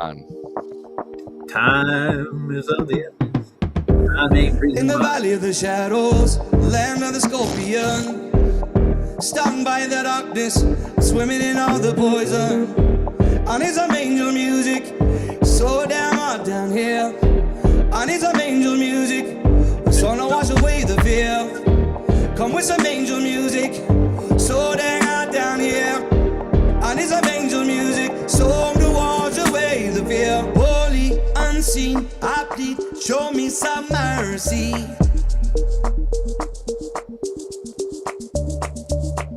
on. Time is of the essence. Time ain't In the valley of the shadows, land of the scorpion, stung by the darkness, swimming in all the poison. I need some angel music, so damn hot down here. I need some angel music, so to wash away the fear. Come with some angel music, so damn hot down here. I need some angel music, so to wash away the fear. Holy, unseen, I plead, show me some mercy.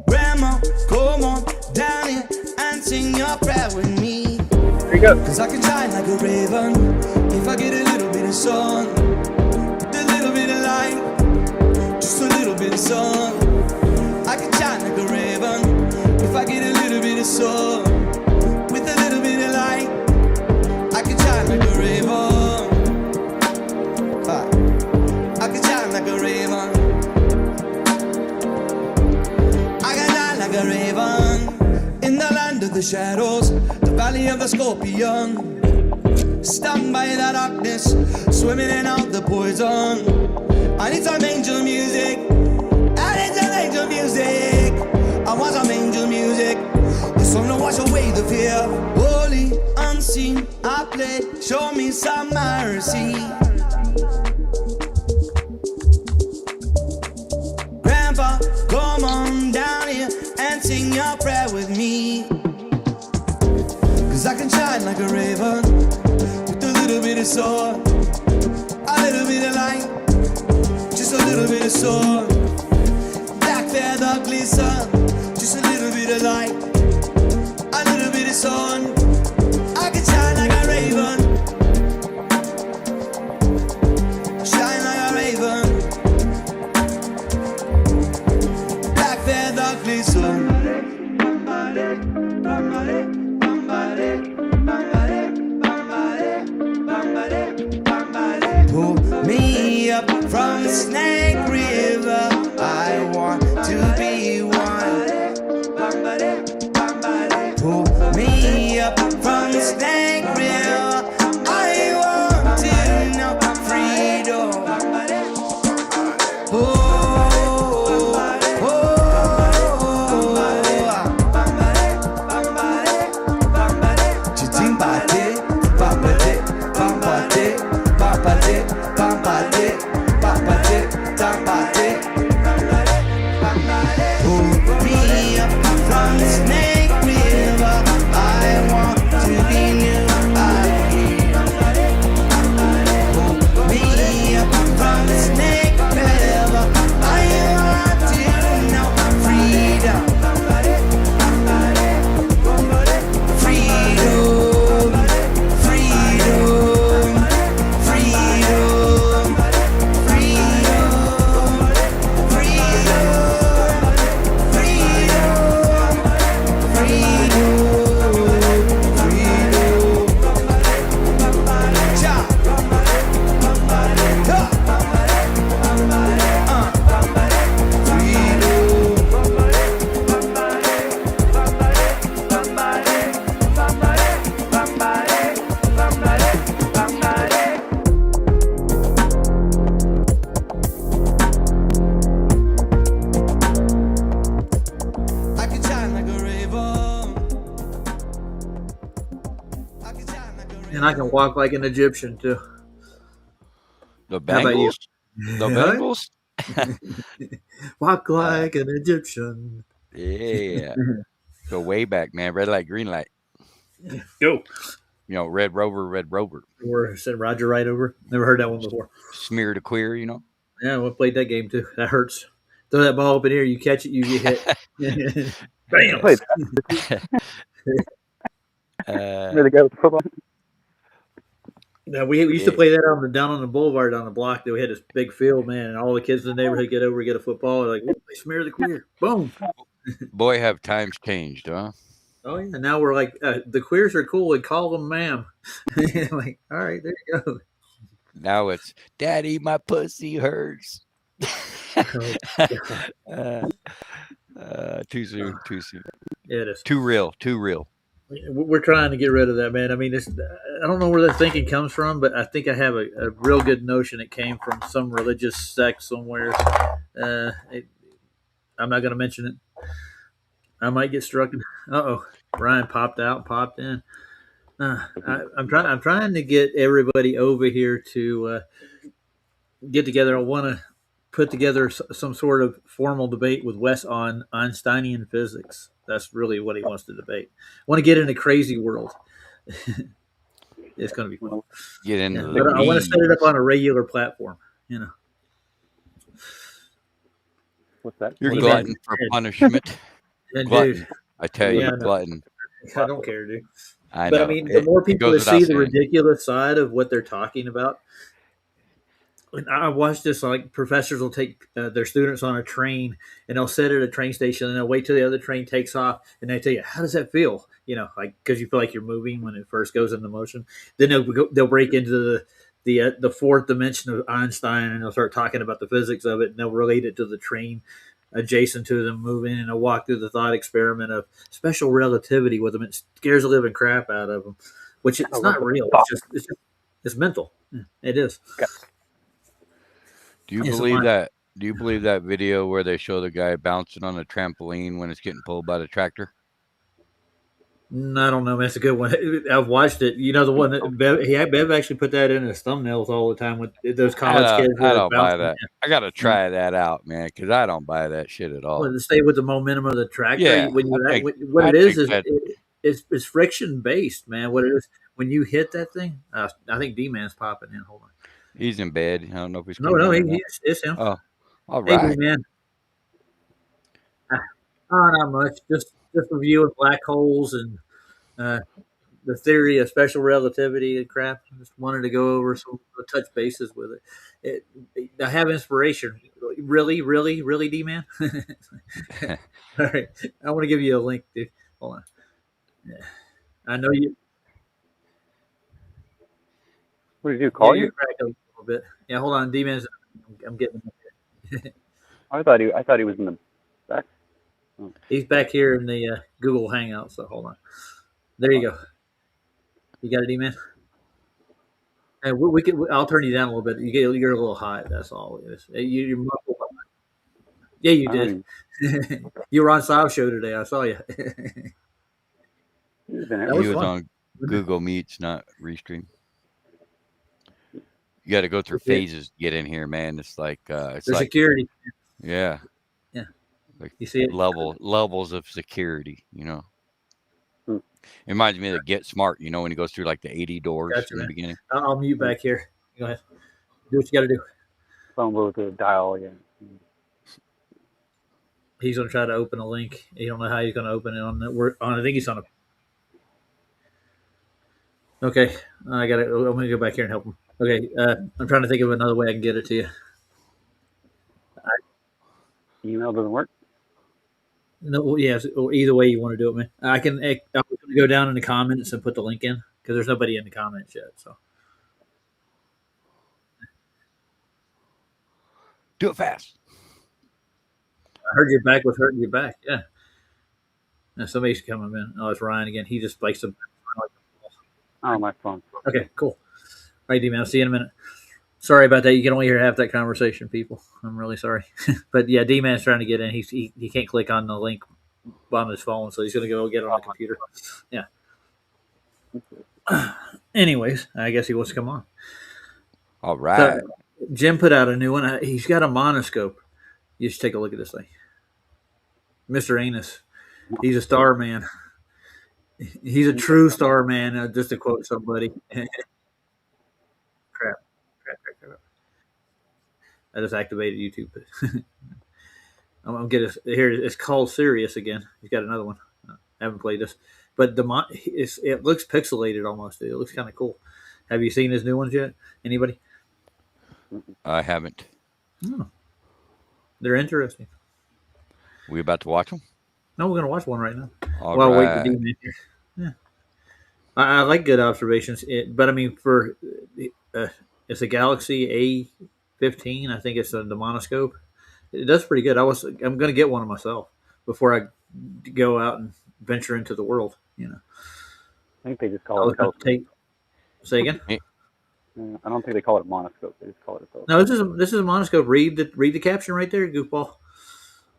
Grandma, come on down here and sing your prayer with me. There you go. Cause I can shine like a raven if I get a little bit of sun, a little bit of light, just a little bit of sun. I can shine like a raven if I get a little bit of sun, with a little bit of light. I can shine like a raven. I can shine like a raven. I can shine like a raven. In the land of the shadows, the valley of the scorpion, stung by the darkness, swimming in out the poison. I need some angel music. I need some angel music. I want some angel music, the song to wash away the fear. Holy, unseen, I play, show me some mercy. Grandpa, come on down here and sing your prayer with me. Cause I can shine like a raven, with a little bit of sun, a little bit of light, just a little bit of sun. Black feather glisten, just a little bit of light, a little bit of sun. I can shine like a raven, shine like a raven. Black feather glisten. Pull me up from the Snake River, I want to be one. Pull me up from the Snake River, I want to know freedom. Oh, And I can walk like an Egyptian too. The How about you? Bengals? The Bengals? Walk like an Egyptian. Yeah. Go way back, man. Red light, green light. Go. You know, Red Rover, Red Rover. Or said Roger right over. Never heard that one before. Smear to queer, you know. Yeah, we played that game too. That hurts. Throw that ball up in here, you catch it, you get hit. Bam! Really go with football. Now we used to play that down on the boulevard down the block. We had this big field, man, and all the kids in the neighborhood get over, get a football. They're like, they smear the queer. Boom. Boy, have times changed, huh? Oh yeah. Now we're like, the queers are cool. We call them ma'am. Like, all right, there you go. Now it's, Daddy, my pussy hurts. Too soon. Yeah, it is. Too real. We're trying to get rid of that, man. I mean, don't know where that thinking comes from, but I think I have a real good notion it came from some religious sect somewhere. I'm not going to mention it. I might get struck. Oh, Ryan popped out, popped in. I'm trying. I'm trying to get everybody over here to get together. I want to put together some sort of formal debate with Wes on Einsteinian physics. That's really what he wants to debate. I want to get in a crazy world. It's going to be fun. Get into Yeah, the but I want to set it up weeds. on a regular platform. You know, What's that? You're He glutton meant- for punishment. and Glutton. dude, I tell you, Yeah, I know. glutton. I don't care, dude. I But I know. mean, the more It people goes that see without the saying. ridiculous side of what they're talking about, and I watch this, like professors will take their students on a train and they'll sit at a train station and they'll wait till the other train takes off and they tell you, how does that feel? You know, like because you feel like you're moving when it first goes into motion. Then they'll break into the fourth dimension of Einstein and they'll start talking about the physics of it and they'll relate it to the train adjacent to them moving and they'll walk through the thought experiment of special relativity with them. It scares the living crap out of them, which it's not real. It's mental. It is. Do you It's a believe mind. that? Do you believe that video where they show the guy bouncing on a trampoline when it's getting pulled by the tractor? I don't know. Man, it's a good one. I've watched it. You know the one that Bev actually put that in his thumbnails all the time with those college kids I where they're don't buy bouncing. that. I gotta try that out, man, because I don't buy that shit at all. Well, to stay with the momentum of the tractor. Yeah, When you I think what I it is think that it's friction based, man. What it is when you hit that thing. I think D Man's popping in. Hold on. he's in bed. I don't know if he's No, coming no, in or not. it's him. Oh, all Hey, D right. Man. Not much. Just reviewing black holes and uh, the theory of special relativity and crap. I just wanted to go over some touch bases with I have inspiration. Really, really, really, D man. All right, I want to give you a link, dude. Hold on. Yeah. I know you. What did you Yeah, call you're you? cracking a little bit. Yeah, hold on, D man's. I'm getting. I thought he was in the back. He's back here in the Google Hangout. So hold on. There you go. You got it, D man. And we can. I'll turn you down a little bit. You're a little high. That's all it is. You're muffled. Yeah, you I did. mean, You were on Sal's show today. I saw you. he's in That He was was fun. on Google Meets, not Restream. You got to go through Okay. phases to get in here, man. It's like There's security. yeah, Yeah. like You see it? levels of security. You know, Hmm. it reminds me of the Get Smart. You know, when he goes through like the 80 doors Gotcha, in the man. beginning. I'll mute back here. Go ahead. Do what you got to do. phone booth with a dial again. He's going to try to open a link. You don't know how he's going to open it on the. I think he's on a. Okay, I got it. I'm going to go back here and help him. Okay, I'm trying to think of another way I can get it to you. Email doesn't work. No, yes, or either way you want to do it, man. I'm going to go down in the comments and put the link in because there's nobody in the comments yet. So Do it fast. I heard your back was hurting your back. Yeah. Now somebody's coming in. Oh, it's Ryan again. He just likes to. Oh, my phone. Okay, cool. All right, D man. I'll see you in a minute. Sorry about that. You can only hear half that conversation, people. I'm really sorry. But yeah, D man's trying to get in. He can't click on the link on his phone, so he's going to go get it on the computer. Yeah. Anyways, I guess he wants to come on. All right. So, Jim put out a new one. He's got a monoscope. You should take a look at this thing. Mr. Anus. He's a star man. He's a true star man, just to quote somebody. Crap. I just activated YouTube. I'm gonna get it here. It's called Sirius again. He's got another one. I haven't played this, but it looks pixelated almost. It looks kind of cool. Have you seen his new ones yet? Anybody? I haven't. Oh, they're interesting. We about to watch them? No, we're gonna watch one right now. All Well, wait right. for D here. Yeah, I like good observations, but I mean, for it's a Galaxy A15. I think it's the monoscope. It does pretty good. I'm going to get one of myself before I go out and venture into the world. You know, I think they just I call was it going to telescope. Say again. I don't think they call it a monoscope. They just call it a telescope. No, this is a monoscope. Read the caption right there, goofball.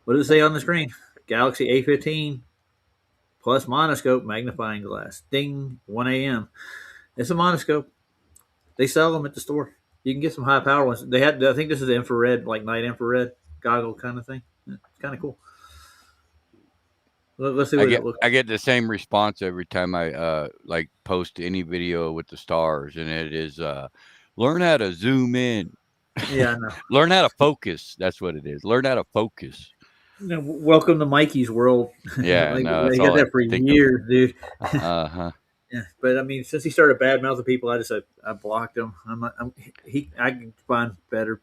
What does it say on the screen? Galaxy A15 plus monoscope magnifying glass. Ding, 1 a.m. It's a monoscope. They sell them at the store. You can get some high power ones. They had, I think this is the infrared, like night infrared goggle kind of thing. It's kind of cool. Let's see what it looks like. I get the same response every time I like post any video with the stars, and it is learn how to zoom in. Yeah, I know. Learn how to focus. That's what it is. Learn how to focus. Welcome to Mikey's world. Yeah, like, no, they got that for years, dude. Uh-huh. Yeah, but I mean, since he started bad mouthing people, I blocked him. I can find better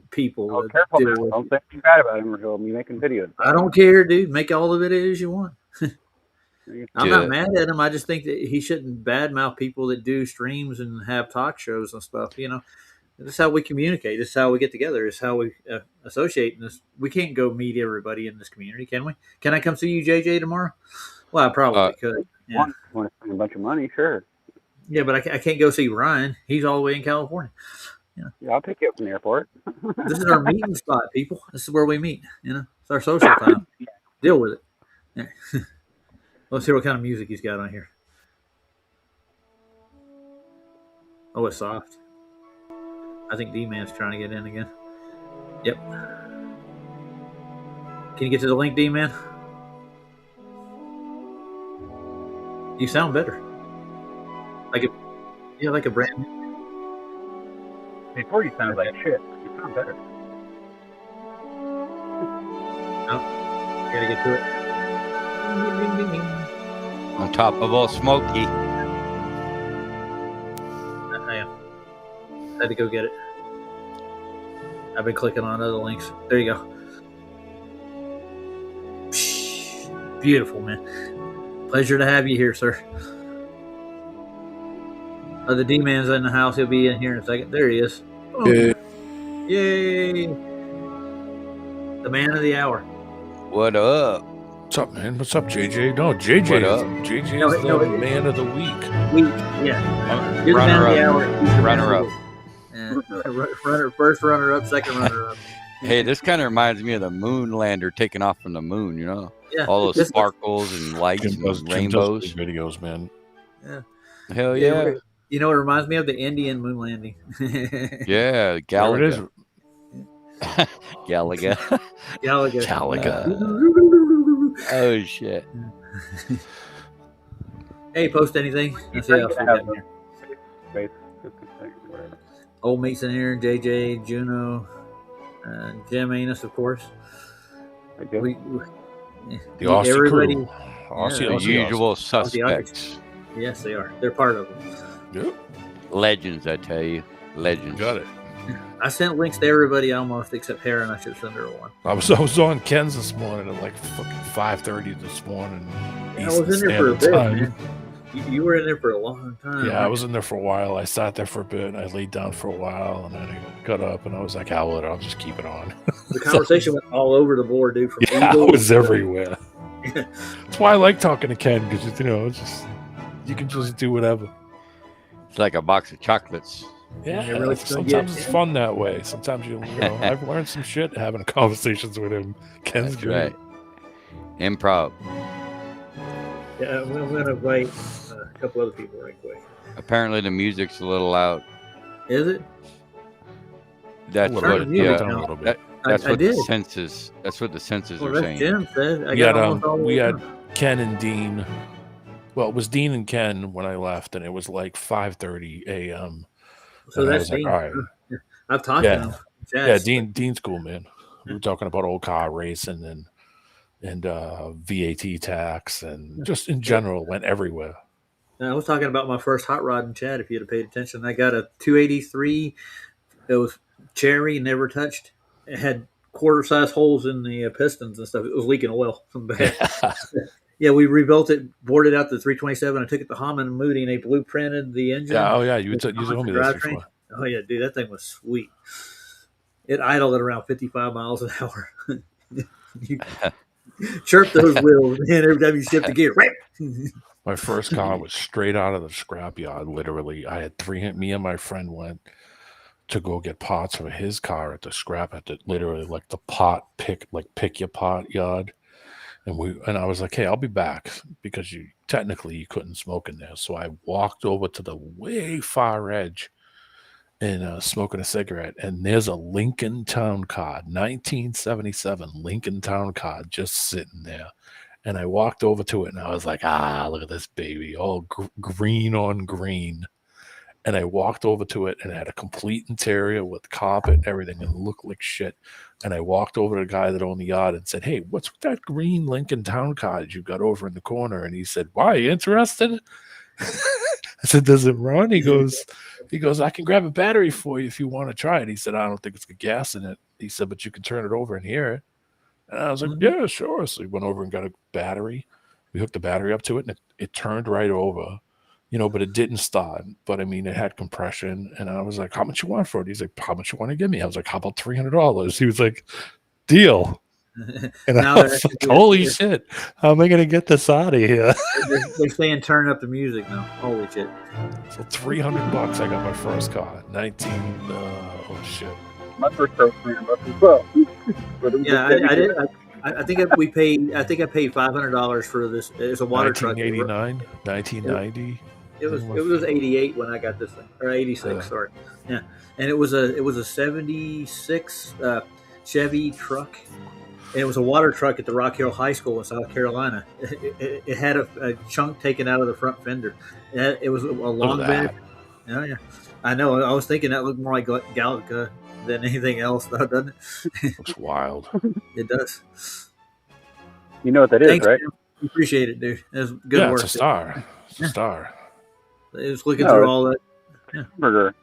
people. Oh, careful now. Don't say anything bad about him, or he'll be making videos. I don't care, dude. Make all the videos you want. I'm not mad at him. I just think that he shouldn't badmouth people that do streams and have talk shows and stuff. You know, this is how we communicate. This is how we get together. This is how we associate. In this, we can't go meet everybody in this community, can we? Can I come see you, JJ, tomorrow? Well, I probably could. Yeah. Want to spend a bunch of money? Sure. Yeah, but I can't go see Ryan. He's all the way in California. Yeah, I'll pick you up from the airport. This is our meeting spot, people. This is where we meet. You know, it's our social time. Deal with it. Yeah. Let's hear what kind of music he's got on here. Oh, it's soft. I think D-Man's trying to get in again. Yep. Can you get to the link, D-Man? You sound better. Like a brand new. Before you sounded like shit. You sound better. Oh, gotta get to it. On top of all smoky. I am. Had to go get it. I've been clicking on other links. There you go. Beautiful, man. Pleasure to have you here, sir. The D-Man's in the house. He'll be in here in a second. There he is. Oh. Yay! The man of the hour. What up? What's up, man? What's up, JJ? No, JJ is the man of the week. Yeah. You're the man of the hour. Runner up. Yeah. First runner up, second runner up. Hey, this kind of reminds me of the moon lander taking off from the moon, you know? Yeah. All those sparkles and lights and rainbows. Videos, man. Yeah. Hell yeah. You know, it reminds me of the Indian moon landing. Yeah, Galaga. Galaga. Oh, shit. Hey, post anything. Let's see how else we got here. Old Meat's in here, JJ, Juno, Jim Anus, of course. The Aussie crew. The usual suspects. Yes, they are. They're part of them. Yep. Legends, I tell you. Legends. Got it. I sent links to everybody almost except Heron. I should send her one. I was on Ken's this morning at like fucking 5:30 this morning. I was in there for a bit, man. You were in there for a long time. Yeah, I was in there for a while. I sat there for a bit, and I laid down for a while, and then I got up, and I was like, I'll just keep it on. The conversation went all over the board, dude. Yeah, it was everywhere. That's why I like talking to Ken, because, it's just, you can just do whatever. It's like a box of chocolates. Yeah, really sometimes it's fun that way. Sometimes I've learned some shit having conversations with him. Ken's That's good. Right. Improv. Yeah, I'm going to invite a couple other people right quick. Apparently the music's a little loud. Is it? That's what a little bit. That's what the census. That's what the census are saying. Jim said. We had Ken and Dean. Well, it was Dean and Ken when I left, and it was like 5:30 a.m. So that's Dean. Like, all right. I've talked to him. Yeah, Dean's cool, man. We were talking about old car racing and VAT tax and just in general went everywhere. I was talking about my first hot rod in Chad. If you'd have paid attention, I got a 283. It was cherry, never touched. It had quarter-size holes in the pistons and stuff. It was leaking oil from bad. Yeah, we rebuilt it, boarded out the 327. I took it to Hammond and Moody, and they blueprinted the engine. Yeah, you told me this before. Oh, yeah, dude, that thing was sweet. It idled at around 55 miles an hour. You chirp those wheels, man, every time you shift the gear. My first car was straight out of the scrapyard. Literally, I had me and my friend went to go get parts for his car at the scrap at the literally like the pick your pot yard. And I was like, hey, I'll be back because you couldn't smoke in there. So I walked over to the way far edge and smoking a cigarette. And there's a Lincoln Town Car, 1977 Lincoln Town Car, just sitting there. And I walked over to it and I was like, look at this baby, all green on green. And I walked over to it and it had a complete interior with carpet and everything and looked like shit. And I walked over to the guy that owned the yard and said, hey, what's with that green Lincoln Town Car you got over in the corner? And he said, why, are you interested? I said, does it run? He goes, I can grab a battery for you if you want to try it. He said, I don't think it's got gas in it. He said, but you can turn it over and hear it. And I was like, yeah, sure. So we went over and got a battery. We hooked the battery up to it and it turned right over. But it didn't start. But I mean, it had compression. And I was like, how much you want for it? He's like, how much you want to give me? I was like, how about $300? He was like, deal. And I was like, holy shit. How am I going to get this out of here? They're saying turn up the music now. Holy shit. So $300, I got my first car. Oh shit. My first car was $300 as well. Yeah, I did. I think I paid $500 for this. It's a water truck. 1990. It was 88 when I got this thing, or 86. Sorry, yeah, and it was a 76 Chevy truck, and it was a water truck at the Rock Hill High School in South Carolina. It had a chunk taken out of the front fender. It was a long bed. Yeah, I know. I was thinking that looked more like Gallica than anything else, though, doesn't it? Looks wild. It does. You know what that is, right? Man. Appreciate it, dude. It was good work. It's a star. It's a star. It was looking through all that. Yeah. Hamburger.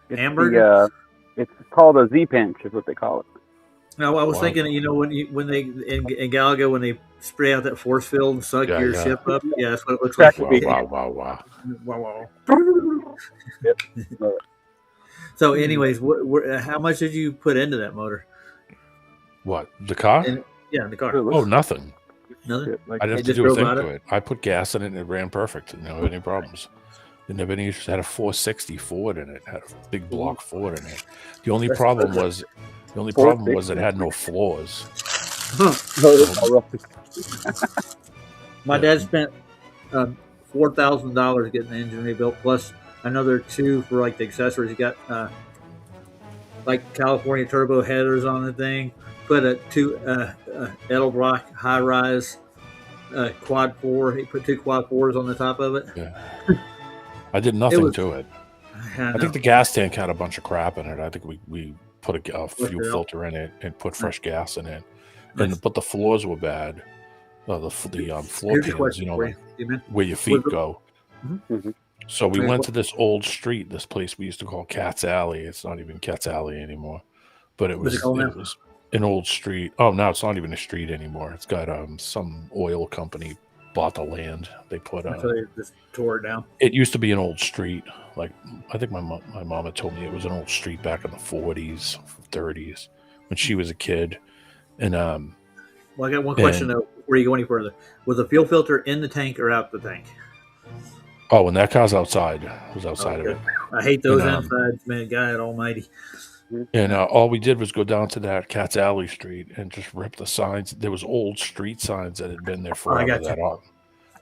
Hamburger? It's called a Z-pinch, is what they call it. No, I was thinking, when they in Galaga, when they spray out that force field and suck your ship up, that's what it looks like. Wow. Yep. So, anyways, how much did you put into that motor? What, the car? The car. Oh, nothing. Nothing. I didn't have to do a thing to it. I put gas in it and it ran perfect. Didn't have any problems. Didn't have any issues. Had a 460 Ford in it. Had a big block Ford in it. The only problem was it had no floors. My dad spent $4,000 getting the engine rebuilt, plus another $2,000 for like the accessories. He got like California turbo headers on the thing. Put two Edelbrock high rise quad 4. He put 2 quad 4s on the top of it. Yeah. I did nothing to it. I think the gas tank had a bunch of crap in it. I think we put a fuel filter in it and put fresh gas in it. But the floors were bad. The floor pans, where your feet go. Mm-hmm. So we went to this old street, this place we used to call Cat's Alley. It's not even Cat's Alley anymore. But it was an old street. Oh, now it's not even a street anymore. It's got some oil company bought the land. They put so they just tore it down. It used to be an old street. Like I think my mom had told me it was an old street back in the 40s, 30s when she was a kid. And well, I got one question though. Before you go any further, was the fuel filter in the tank or out the tank? Oh, when that car's outside, it was outside of it. I hate those insides, man. God Almighty. And all we did was go down to that Cat's Alley Street and just rip the signs. There was old street signs that had been there forever.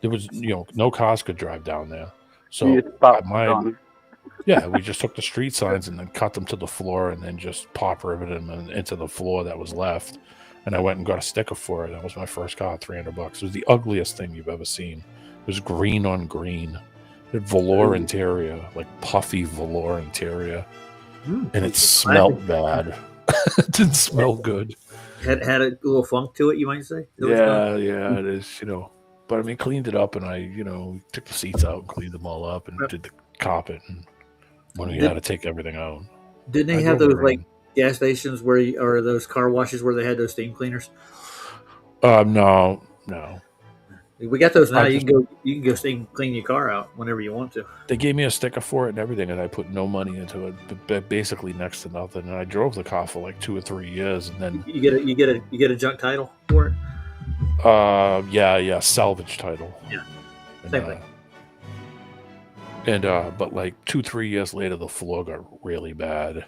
There was, no cars could drive down there. So we just took the street signs and then cut them to the floor and then just pop riveted them into the floor that was left. And I went and got a sticker for it. That was my first car, $300. It was the ugliest thing you've ever seen. It was green on green. It had velour interior, like puffy velour interior. And it smelled bad. It didn't smell good. Had a little funk to it, you might say? It is, But I mean, cleaned it up and I, took the seats out and cleaned them all up and did the carpet and when we had to take everything out. Didn't they have those gas stations or those car washes where they had those steam cleaners? No. We got those now. You can go steam clean your car out whenever you want to. They gave me a sticker for it and everything, and I put no money into it, but basically next to nothing. And I drove the car for like 2 or 3 years, and then you get a junk title for it. Yeah, salvage title. Yeah. Same thing. But like 2-3 years later, the floor got really bad.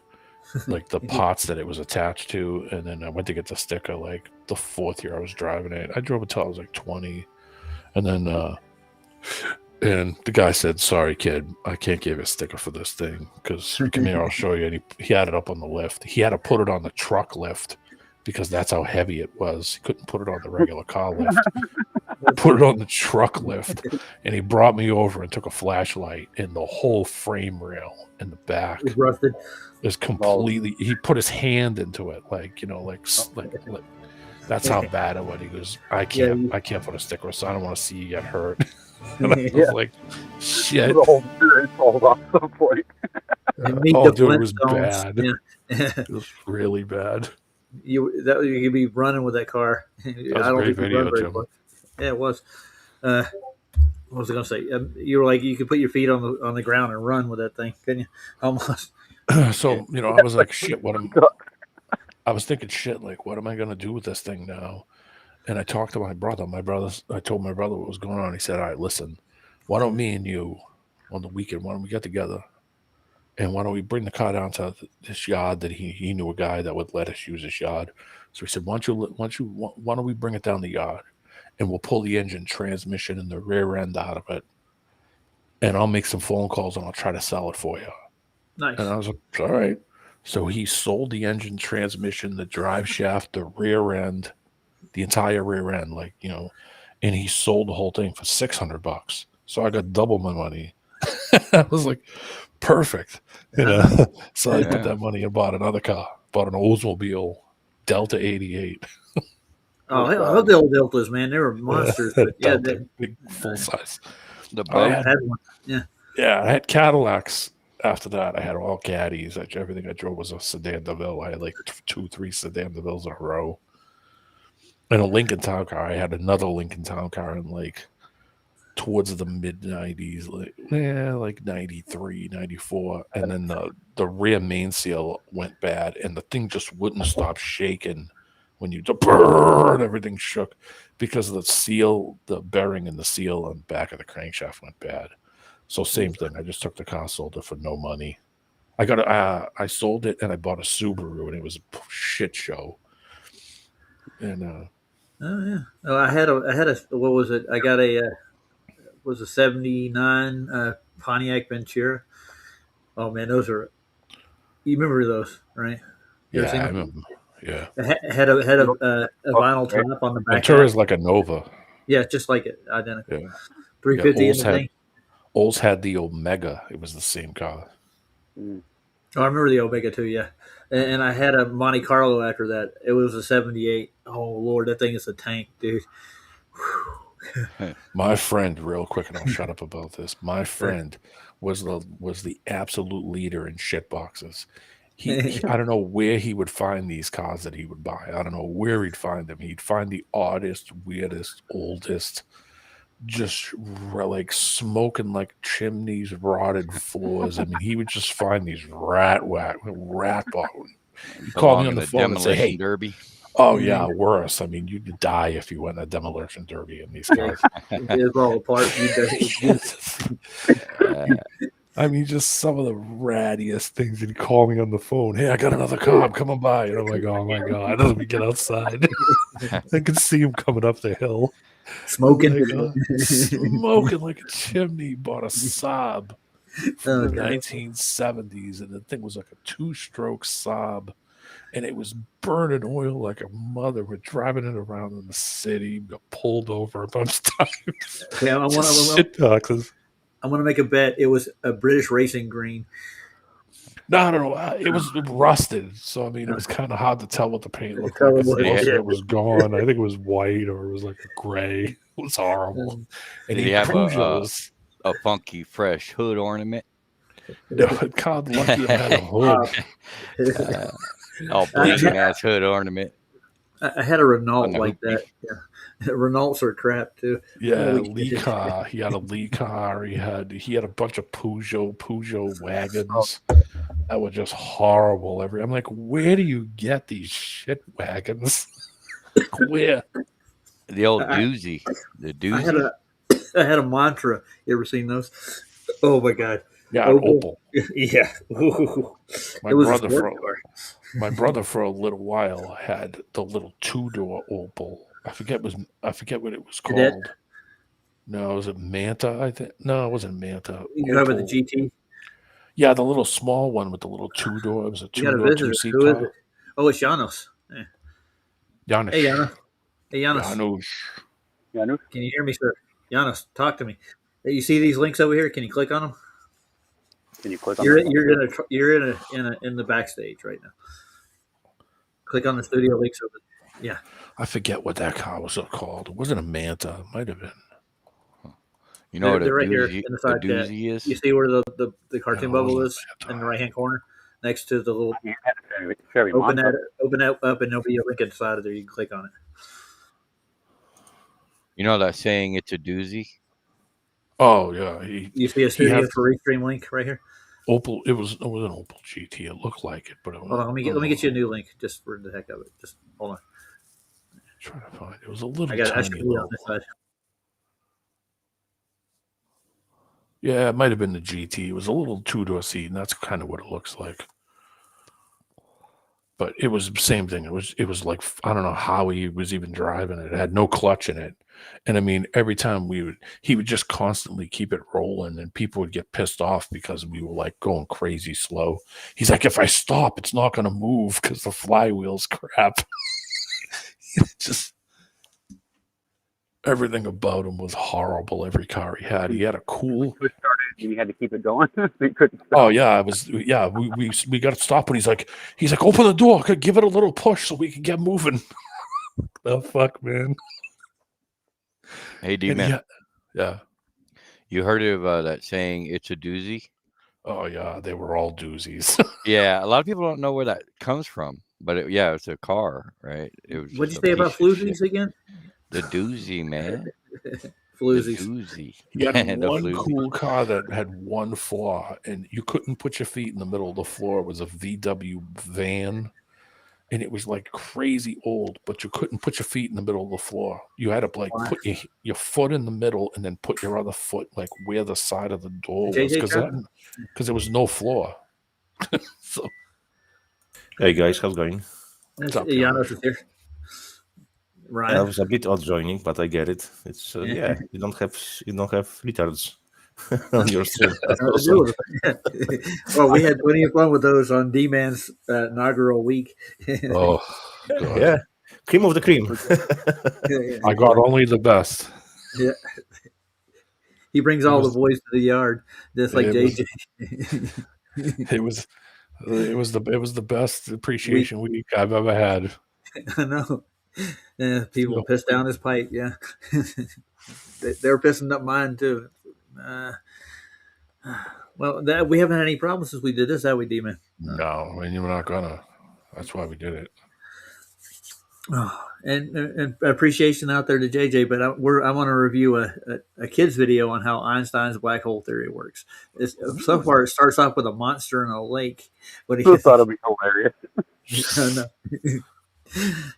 Like the pots that it was attached to, and then I went to get the sticker like the 4th year I was driving it. I drove it till I was like 20, and then and the guy said, "Sorry, kid, I can't give you a sticker for this thing because come here, I'll show you." And he had it up on the lift. He had to put it on the truck lift because that's how heavy it was. He couldn't put it on the regular car lift. Put it on the truck lift, and he brought me over and took a flashlight, and the whole frame rail in the back It's rusted. is completely. He put his hand into it, like that's how bad it was. He goes, I can't put a sticker, so I don't want to see you get hurt. And I was like, shit. The whole experience falls off some point. Oh, dude, it was bad. Yeah. It was really bad. You could be running with that car. That was a great video, Jim. Yeah, it was. What was I going to say? You were like, you could put your feet on the ground and run with that thing, couldn't you? Almost. So I was like, shit. I was thinking, shit. Like, what am I going to do with this thing now? And I talked to my brother. I told my brother what was going on. He said, "All right, listen. Why don't me and you on the weekend? Why don't we get together? And why don't we bring the car down to this yard that he knew a guy that would let us use his yard? So he said, why don't we bring it down the yard, and we'll pull the engine, transmission, and the rear end out of it, and I'll make some phone calls and I'll try to sell it for you." Nice. And I was like, all right. So he sold the engine, transmission, the drive shaft, the rear end, the entire rear end, and he sold the whole thing for $600. So I got double my money. I was like, perfect. So I put that money and bought another car, bought an Oldsmobile Delta 88. Oh, I love the old Deltas, man. They were monsters. Big full size. I had one. Yeah, I had Cadillacs. After that, I had all Caddies. Everything I drove was a sedan DeVille. I had like 2-3 sedan DeVilles in a row. And a Lincoln Town Car. I had another Lincoln Town Car in like towards the mid 90s, like 93, 94. And then the rear main seal went bad, and the thing just wouldn't stop shaking when you burn. Everything shook because of the seal, the bearing and the seal on the back of the crankshaft went bad. So same thing. I just took the car, sold it for no money. I sold it and I bought a Subaru, and it was a shit show. And I had a what was it? I got a 79 Pontiac Ventura. Oh man, those are. You remember those, right? I remember. Yeah. It had a vinyl top on the back. Ventura is like a Nova. Yeah, just like it, identical. Yeah. 350 in the thing. Olds had the Omega. It was the same car. Oh, I remember the Omega too. Yeah, and I had a Monte Carlo after that. It was a 78. Oh Lord, that thing is a tank, dude. My friend, real quick, and I'll shut up about this. My friend was the absolute leader in shit boxes. He I don't know where he would find these cars that he would buy. I don't know where he'd find them. He'd find the oddest, weirdest, oldest, just like smoking like chimneys, rotted floors. I mean, he would just find these rat bottles. He called me on the phone and say, "Hey, derby." Oh yeah, worse. I mean, you'd die if you went a demolition derby in these cars. It's all apart. I mean, just some of the rattiest things. He'd call me on the phone. "Hey, I got another car. I'm coming by." And I'm like, "Oh my god!" Let me get outside. I could see him coming up the hill, smoking like a chimney. Bought a Saab from the 1970s, and the thing was like a 2-stroke Saab. And it was burning oil like a mother. We're driving it around in the city. Got pulled over a bunch of times. Okay, I want to make a bet. It was a British racing green. No. It was rusted. So, I mean, it was kind of hard to tell what the paint looked like. Most of it was gone. I think it was white, or it was like a gray. It was horrible. And did he have a funky, fresh hood ornament? No, God, lucky it had a hood. Blinking ass hood ornament. I had a Renault like that. Yeah. Renaults are crap too. Yeah, Lee car. He had a Lee car. He had a bunch of Peugeot wagons that were just horrible. I'm like, where do you get these shit wagons? Where? The old doozy. The doozy. I had a mantra. You ever seen those? Oh my god. Yeah, an Opal. Opal. Yeah. My It was a brother sports for car. my brother for a little while had the little 2-door Opal. I forget what it was Cadet. called. No, was it Manta? I think no, it wasn't Manta. You have the Opal. GT. Yeah, the little small one with the little 2-door. It was a You got a 2-door, visitor. 2-seat Who is car. it? Oh, it's Janos. Yeah. Hey, Janusz. Janos. Hey, Janos. Janusz. Janusz? Can you hear me, sir? Janos, talk to me. Hey, you see these links over here? Can you click on them? Can you click on You're them? in the backstage right now. Click on the studio links over there. Yeah. I forget what that car was called. It wasn't a Manta. It might have been. You know what They're a right here doozy in the a side chat. doozy is? You see where the No, cartoon it bubble wasn't is a in the Manta. right hand corner, next to the little. Yeah, Chevy Open Monza. that up, and there'll be a link inside of there. You can click on it. You know that saying, "It's a doozy." Oh yeah, You see a he had studio for Restream link right here. Opal. It was an Opal GT. It looked like it, but it Hold on, let me get you a new link just for the heck of it. Just hold on. Trying to find it was a little I tiny should be little. on this side. Yeah, it might have been the GT. It was a little 2-door seat, and that's kind of what it looks like. But it was the same thing. It was like I don't know how he was even driving it. It had no clutch in it, and I mean every time he would just constantly keep it rolling, and people would get pissed off because we were like going crazy slow. He's like, if I stop, it's not going to move because the flywheel's crap. Just everything about him was horrible. Every car he had a cool. Push started and you had to keep it going. So you couldn't stop. Oh yeah, we got to stop, and he's like open the door, give it a little push so we can get moving. The fuck, man. Hey, D And man, yeah. you heard of that saying, "It's a doozy"? Oh yeah, they were all doozies. Yeah, a lot of people don't know where that comes from, but yeah, it's a car, right? It was What'd just you a say about piece of shit. floozies again? The doozy, man. The Floozies. doozy. He had The one floozy. cool car that had one flaw, and you couldn't put your feet in the middle of the floor. It was a VW van, and it was like crazy old, but you couldn't put your feet in the middle of the floor. You had to like Why? put your foot in the middle and then put your other foot like where the side of the door was, JJ truck? because there was no floor. So Hey guys, how's it going? what's up, Janos is here. I Ryan. was a bit odd joining, but I get it. It's Yeah. you don't have retards on your stream. That's Nothing to awesome. do with it. Well, we had plenty of fun with those on D-Man's inaugural week. oh God. Yeah, cream of the cream. I got only the best. Yeah. He brings all the boys to the yard, just like It JJ. It was the best appreciation week I've ever had. I know. Yeah, people Yeah. pissed down his pipe. Yeah, they're pissing up mine too. Well, we haven't had any problems since we did this, have we, D-Man? No, and you're not gonna. That's why we did it. Oh, and appreciation out there to JJ, but I want to review a kid's video on how Einstein's black hole theory works. So far, it starts off with a monster in a lake. What do Who you thought it'd be hilarious?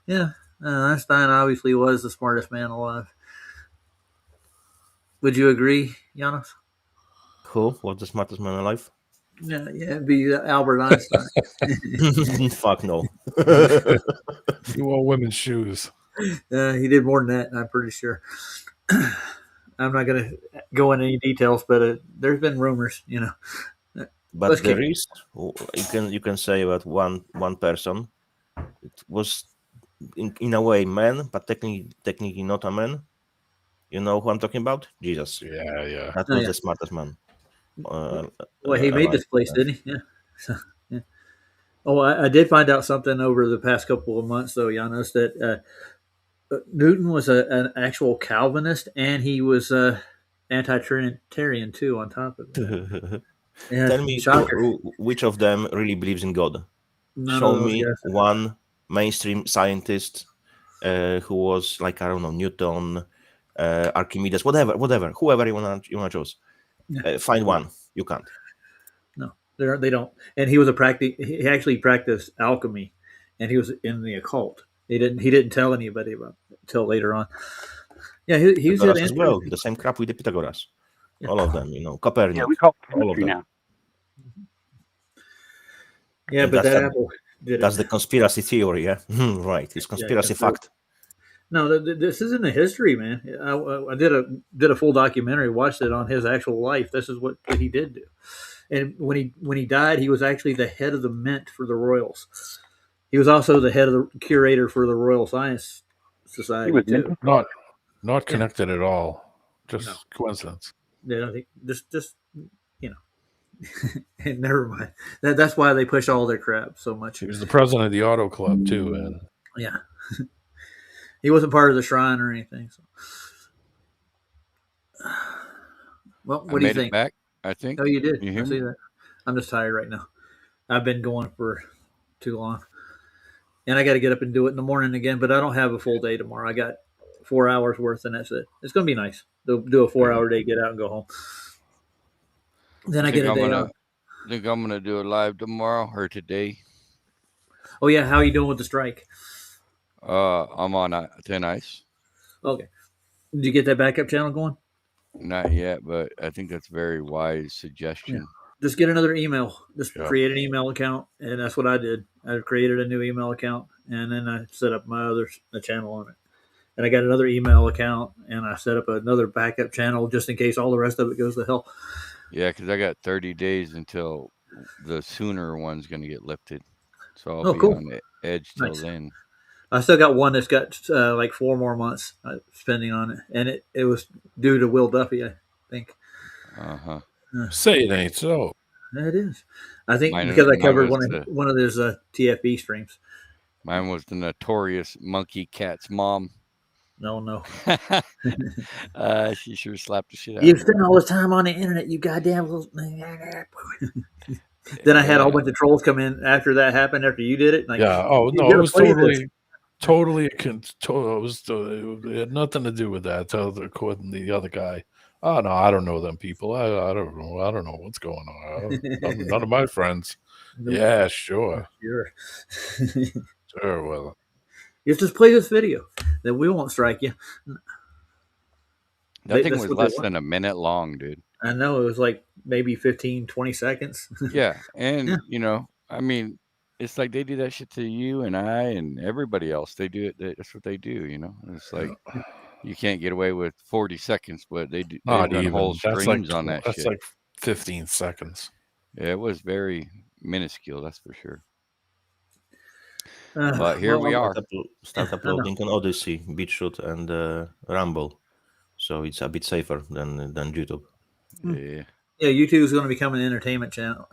Yeah, Einstein obviously was the smartest man alive. Would you agree, Janos? Who was the smartest man alive? Yeah, it'd be Albert Einstein. Fuck no. You wore women's shoes. He did more than that, I'm pretty sure. I'm not going to go into any details, but there's been rumors, But Let's there kick is you can say about one person. It was in a way man, but technically not a man. You know who I'm talking about? Jesus. Yeah. That was the smartest man. Well, he made alive. this place, didn't he? Yeah. So, yeah. Oh, I did find out something over the past couple of months, though, Janos, that Newton was an actual Calvinist, and he was anti-Trinitarian too. On top of it, yeah, Tell me shocker. which of them really believes in God. None Show of those me guys. one mainstream scientist who was like, I don't know, Newton, Archimedes, whatever, whoever you wanna choose. Find one. You can't. No, they don't. And he actually practiced alchemy, and he was in the occult. He didn't tell anybody about it until later on. Yeah, he was at Pythagoras as Antioch. well. The same crap with the Pythagoras. Yeah. All of them, Copernic. Yeah, we call it all of chemistry them. now. Yeah, And but that's that the- apple did That's it. the conspiracy theory, yeah? Right. It's conspiracy fact. No, this isn't a history, man. I did a full documentary, watched it on his actual life. This is what he did do. And when he died, he was actually the head of the mint for the Royals. He was also the head of the curator for the Royal Science Society He was too. minted. Not connected at all. Just No. coincidence. Yeah, I think just never mind. That's why they push all their crap so much. He was the president of the auto club too, and Yeah, he wasn't part of the shrine or anything. So. Well, I what do you made it think? back, I think. Oh, you did. You I hear see me? that. I'm just tired right now. I've been going for too long, and I got to get up and do it in the morning again. But I don't have a full day tomorrow. I got 4 hours worth, and that's it. It's going to be nice. Do a 4 hour day, get out and go home. Then I get a day off. Think I'm gonna do a live tomorrow or today. Oh yeah, how are you doing with the strike? I'm on thin ice. Okay, did you get that backup channel going? Not yet, but I think that's a very wise suggestion. Just get another email. Just Yeah. create an email account, and that's what I did. I created a new email account, and then I set up my other channel on it. And I got another email account, and I set up another backup channel just in case all the rest of it goes to hell. Yeah, because I got 30 days until the sooner one's gonna get lifted, so I'll Oh, be cool. on the edge till Nice. then. I still got one that's got like 4 more months spending on it, and it was due to Will Duffy, I think. Uh-huh. say it ain't so. It is. I think Mine- because I mine covered was one of his TFB streams. Mine was the notorious monkey cat's mom. No. She sure slapped the shit out You of her. spend all this time on the internet, you goddamn little. Then I had a whole bunch of trolls come in after that happened. After you did it, like, Yeah. Oh "You no, it gotta was play this." totally. It had nothing to do with that. Tell the other guy. Oh no, I don't know them people. I don't know. I don't know what's going on. None of my friends. Yeah, sure. Sure. Sure. Well, You just play this video, then we won't strike you. That thing That's was what they less want. than a minute long, dude. I know it was like maybe 15, 20 seconds. Yeah, and Yeah. I mean, it's like they do that shit to you and I and everybody else. They do it. That's what they do. It's like you can't get away with 40 seconds, but they do. They've not done even. whole That's like streams on that that's shit. like 15 seconds. Yeah, it was very minuscule, that's for sure. Uh, But here we are. Start uploading on Odyssey, BitChute, and Rumble, so it's a bit safer than YouTube. Yeah. Yeah, YouTube is going to become an entertainment channel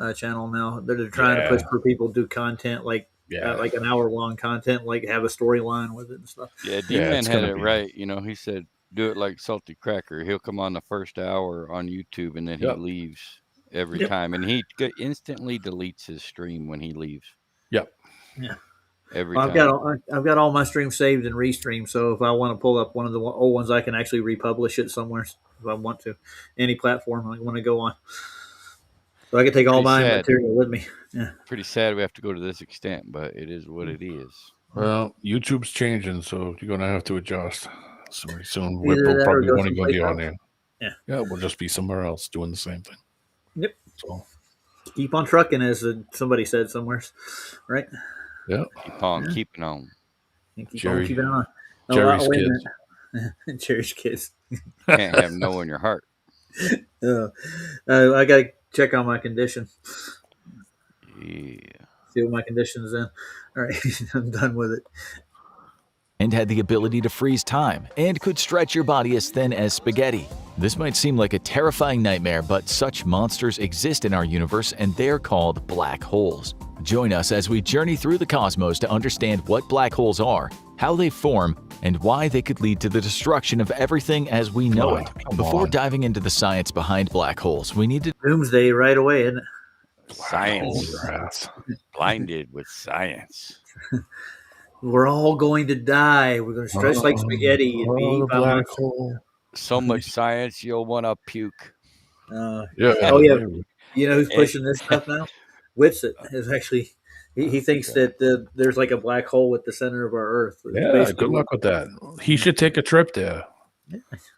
now. They're trying to push for people to do content like an hour-long content, like have a storyline with it and stuff. Yeah, D-Man it's had gonna it be. right. He said, do it like Salty Cracker. He'll come on the first hour on YouTube, and then he Yep. leaves every Yep. time. And he instantly deletes his stream when he leaves. Yep. Yeah. Every Well, time. I've got all my streams saved and restreamed, so if I want to pull up one of the old ones, I can actually republish it somewhere if I want to, any platform I want to go on. So I can take all my material with me. Yeah. Pretty sad we have to go to this extent, but it is what it is. Well, YouTube's changing, so you're gonna have to adjust. Soon, Either Whip will that or probably go want to go someplace be on else. there. Yeah. Yeah, we'll just be somewhere else doing the same thing. Yep. So Keep on trucking, as somebody said somewhere, right? yeah. Keep on keeping on. And keep Jerry- on keeping on. Jerry's wait a kids. minute. Jerry's kids. Can't have no in your heart. I got to check on my condition. Yeah. See what my condition is in. All right, I'm done with it. And had the ability to freeze time and could stretch your body as thin as spaghetti. This might seem like a terrifying nightmare, but such monsters exist in our universe, and they're called black holes. Join us as we journey through the cosmos to understand what black holes are, how they form, and why they could lead to the destruction of everything as we know it. come Before on. diving into the science behind black holes, we need to Doomsday right away, isn't it? Science. Your ass. Blinded with science. We're all going to die. We're going to stretch like spaghetti and be Oh, the eaten by black monsters. hole. So much science, you'll want to puke. Yeah. Oh, yeah. maybe. You know who's pushing this stuff now? Whitsett is actually. He thinks that there's like a black hole at the center of our Earth. Yeah, good luck with that. He should take a trip there.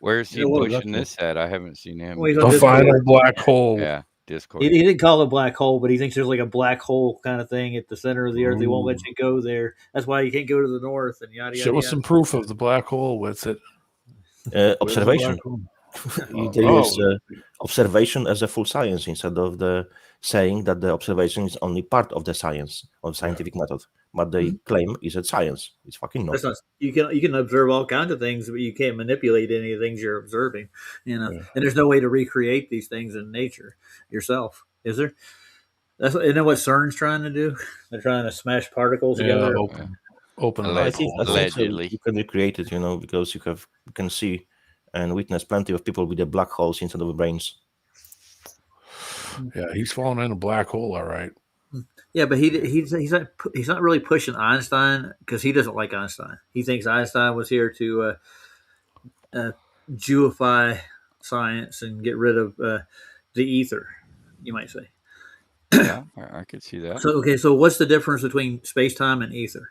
Where's he Yeah, well, pushing this at? I haven't seen him. Well, he's on The Discord. final black hole. Yeah, He Discord. didn't call it a black hole, but he thinks there's like a black hole kind of thing at the center of the earth. They won't let Ooh. you go there. That's why you can't go to the north and yada yada Show us yada. some proof of the black hole. What's it? Where's the Observation. black hole? They use observation as a full science instead of the saying that the observation is only part of the science or scientific method. But they claim is a science. It's fucking not. That's not. You can observe all kinds of things, but you can't manipulate any of the things you're observing. And there's no way to recreate these things in nature yourself, is there? Isn't that what CERN's trying to do? They're trying to smash particles together. Open I think allegedly. you can recreate it, because you can see and witness plenty of people with the black holes inside of their brains. Yeah, he's falling in a black hole, all right. Yeah, but he's not really pushing Einstein because he doesn't like Einstein. He thinks Einstein was here to Jewify science and get rid of the ether, you might say. Yeah, I could see that. So what's the difference between space time and ether?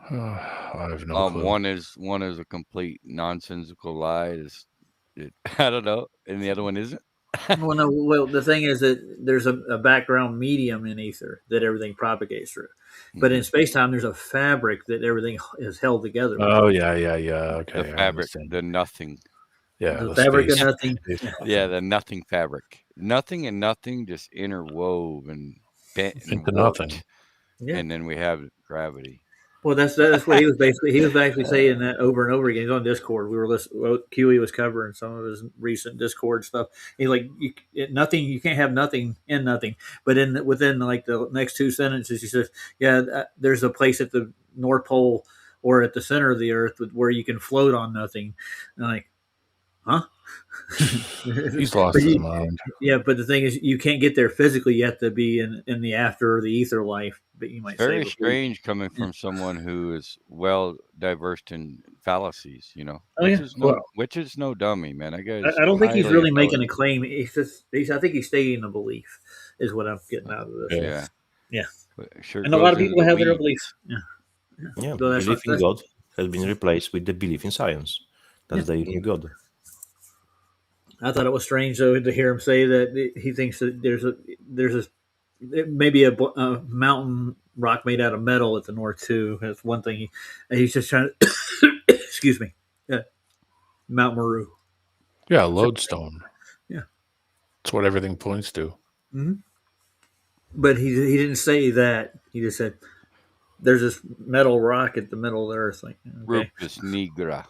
I have no clue. One is a complete nonsensical lie. I don't know, and the other one isn't. Well, the thing is that there's a background medium in ether that everything propagates through, but in space time there's a fabric that everything is held together. Oh yeah. Okay, the fabric, the nothing. Yeah, the fabric of nothing. Yeah, the nothing fabric. Nothing and nothing just interwove and bent into warped. nothing. Yeah. And then we have gravity. Well, that's what he was basically saying that over and over again. He's on Discord. We were listening. QE was covering some of his recent Discord stuff. He's like, nothing. You can't have nothing in nothing. But within like the next two sentences, he says, "Yeah, there's a place at the North Pole or at the center of the Earth where you can float on nothing." And I'm like, huh? He's lost his mind. Yeah, but the thing is, you can't get there physically. You have to be in the after or the ether life. But you might very strange coming from someone who is well diversed in fallacies. Which is no dummy, man. I don't think he's really making a claim. I think he's stating a belief, is what I'm getting out of this. Yeah. Sure, and a lot of people have their beliefs. Yeah. Belief in God has been replaced with the belief in science. That's the new God. I thought it was strange though to hear him say that he thinks that there's maybe a mountain rock made out of metal at the north too. That's one thing he's just trying to excuse me, Mount Meru. Yeah, lodestone. Yeah, that's what everything points to. Mm-hmm. But he didn't say that. He just said there's this metal rock at the middle of the earth. Like, okay. Rupus nigra.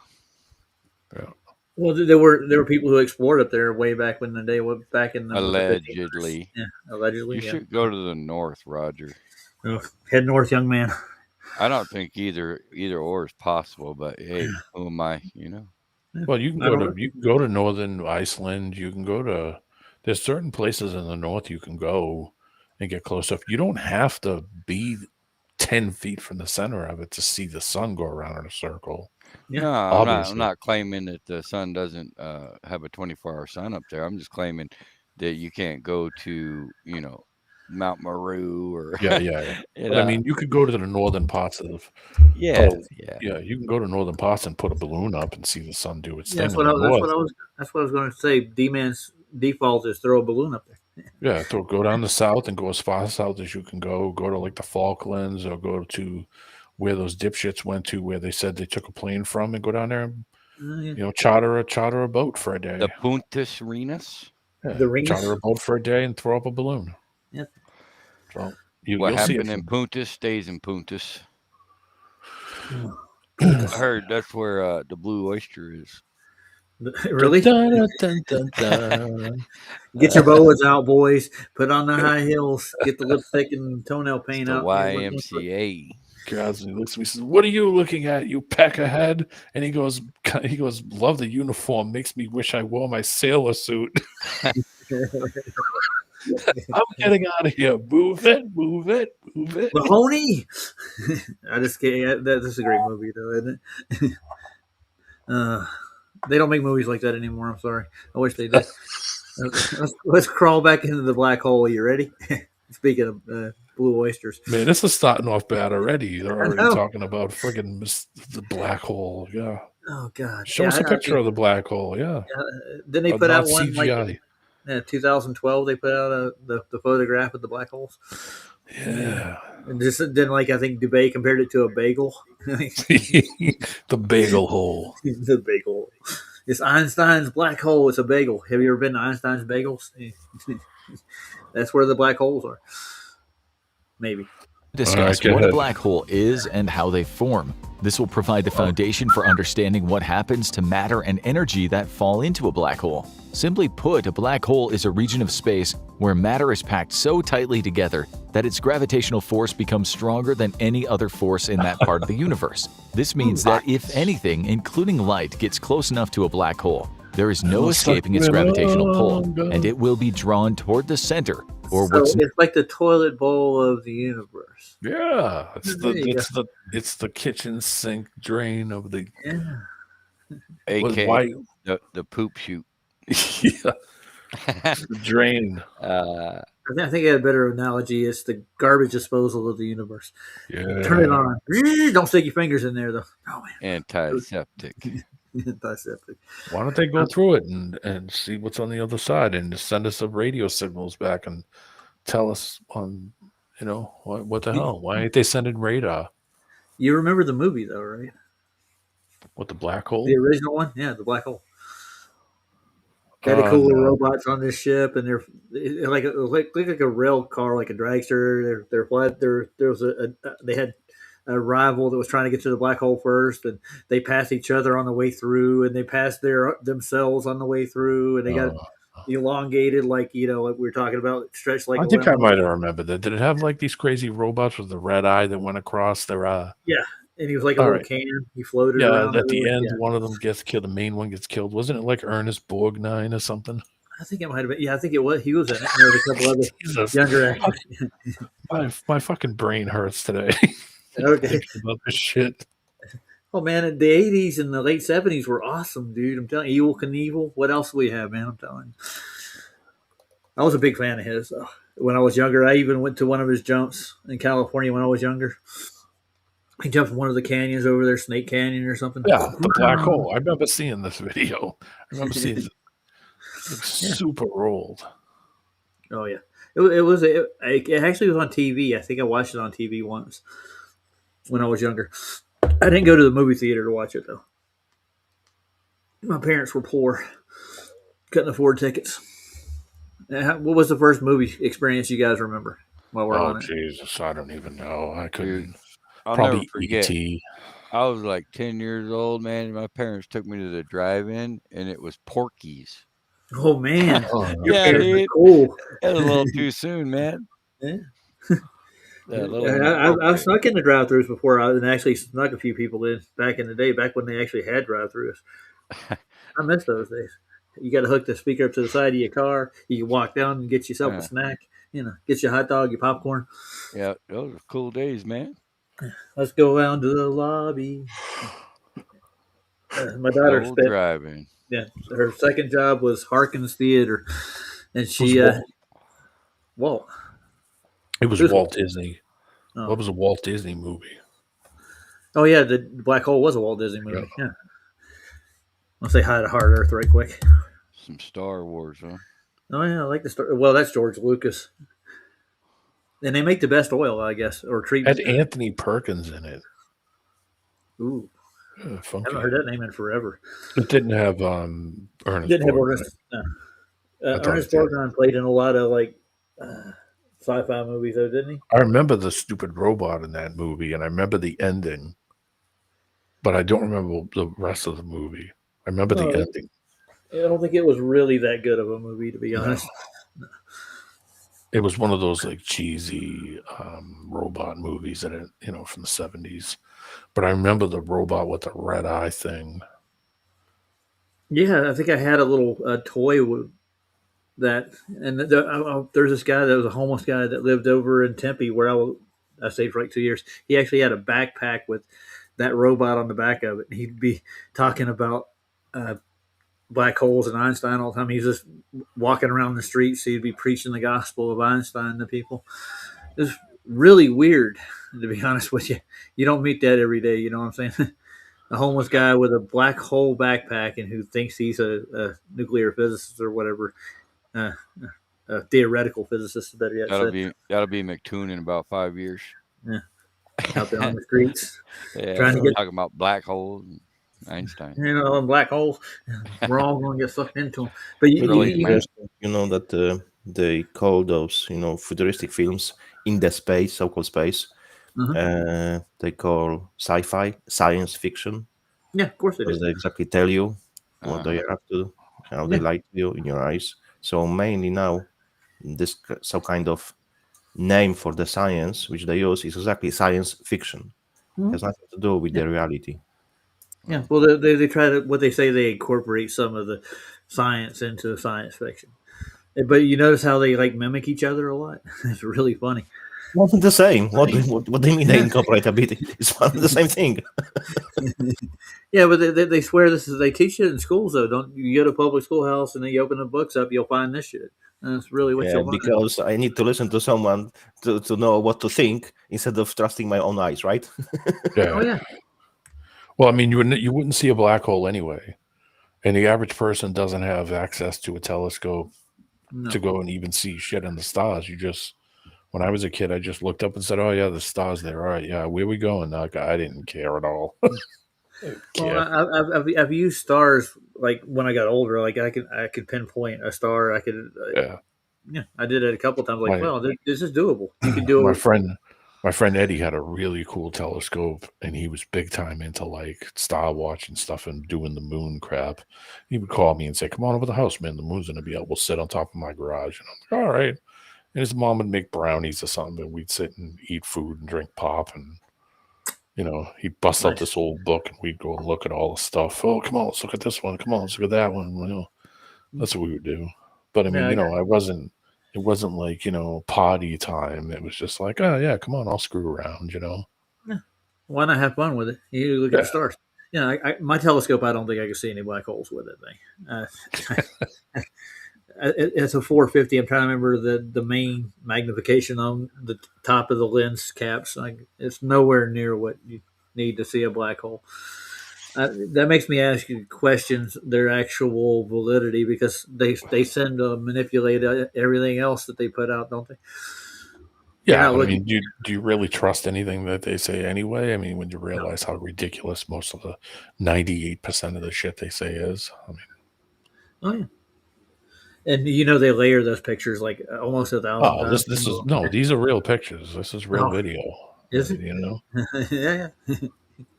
Yeah. Well, there were people who explored up there way back in the day. Back in the allegedly. Allegedly. You should go to the north, Roger. Oh, head north, young man. I don't think either or is possible. But hey, who am I? Well, you can go to northern Iceland. You can go to. There's certain places in the north you can go and get close up. You don't have to be 10 feet from the center of it to see the sun go around in a circle. Yeah. No, I'm not claiming that the sun doesn't have a 24-hour sun up there. I'm just claiming that you can't go to, Mount Meru or yeah. But, I mean, you could go to the northern parts of you can go to northern parts and put a balloon up and see the sun do its thing. That's what I was going to say. D-Man's default is throw a balloon up there. Yeah, so go down the south and go as far south as you can go. Go to like the Falklands or go to where those dipshits went to, where they said they took a plane from, and go down there and charter a boat for a day. The Puntas Arenas. Yeah, charter a boat for a day and throw up a balloon. Yep. So what happened in Puntas stays in Puntas. I heard that's where the Blue Oyster is. Really? Dun, dun, dun, dun. Get your boas out, boys. Put on the high heels. Get the lipstick and toenail paint out. YMCA. God, he looks at me and says, "What are you looking at, you peckerhead?" And he goes, "Love the uniform. Makes me wish I wore my sailor suit." I'm getting out of here. Move it. Mahoney. I just can't. That's a great movie, though, isn't it? They don't make movies like that anymore. I'm sorry. I wish they did. Let's crawl back into the black hole. You ready? Speaking of blue oysters. Man, this is starting off bad already. They're already talking about friggin' the black hole. Yeah. Oh God, Show yeah. us a I picture think of the black hole. Yeah, then they put not out one like CGI. in 2012. They put out the photograph of the black holes. Yeah, And just then, like I think Dubay compared it to a bagel. the bagel hole. The bagel. It's Einstein's black hole. It's a bagel. Have you ever been to Einstein's Bagels? That's where the black holes are. Maybe. All right, Discuss go what a ahead. black hole is and how they form. This will provide the foundation for understanding what happens to matter and energy that fall into a black hole. Simply put, a black hole is a region of space where matter is packed so tightly together that its gravitational force becomes stronger than any other force in that part of the universe. This means that if anything, including light, gets close enough to a black hole, there is no escaping its gravitational pull, and it will be drawn toward the center, or So what's it's like the toilet bowl of the universe. Yeah, There you go. it's the kitchen sink drain of the Yeah. AKA why the poop chute. yeah, the drain. I think I had a better analogy. It's the garbage disposal of the universe. Turn it Yeah. on. Don't stick your fingers in there, though. Oh, man. Antiseptic. Antiseptic. Why don't they go through it and see what's on the other side and just send us the radio signals back and tell us on what the hell? Why ain't they sending radar? You remember the movie, though, right? What, the black hole? The original one? Yeah, the black hole. They had the cool little No. robots on this ship, and they're like a rail car, like a dragster. They're flat. There was they had a rival that was trying to get to the black hole first, and they passed each other on the way through, and they passed themselves on the way through, and they got elongated, like like we were talking about, stretched like I a think I lemon. might have remembered that. Did it have like these crazy robots with the red eye that went across their Yeah, and he was like a all little right. can. He floated Yeah, around at the everywhere. end, Yeah, one of them gets killed. The main one gets killed. Wasn't it like Ernest Borgnine or something? I think it might have been. Yeah, I think it was. He was in it. And there was a couple other Jesus, younger actors. my fucking brain hurts today Okay. thinking about this shit. Oh man, the '80s and the late '70s were awesome, dude. I'm telling you, Evil Knievel. What else do we have, man? I'm telling you. I was a big fan of his. When I was younger, I even went to one of his jumps in California when I was younger. He jumped from one of the canyons over there, Snake Canyon or something. Yeah, the black hole. I remember seeing this video. I remember seeing it. It's super old. Oh yeah, it actually was on TV. I think I watched it on TV once when I was younger. I didn't go to the movie theater to watch it though. My parents were poor, couldn't afford tickets. What was the first movie experience you guys remember while we're Oh on it? Jesus, I don't even know. I couldn't. Dude, I'll never Probably forget. ET. I was like 10 years old, man. And my parents took me to the drive-in, and it was Porky's. Oh man, Oh, your Yeah, parents are dude. cool. That was a little too soon, man. Yeah. That little I've snuck in the drive-throughs before. I actually snuck a few people in back in the day, back when they actually had drive-throughs. I miss those days. You got to hook the speaker up to the side of your car. You can walk down and get yourself a snack. Get your hot dog, your popcorn. Yeah, those were cool days, man. Let's go down to the lobby. My daughter Old spent driving. her second job was Harkins Theater, and she Walt. Walt. It was Who's Walt Disney. Oh. What was a Walt Disney movie? Oh yeah, the Black Hole was a Walt Disney movie. Yeah. I'll say hi to Hard Earth right quick. Some Star Wars, huh? Oh yeah, I like the story. Well, that's George Lucas, and they make the best oil, I guess, or treatment. Had Anthony Perkins in it. Ooh, I Funky. haven't heard that name in forever. It didn't have Ernest. Didn't have Borgnine. Ernest. No. thought Ernest it did. Borgnine played in a lot of sci-fi movies, though, didn't he? I remember the stupid robot in that movie, and I remember the ending, but I don't remember the rest of the movie. I remember the ending. I don't think it was really that good of a movie, to be honest. No. It was one of those like cheesy robot movies that from the 70s. But I remember the robot with the red eye thing. Yeah, I think I had a little toy with that, and there's this guy that was a homeless guy that lived over in Tempe where I stayed for like 2 years. He actually had a backpack with that robot on the back of it. He'd be talking about black holes and Einstein all the time. He's just walking around the streets. He'd be preaching the gospel of Einstein to people. It was really weird, to be honest with you. You don't meet that every day. You know what I'm saying? A homeless guy with a black hole backpack and who thinks he's a nuclear physicist or whatever. Uh, a theoretical physicist, better yet said. That'll be McToon in about 5 years. Yeah, out there on the streets Yeah, trying to get talking about black holes and Einstein. them black holes. We're all going to get sucked into them. But Really, you man. You know that they call those, futuristic films in the space, so-called space. They call sci-fi, science fiction, yeah, of course it because is. they exactly tell you what they have to, how they Yeah. lie to you in your eyes. So mainly now, this some kind of name for the science which they use is exactly science fiction. It has nothing to do with the reality. Yeah, well, they try to what they say they incorporate some of the science into science fiction, but you notice how they like mimic each other a lot. It's really funny. Wasn't the same. What do you mean they incorporate a bit? It's one and the same thing. Yeah, but they swear this is they teach it in schools though. Don't you go to a public schoolhouse and then you open the books up, you'll find this shit. And that's really what Yeah, you'll find. because I need to listen to someone to know what to think instead of trusting my own eyes, right? Yeah. Oh yeah. Well, I mean, you wouldn't see a black hole anyway, and the average person doesn't have access to a telescope No. to go and even see shit in the stars. When I was a kid, I just looked up and said, "Oh yeah, the stars there. All right, yeah, where we going?" Like, I didn't care at all. Well, I've used stars like when I got older. Like I could pinpoint a star. I could Yeah, I did it a couple times. Like, My- well, this is doable. You can do my it. friend Eddie had a really cool telescope, and he was big time into like star watch and stuff and doing the moon crap. He would call me and say, "Come on over to the house, man. The moon's gonna be out. We'll sit on top of my garage." And I'm like, "All right." And his mom would make brownies or something, and we'd sit and eat food and drink pop, and he'd bust out this old book, and we'd go and look at all the stuff. Oh, come on, let's look at this one. Come on, let's look at that one. That's what we would do. But I mean, it wasn't like, party time. It was just like, oh yeah, come on, I'll screw around, Why not have fun with it? You look at the stars. My telescope. I don't think I can see any black holes with it. It's a 450. I'm trying to remember the main magnification on the top of the lens caps. It's nowhere near what you need to see a black hole. That makes me ask you questions their actual validity because they send to manipulate everything else that they put out, don't they? Yeah, I mean, do you really trust anything that they say anyway? I mean, when you realize how ridiculous most of the 98% of the shit they say is, I mean, oh yeah. And they layer those pictures like almost 1,000 oh, times. this is no, these are real pictures. This is real video. Is it? Yeah.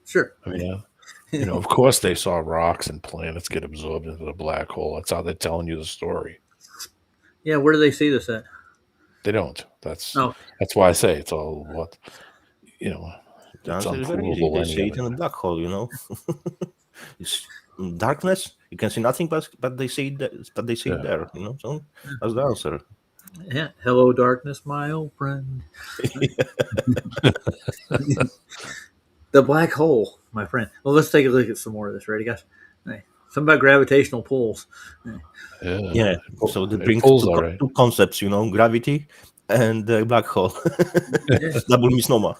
Sure. I mean, of course they saw rocks and planets get absorbed into the black hole. That's how they're telling you the story. Yeah, where do they see this at? They don't. That's Oh. That's why I say it's all what The it's answer is very easy. unprovable. They see it in a black hole, It's darkness. You can see nothing, but they see it. But they see it there. So that's the answer. Yeah. Hello, darkness, my old friend. The black hole, my friend. Well, let's take a look at some more of this. Ready, guys? Hey, something about gravitational pulls. Yeah. So they bring right. two concepts, gravity and the black hole. Double misnomer.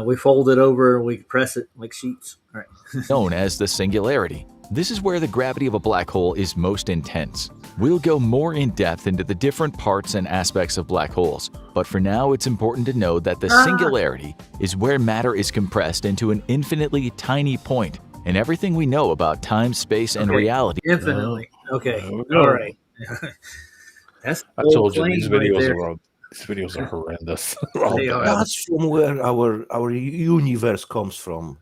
We fold it over and we press it like sheets. All right. Known as the singularity. This is where the gravity of a black hole is most intense. We'll go more in depth into the different parts and aspects of black holes, but for now it's important to know that the singularity is where matter is compressed into an infinitely tiny point, and everything we know about time, space, and reality. Infinitely. Okay. All right. That's I told you these videos videos are horrendous. They are. That's from where our universe comes from.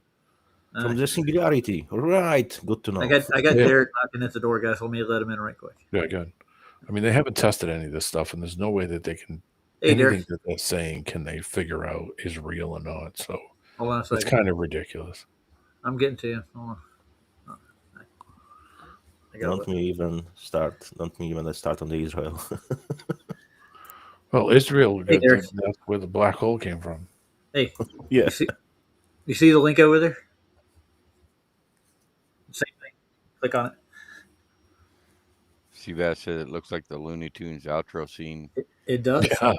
From the singularity. Right. Good to know. I got Derek knocking at the door, guys. Let me let him in right quick. Yeah, good. I mean, they haven't tested any of this stuff, and there's no way that they can Hey, anything Derek. that they're saying can they figure out is real or not. So Hold on a it's second. kind of ridiculous. I'm getting to you. Hold on. Don't me even start on the Israel. Well, Israel, Hey, Derek. that's where the black hole came from. Hey. Yeah. You see the link over there? Same thing. Click on it. See that said it looks like the Looney Tunes outro scene. It does. Yeah,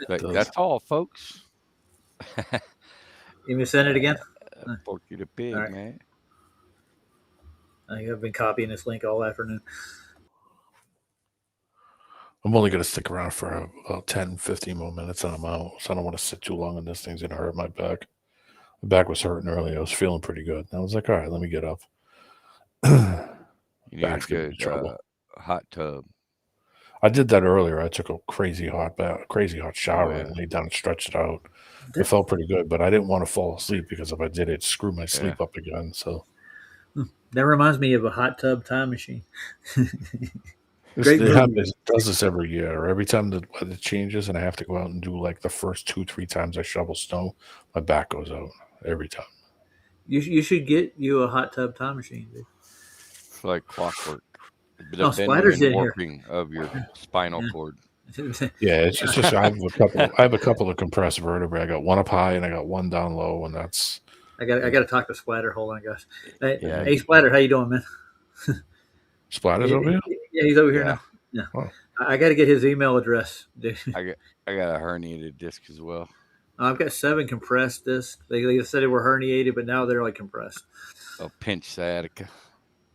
Like, that's all, folks. You me send it again? Porky the Pig, All right. man. I've been copying this link all afternoon. I'm only going to stick around for about 10, 15 more minutes and I'm out. So I don't want to sit too long on this. Thing's going to hurt my back. My back was hurting earlier. I was feeling pretty good. And I was like, all right, let me get up. You need Back's a giving me good trouble. hot tub. I did that earlier. I took a crazy hot shower yeah. and laid down and stretched it out. It felt pretty good, but I didn't want to fall asleep because if I did, it'd screw my sleep up again. So That reminds me of a hot tub time machine. it does this every year. Every time the weather changes and I have to go out and do like the first 2-3 times I shovel snow, my back goes out every time. You should get you a hot tub time machine, dude. It's like clockwork. Oh, The Spider's bending and in here. warping of your spinal cord. Yeah, it's just I have a couple of compressed vertebrae. I got one up high and I got one down low, and that's. I got to talk to Splatter. Hold on, guys. Yeah. Hey, Splatter, how you doing, man? Splatter's over here. Yeah, he's over here Yeah. now. Yeah, Oh. I got to get his email address. Dude. I got a herniated disc as well. I've got 7 compressed discs. They said they were herniated, but now they're like compressed. A pinch sciatica.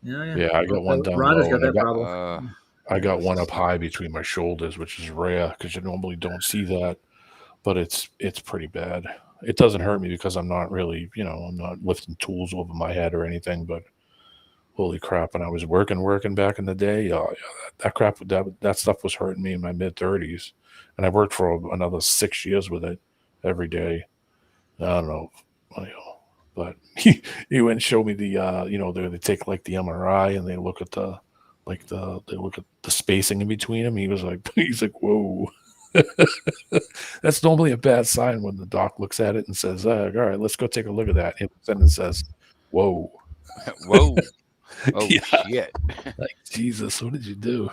Yeah. I got one down Rhonda's low. got And that problem. I got one up high between my shoulders, which is rare because you normally don't see that, but it's pretty bad. It doesn't hurt me because I'm not really, I'm not lifting tools over my head or anything, but holy crap. When I was working back in the day, that stuff was hurting me in my mid-30s. And I worked for another 6 years with it every day. I don't know, but he went and showed me the, they take like the MRI and they look at the spacing in between them. He's like, whoa. That's normally a bad sign when the doc looks at it and says, all right, let's go take a look at that. And then it says, whoa. Whoa. Oh, shit. Like, Jesus, what did you do?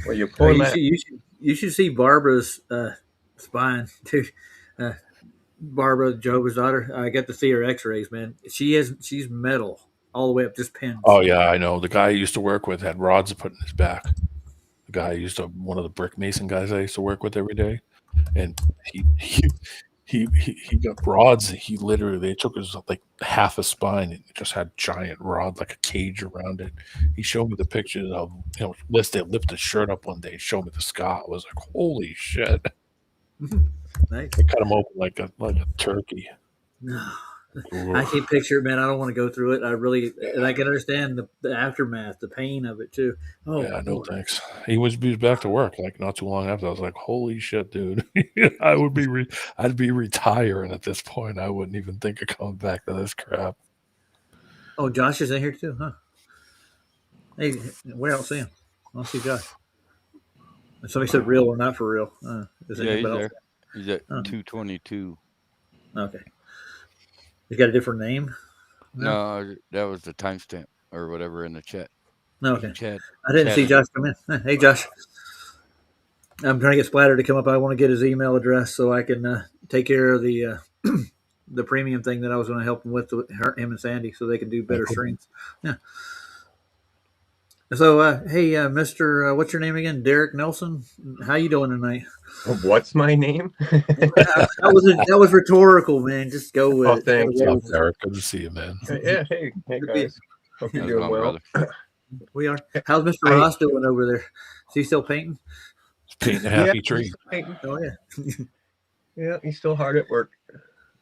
Well, you're pulling you should see Barbara's spine, too. Barbara, Joba's daughter. I got to see her x-rays, man. She's metal all the way up, just pins. Oh, yeah, I know. The guy I used to work with had rods put in his back. The guy one of the brick mason guys I used to work with every day. And he got rods. They took his like half a spine and it just had giant rod, like a cage around it. He showed me the pictures of, they lifted his shirt up one day and showed me the scar. I was like, holy shit. Nice. They cut him open like a turkey. I can't picture it, man. I don't want to go through it. And I can understand the aftermath, the pain of it too. Oh, yeah, no thanks. He was back to work like not too long after. I was like, holy shit, dude. I'd be retiring at this point. I wouldn't even think of coming back to this crap. Oh, Josh is in here too, huh? Hey, where else see him? I don't see Josh. Somebody said real or not for real. He's there. He's at 222. Okay. He's got a different name? No, that was the timestamp or whatever in the chat. Okay. Chad. I didn't see Josh come in. Hey, Josh. I'm trying to get Splatter to come up. I want to get his email address so I can take care of the the premium thing that I was going to help him with, him and Sandy, so they can do better streams. Yeah. So, hey, Mr. What's your name again? Derek Nelson. How you doing tonight? What's my name? that was rhetorical, man. Just go with it. Thanks. What's up, Derek? Good to see you, man. Yeah, hey guys. Hope you're doing well. We are. How's Mr. Ross doing over there? Is he still painting? He's painting a happy tree. Oh, yeah. Yeah, he's still hard at work.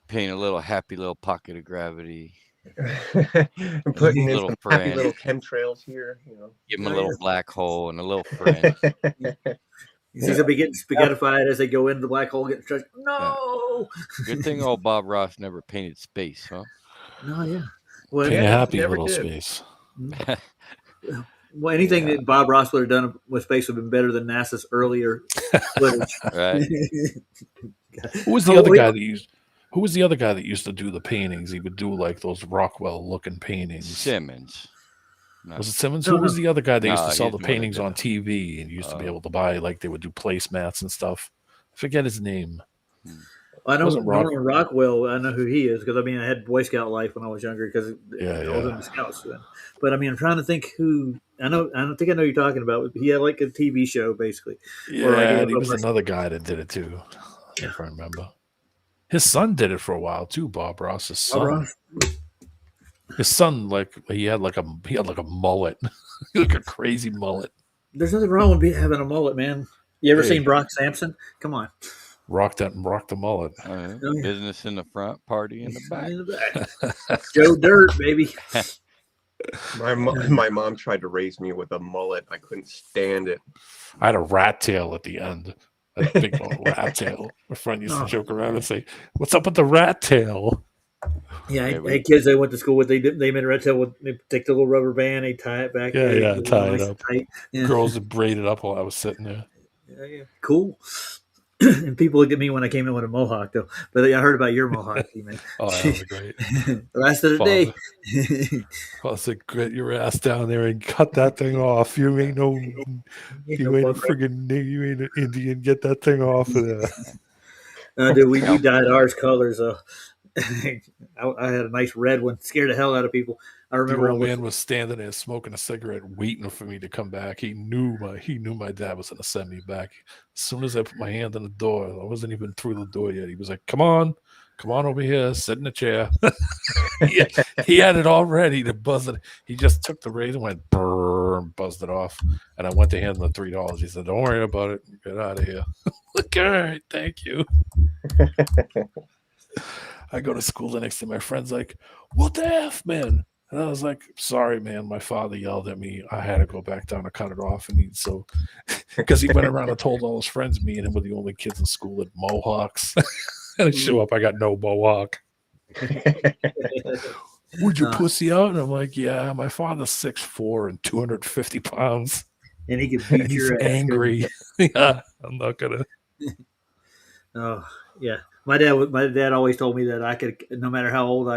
Paint a little happy little pocket of gravity. I'm putting in some friend. happy little chemtrails here. Give him a little black hole and a little friend. You see somebody getting spaghettified as they go into the black hole, getting stretched. No. Good thing old Bob Ross never painted space, huh? No, yeah. Well, paint a happy little space. Well, anything that Bob Ross would have done with space would have been better than NASA's earlier footage. Right. Who was the other guy that used? Who was the other guy that used to do the paintings? He would do like those Rockwell-looking paintings. Simmons. No. Was it Simmons? Who was the other guy that used to sell the paintings on TV and used to be able to buy, like they would do placemats and stuff? I forget his name. I know Norman Rockwell. I know who he is because I had Boy Scout life when I was younger because I was in the Scouts then. But I'm trying to think who. I don't think I know who you're talking about. He had like a TV show basically. Yeah, and he was another guy that did it too. If I remember. His son did it for a while too. Bob Ross, his Bob son. Ross. His son, like he had like a mullet, like a crazy mullet. There's nothing wrong with having a mullet, man. You ever Hey. seen Brock Sampson? Come on. Rock the mullet. Oh, yeah. Business in the front, party in the back. In the back. Joe Dirt, baby. My mom tried to raise me with a mullet. I couldn't stand it. I had a rat tail at the end. A big old rat tail. My friend used to joke around and say, "What's up with the rat tail?" Yeah, I had kids I went to school with. They made a red tail. They take the little rubber band, they tie it back. Yeah, tie it up. Tight. Yeah. Girls would braid it up while I was sitting there. Yeah. Cool. And people look at me when I came in with a mohawk, though. But I heard about your mohawk, man. Oh, that was great. The rest of the day. I said, "Get your ass down there and cut that thing off. You ain't no friggin' you ain't an Indian. Get that thing off of there." Dude, we dyed ours colors, though. I had a nice red one. Scared the hell out of people. I remember the old man was standing there smoking a cigarette, waiting for me to come back. He knew my dad was going to send me back. As soon as I put my hand on the door, I wasn't even through the door yet. He was like, come on over here, sit in the chair." he had it all ready to buzz it. He just took the razor, went brrr, and buzzed it off. And I went to hand him the $3. He said, "Don't worry about it. Get out of here." Like, all right, thank you. I go to school the next day. My friend's like, "What the F, man?" And I was like, "Sorry, man. My father yelled at me. I had to go back down to cut it off." And because he went around and told all his friends me and him were the only kids in school with mohawks. And I show up, I got no mohawk. "Would you pussy out?" And I'm like, "Yeah, my father's 6'4" and 250 pounds. And he could beat your ass. Angry. Yeah, I'm not gonna. Oh, yeah. My dad always told me that I could, no matter how old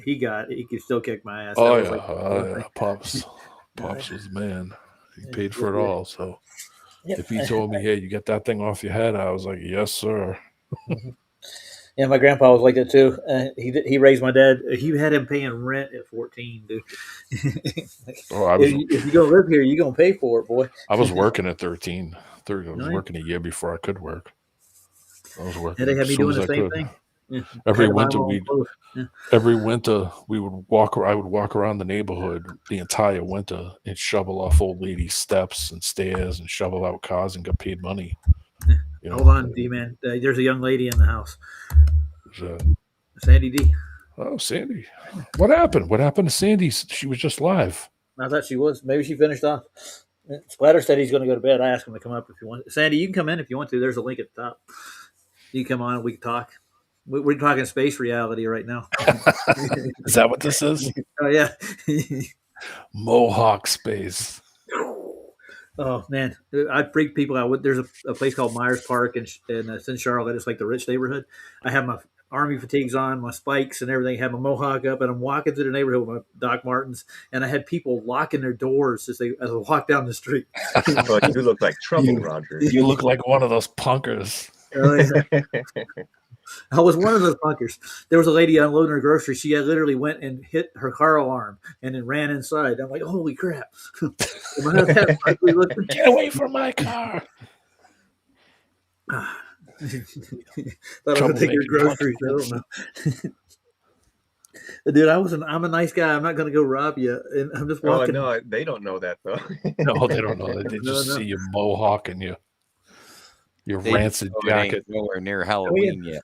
he could still kick my ass. Oh, yeah. Pops was the man. He paid for it all. So if he told me, "Hey, you get that thing off your head," I was like, "Yes, sir." Yeah, my grandpa was like that too. He raised my dad. He had him paying rent at 14, dude. If you're gonna live here, you're gonna pay for it, boy. I was working at 13. I was working a year before I could work. I was working. And they had me doing the same thing. Yeah. Every winter we would walk. I would walk around the neighborhood the entire winter and shovel off old ladies' steps and stairs and shovel out cars and get paid money. Hold on, D man. There's a young lady in the house. Sandy D. Oh, Sandy. What happened? What happened to Sandy? She was just live. I thought she was. Maybe she finished off. Splatter said he's going to go to bed. I asked him to come up if you want. Sandy, you can come in if you want to. There's a link at the top. You can come on and we can talk. We're talking space reality right now. Is that what this is? Oh, yeah. Mohawk space. Oh, man. I freak people out. There's a place called Myers Park and it's in Charlotte. It's like the rich neighborhood. I have my Army fatigues on, my spikes and everything, have my mohawk up, and I'm walking through the neighborhood with my Doc Martens, and I had people locking their doors as I walk down the street. Oh, you look like trouble, Roger. You look like one of those punkers. Oh, yeah. I was one of those punkers. There was a lady unloading her groceries. She literally went and hit her car alarm and then ran inside. I'm like, holy crap. Get away from my car. Thought I would take your groceries. I don't know. Dude, I'm a nice guy. I'm not going to go rob you. And I'm just walking. Oh, no, they don't know that, though. No, they don't know. They just see your mohawk and your rancid jacket. Nowhere near Halloween yet.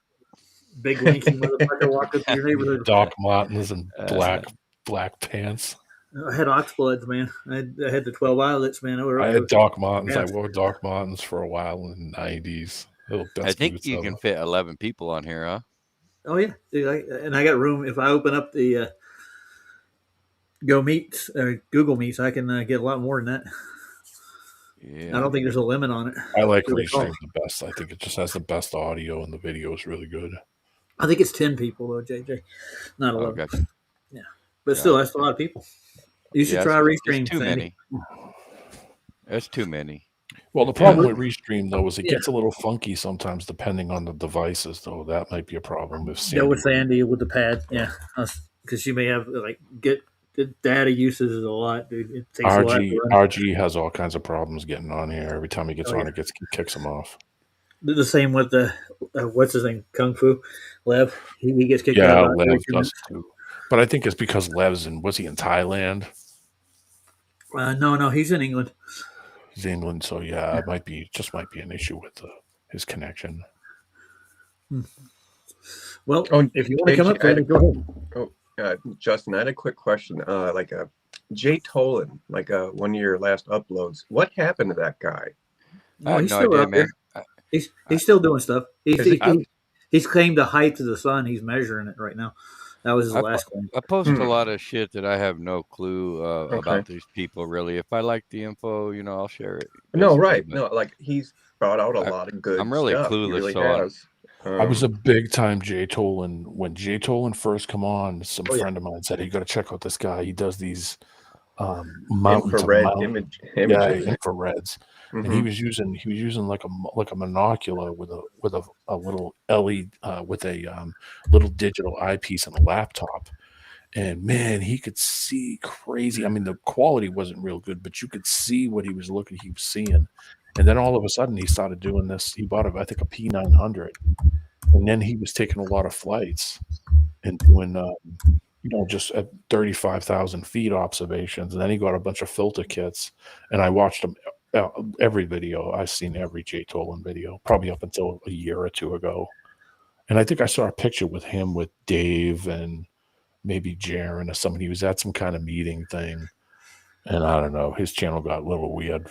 Big lanky motherfucker walking through your neighborhood. Doc Martens and black pants. I had oxbloods, man. I had the 12 eyelets, man. I had Doc Martens. I wore Doc Martens for a while in the 90s. I think you can fit 11 people on here, huh? Oh, yeah. Dude, and I got room. If I open up the Go Meets or Google Meets, I can get a lot more than that. Yeah. I don't think there's a limit on it. I like Restream the best. I think it just has the best audio and the video is really good. I think it's 10 people, though, JJ. Not 11. Gotcha. Yeah. But still, that's a lot of people. You should try Restream. Too many. That's too many. Well, the problem with Restream, though, is it gets a little funky sometimes depending on the devices, though. That might be a problem. With Sandy with the pad. Yeah. Because she may have, the data uses is a lot, dude. It takes RG has all kinds of problems getting on here. Every time he gets on, it kicks him off. The same with the what's his name, Kung Fu, Lev. He gets kicked out Yeah, about every Lev 2 does minutes. too. But I think it's because Lev's in, was he in Thailand? No, he's in England. He's in England, so yeah, it might be an issue with his connection. Well, Oh, if you want to come JG, up, Freddie, go ahead. Justin, I had a quick question. Jay Tolan, one of your last uploads. What happened to that guy? I Oh, have he's no still idea, out there. man. He's still doing stuff. Is it- He's claimed the height of the sun. He's measuring it right now. That was his I, last claim. I post a lot of shit that I have no clue Okay. about these people. Really, if I like the info, I'll share it. No, basically, right. but No, he's brought out a lot of good I'm really stuff. He clueless, really so has. I was a big time Jay Tolan. When Jay Tolan first come on, some Oh, yeah. friend of mine said, "You got to check out this guy. He does these mountain to infrared mountain, images. infrareds." And Mhm. he was using like a monocular with a little LED with a little digital eyepiece on a laptop. And man, he could see crazy. I mean, the quality wasn't real good, but you could see what he was seeing. And then all of a sudden, he started doing this. He bought, I think, a P900, and then he was taking a lot of flights and doing, just at 35,000 feet observations. And then he got a bunch of filter kits, and I watched him every video. I've seen every Jay Tolan video, probably up until a year or two ago. And I think I saw a picture with him with Dave and maybe Jaron or somebody. He was at some kind of meeting thing. And I don't know, his channel got a little weird.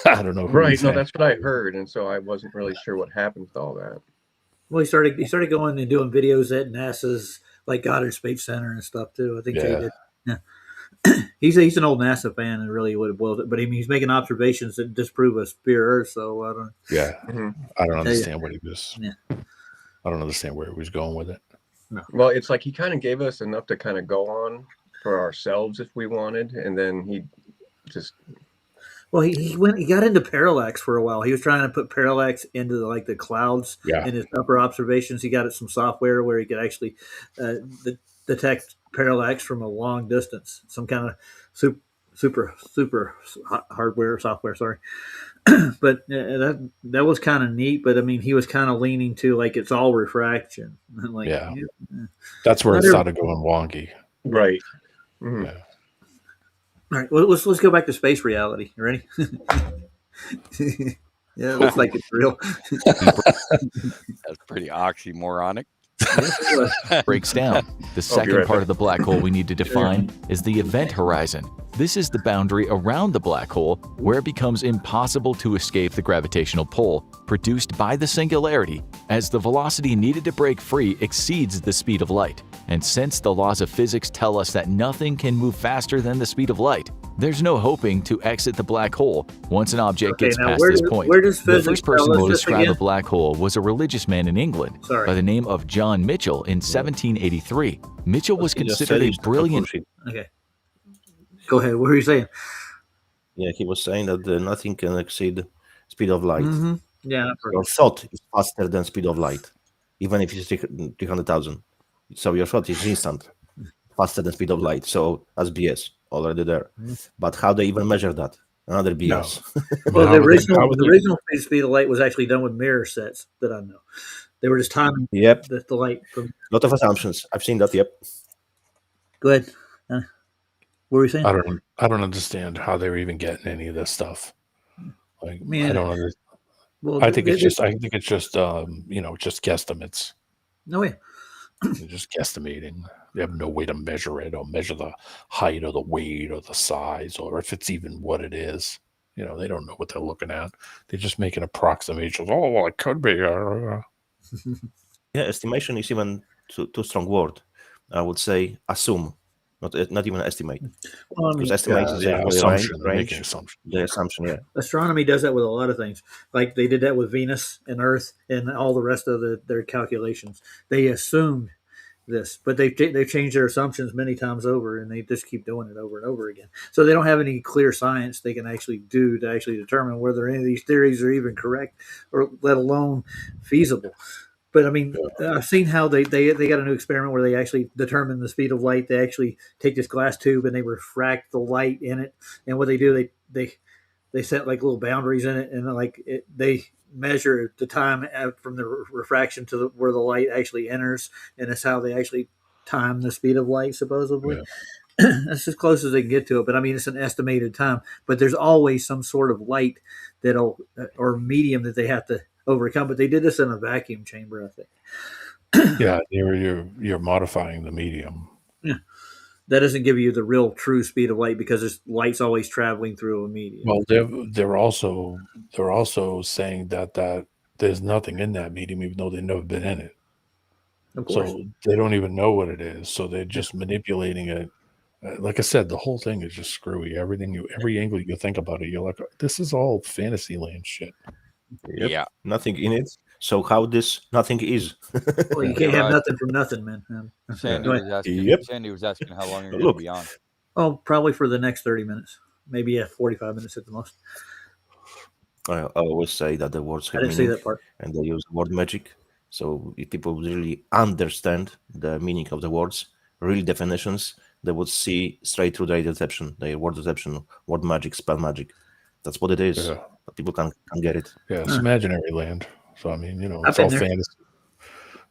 I don't know. Right. No, that's what I heard. And so I wasn't really sure what happened with all that. Well, he started going and doing videos at NASA's like Goddard Space Center and stuff too. I think they did. Yeah. He's an old NASA fan and really would have boiled it, but I mean, he's making observations that disprove a sphere Earth. So I don't. Yeah, Mhm. I don't understand what he was. Yeah. I don't understand where he was going with it. No. Well, it's like he kind of gave us enough to kind of go on for ourselves if we wanted, and then he just. Well, he got into parallax for a while. He was trying to put parallax into the clouds in his upper observations. He got some software where he could actually detect parallax from a long distance. Some kind of super hardware software. Sorry, but that was kind of neat. But I mean, he was kind of leaning to like it's all refraction. That's where it started going wonky. Right. Mm-hmm. Yeah. All right, well, let's go back to space reality. You ready? Yeah, it looks like it's real. That's pretty oxymoronic. Breaks down. The second part of the black hole we need to define is the event horizon. This is the boundary around the black hole where it becomes impossible to escape the gravitational pull produced by the singularity, as the velocity needed to break free exceeds the speed of light. And since the laws of physics tell us that nothing can move faster than the speed of light, there's no hoping to exit the black hole once an object gets past this point. The first person to describe a black hole was a religious man in England by the name of John Mitchell in 1783. Mitchell was considered a brilliant... Okay. Go ahead. What were you saying? Yeah, he was saying that nothing can exceed speed of light. Mm-hmm. Yeah. Your thought is faster than speed of light, even if it's 300,000. So your thought is instant, faster than speed of light. So that's BS already there. But how they even measure that? Another BS. No. Well, the original speed of light was actually done with mirror sets that I know. They were just timing the light from. Lot of assumptions. I've seen that. Yep. Go ahead. What were you saying? I don't understand how they're even getting any of this stuff. Like, I don't understand. Well, I think it's just just guesstimates. No way. They're just guesstimating. They have no way to measure it or measure the height or the weight or the size or if it's even what it is. They don't know what they're looking at. They're just making approximations. Oh, well, it could be. Yeah, estimation is even too strong word. I would say assume, not even estimate. Well, because estimate is assumption. Range. Making assumption. The assumption, yeah. Astronomy does that with a lot of things. Like they did that with Venus and Earth and all the rest of their calculations. They assumed this, but they've changed their assumptions many times over, and they just keep doing it over and over again. So they don't have any clear science they can actually do to actually determine whether any of these theories are even correct or let alone feasible. But I mean, I've seen how they got a new experiment where they actually determine the speed of light. They actually take this glass tube and they refract the light in it. And what they do, they they set like little boundaries in it, and like they measure the time from the refraction to where the light actually enters, and that's how they actually time the speed of light supposedly. Yeah. That's as close as they can get to it, but I mean it's an estimated time. But there's always some sort of light that'll or medium that they have to overcome. But they did this in a vacuum chamber, I think. Yeah, you're modifying the medium. Yeah, that doesn't give you the real true speed of light because light's always traveling through a medium. Well, they're also saying that there's nothing in that medium, even though they've never been in it. Of course. So they don't even know what it is. So they're just manipulating it. Like I said, the whole thing is just screwy. Every angle you think about it, you're like, this is all fantasy land shit. Yep. Yeah. Nothing in it. So how this nothing is? Well, you can't have nothing from nothing, man. Sandy was asking. Yep. Sandy was asking how long you're going Look. to be on. Oh, probably for the next 30 minutes, maybe 45 minutes at the most. I always say that the words I have didn't see meaning, that part. and they use word magic. So if people really understand the meaning of the words, real definitions, they would see straight through their deception, their word deception, word magic, spell magic. That's what it is. Yeah. But people can get it. Yeah, it's imaginary land. So I mean, I've it's all been there. fantasy.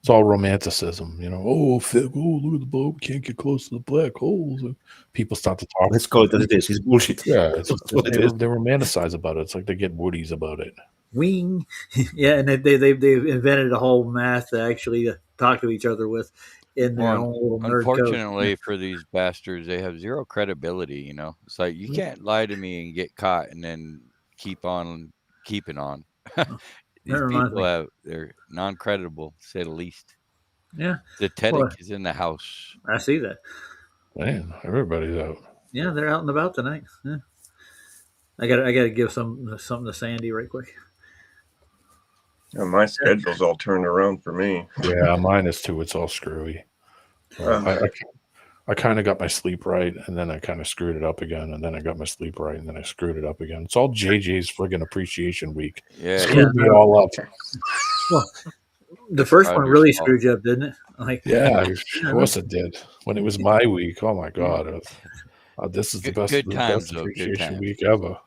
It's all romanticism. look at the boat. We can't get close to the black holes. And people start to talk. Let's call it as it is. It's bullshit. Yeah, That's what it is. they romanticize about it. It's like they get woodies about it. Wing. Yeah, and they've invented a whole math to actually talk to each other with in their own little nerd code. Unfortunately for these bastards, they have zero credibility. It's like you can't lie to me and get caught and then keep on keeping on. These people they're non-credible, to say the least. Yeah, the Tedic is in the house. I see that. Man, everybody's out. Yeah, they're out and about tonight. Yeah. I got to give something to Sandy right quick. Yeah, my schedule's all turned around for me. Yeah, mine is too. It's all screwy. I kind of got my sleep right, and then I kind of screwed it up again, and then I got my sleep right, and then I screwed it up again. It's all JJ's friggin' appreciation week. Yeah, screwed me all up. Well, the first one really screwed you up, didn't it? Yeah, of course it did. When it was my week, oh my god, this is the best appreciation week ever.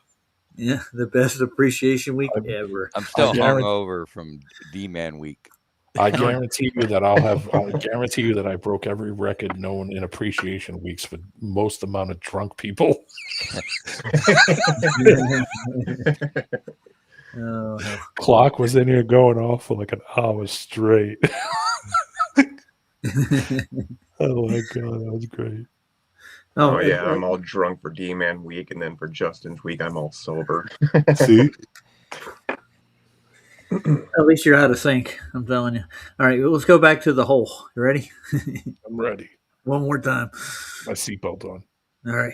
Yeah, the best appreciation week ever. I'm still hungover from D-Man week. I guarantee you that I broke every record known in appreciation weeks for most amount of drunk people. Clock was in here going off for like an hour straight. Oh my god, that was great. Oh yeah, I'm all drunk for D-Man week, and then for Justin's week, I'm all sober. See? At least you're out of sync, I'm telling you. All right, let's go back to the hole. You ready? I'm ready. One more time. My seatbelt on. All right.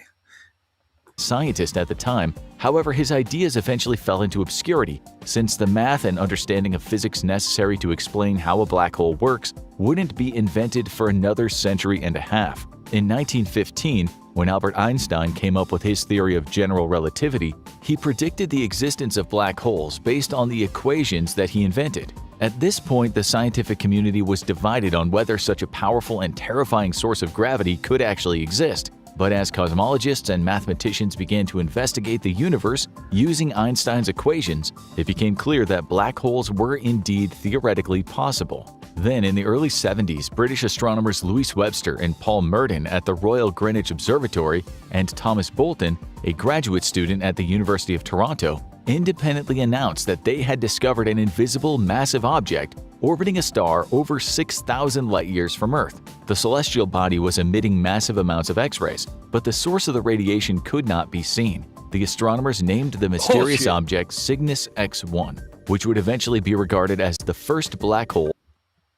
Scientist at the time, however, his ideas eventually fell into obscurity since the math and understanding of physics necessary to explain how a black hole works wouldn't be invented for another century and a half. In 1915, when Albert Einstein came up with his theory of general relativity, he predicted the existence of black holes based on the equations that he invented. At this point, the scientific community was divided on whether such a powerful and terrifying source of gravity could actually exist. But as cosmologists and mathematicians began to investigate the universe using Einstein's equations, it became clear that black holes were indeed theoretically possible. Then, in the early 70s, British astronomers Louis Webster and Paul Merton at the Royal Greenwich Observatory and Thomas Bolton, a graduate student at the University of Toronto, independently announced that they had discovered an invisible massive object orbiting a star over 6,000 light-years from Earth. The celestial body was emitting massive amounts of X-rays, but the source of the radiation could not be seen. The astronomers named the mysterious object Cygnus X1, which would eventually be regarded as the first black hole.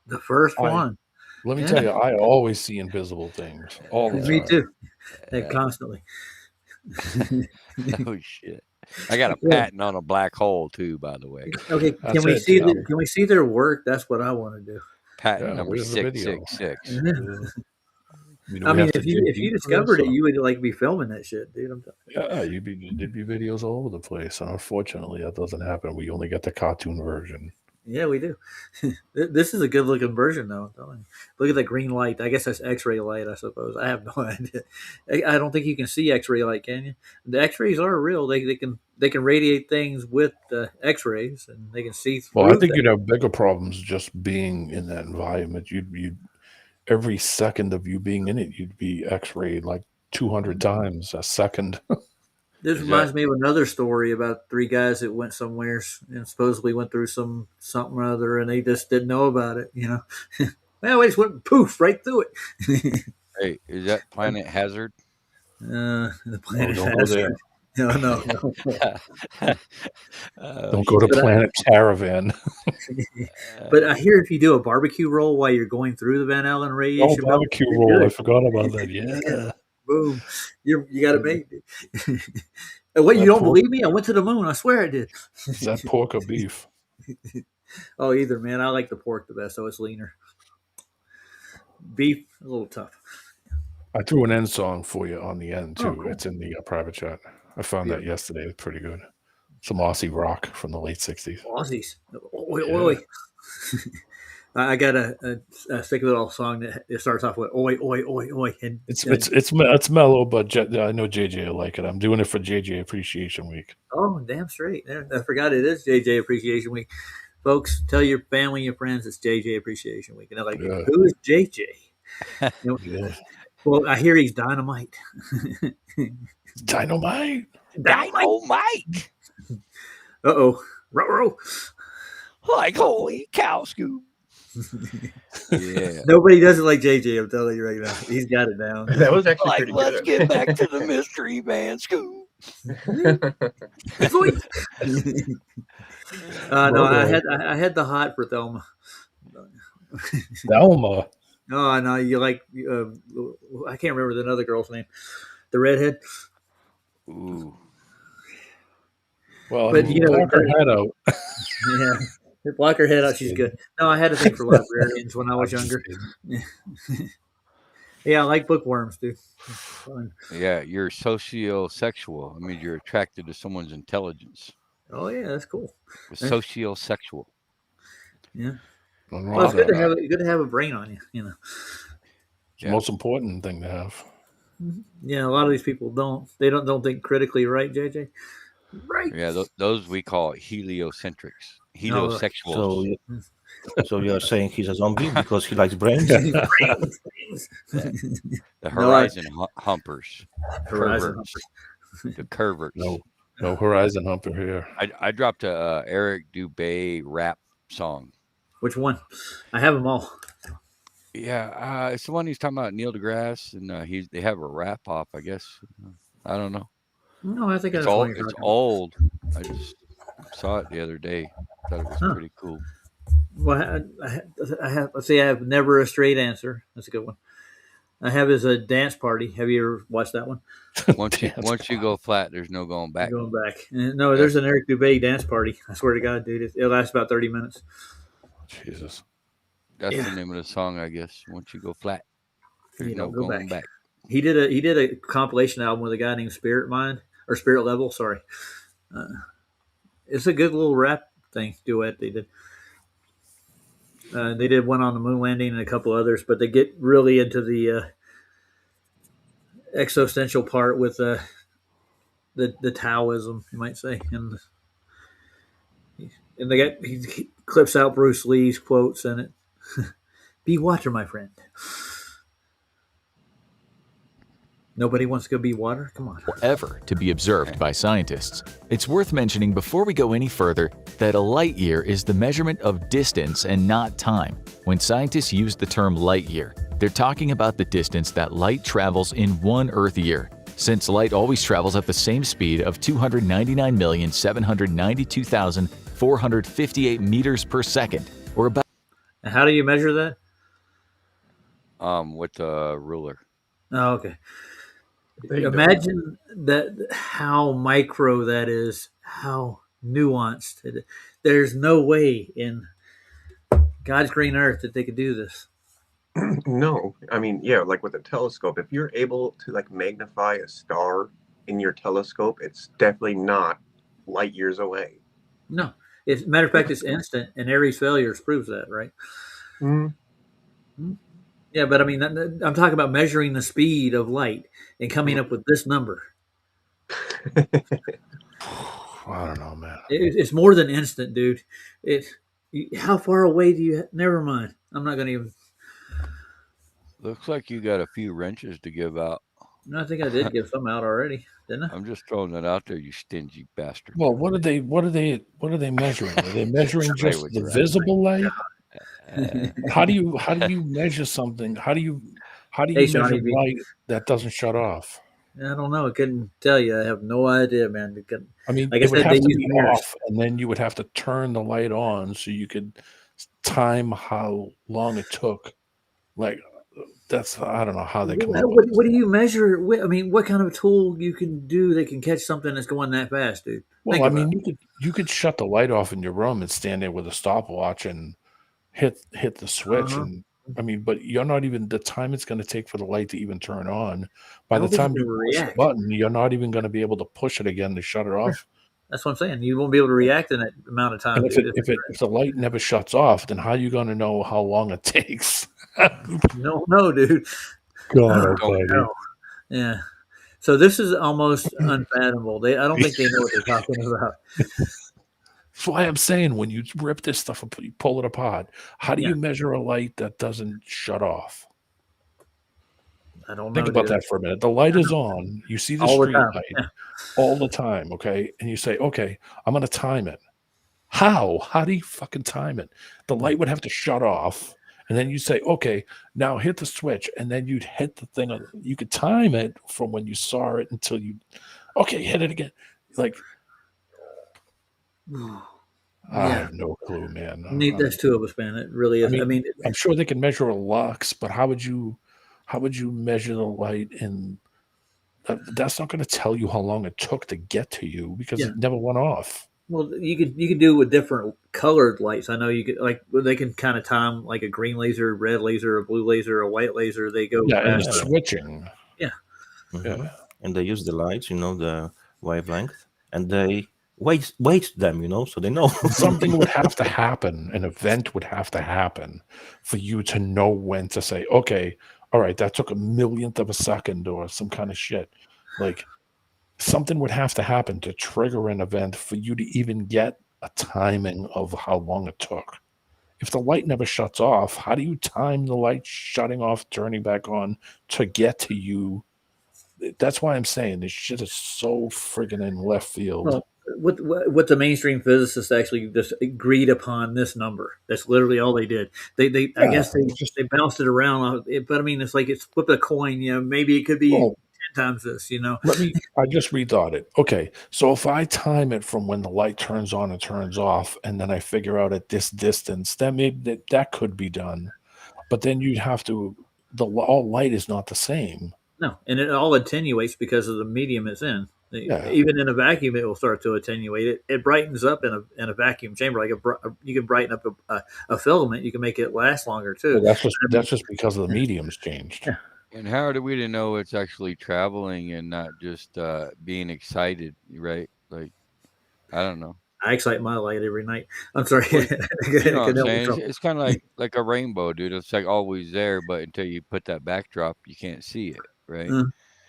The first one. Let me tell you, I always see invisible things. All the time. Me too. Constantly. Oh shit! I got a patent on a black hole too, by the way. Okay, can we see their work? That's what I want to do. Patent number 666. I mean, if you discovered it, you would be filming that shit, dude. Yeah, there'd be videos all over the place. Unfortunately, that doesn't happen. We only get the cartoon version. Yeah, we do. This is a good looking version, though. I'm telling you. Look at the green light. I guess that's X-ray light. I suppose. I have no idea. I don't think you can see X-ray light, can you? The X-rays are real. They can radiate things with X-rays, and they can see Well, I through think things. you'd have bigger problems just being in that environment. You'd every second of you being in it, you'd be X-rayed like 200 times a second. This Is that reminds me of another story about three guys that went somewhere and supposedly went through something or other, and they just didn't know about it. Well, we just went poof right through it. hey? Is that Planet Hazard? The Oh, planet don't go hazard. there. No. Don't go to Shit. But Planet Caravan. but I hear if you do a barbecue roll while you're going through the Van Allen Oh, radiation belt, barbecue you're roll. I good. forgot about that. Yeah. Boom, you got it made. What, you That don't pork, believe me? I went to the moon. I swear I did. is that pork or beef? Oh, either, man. I like the pork the best, so it's leaner. Beef a little tough. I threw an end song for you on the end, Oh, too. cool. It's in the private chat. I found that Beautiful. yesterday. It's pretty good. Some Aussie rock from the late 60s. Aussies. Oi, Yeah. oi. I got a sick little song that it starts off with oi, oi, oi, oi. And It's mellow, but I know JJ will like it. I'm doing it for JJ Appreciation Week. oh, damn straight. I forgot it is JJ Appreciation Week. Folks, tell your family and your friends it's JJ Appreciation Week. And they're like, Yeah. who is JJ? Yeah. Well, I hear he's dynamite. Dynamite. Dynamite! Uh-oh. Ruh-roh. Like holy cow, Scoop. Yeah. Nobody does it like JJ, I'm telling you right now. He's got it down. That was actually Like, pretty let's good. get back to the mystery man, Scoop. No, I had the hot for Thelma. Thelma. No, no, you like I can't remember the other girl's name, the redhead. Ooh. Well, But you know, knock her head out. yeah, block her head out. She's good. No, I had a thing for librarians when I was I'm just younger. kidding. Yeah, I like bookworms, dude. Fun. Yeah, you're sociosexual. I mean, you're attracted to someone's intelligence. Oh yeah, that's cool. Sociosexual. Yeah. Nothing Well, wrong it's with good that. to have a brain on you. You know. It's the most important thing to have. Yeah, a lot of these people don't. They don't think critically, right, JJ? Right. Yeah, those we call heliocentrics, No, heliosexuals. So you're saying he's a zombie because he likes brains? brains. The No, horizon humpers, Horizon perverts, the perverts. No horizon humper here. I dropped a Eric Dubay rap song. Which one? I have them all. Yeah, it's the one he's talking about Neil deGrasse, and they have a rap off, I guess. I don't know. No, I think It's that's all one you're it's talking old. I just saw it the other day. Thought it was Huh. pretty cool. about. Well, I have. Let's see. I have never a straight answer. That's a good one. I have is a dance party. Have you ever watched that one? Once you go flat, there's no going back. Going back. No, there's an Eric Dubay dance party. I swear to God, dude, it lasts about 30 minutes. Jesus. That's the name of the song, I guess. Once you go flat, there's You no don't go going back. back. He did a compilation album with a guy named Spirit Mind or Spirit Level. Sorry, it's a good little rap thing duet they did. They did one on the moon landing and a couple others, but they get really into the existential part with the Taoism, you might say, and he clips out Bruce Lee's quotes in it. Be water, my friend. Nobody wants to go be water? Come on. Ever to be observed by scientists. It's worth mentioning before we go any further that a light year is the measurement of distance and not time. When scientists use the term light year, they're talking about the distance that light travels in one Earth year. Since light always travels at the same speed of 299,792,458 meters per second, or about. And how do you measure that? With the ruler. Oh, okay. Imagine that how micro that is, how nuanced it is. There's no way in God's green earth that they could do this. No, I mean, yeah, like with a telescope, if you're able to like magnify a star in your telescope, it's definitely not light years away. No. Matter of fact, it's instant, and Aries failures proves that, right? Mm. Yeah, but I mean, I'm talking about measuring the speed of light and coming up with this number. I don't know, man. It's more than instant, dude. How far away do you? Never mind. I'm not gonna even. Looks like you got a few wrenches to give out. I think I did give some out already, didn't I? I'm just throwing that out there, you stingy bastard. Well, what are they measuring? Are they measuring Play just with the your visible light? Uh, How do you measure something? How do you Hey, measure Shawnee B. light that doesn't shut off? I don't know. I couldn't tell you. I have no idea, man. I mean, Like I it would said, they have to use be mirrors. off, and then you would have to turn the light on so you could time how long it took. Like I don't know how they come up with this. What do you measure? I mean, what kind of tool you can do that can catch something that's going that fast, dude? Well, Think I about mean, it. you could shut the light off in your room and stand there with a stopwatch and hit the switch, Uh-huh. and I mean, but you're not even the time it's going to take for the light to even turn on. I By the don't think you time can you push the react. button, you're not even going to be able to push it again to shut it off. That's what I'm saying. You won't be able to react in that amount of And time, dude. if the light never shuts off, then how are you going to know how long it takes? No, no, dude. God Oh, don't Almighty! no. Yeah. So this is almost unfathomable. I don't think they know what they're talking about. That's why I'm saying when you rip this stuff up, you pull it apart. How do Yeah. you measure a light that doesn't shut off? I don't Think know, about dude. that for a minute. The light is on. You see the All the street time. light Yeah. all the time, okay? And you say, okay, I'm going to time it. How? How do you fucking time it? The light would have to shut off. And then you say, okay, now hit the switch. And then you'd hit the thing. You could time it from when you saw it until you, okay, hit it again. Like, I Yeah. have no clue, man. There's two of us, man. It really I is. I mean, mean, I'm sure they can measure a lux, but how would you measure the light in that's not going to tell you how long it took to get to you because yeah. it never went off. Well, you could do it with different colored lights. I know you could they can kind of time like a green laser, red laser, a blue laser, a white laser. They go Yeah, and the faster. switching. Yeah. Yeah. And they use the lights, the wavelength, and they weight them, so they know. Something would have to happen, an event would have to happen for you to know when to say, okay, all right, that took a millionth of a second or some kind of shit. Like something would have to happen to trigger an event for you to even get a timing of how long it took. If the light never shuts off, how do you time the light shutting off, turning back on to get to you? That's why I'm saying this shit is so friggin' in left field. Well, what the mainstream physicists actually just agreed upon this number. That's literally all they did. I guess they bounced it around. But I mean, it's like it's flip a coin. Maybe it could be 10 times this. I just rethought it. Okay, so if I time it from when the light turns on and turns off, and then I figure out at this distance, then maybe that could be done. But then you'd have to. All light is not the same. No, and it all attenuates because of the medium it's in. Yeah. Even in a vacuum, it will start to attenuate. It brightens up in a vacuum chamber. Like you can brighten up a filament. You can make it last longer too. Well, that's just because of the medium's changed. Yeah. And how are we to know it's actually traveling and not just being excited, right? Like, I don't know. I excite my light every night. I'm sorry. Well, you know what I'm saying? It's kind of like a rainbow, dude. It's like always there, but until you put that backdrop, you can't see it, right?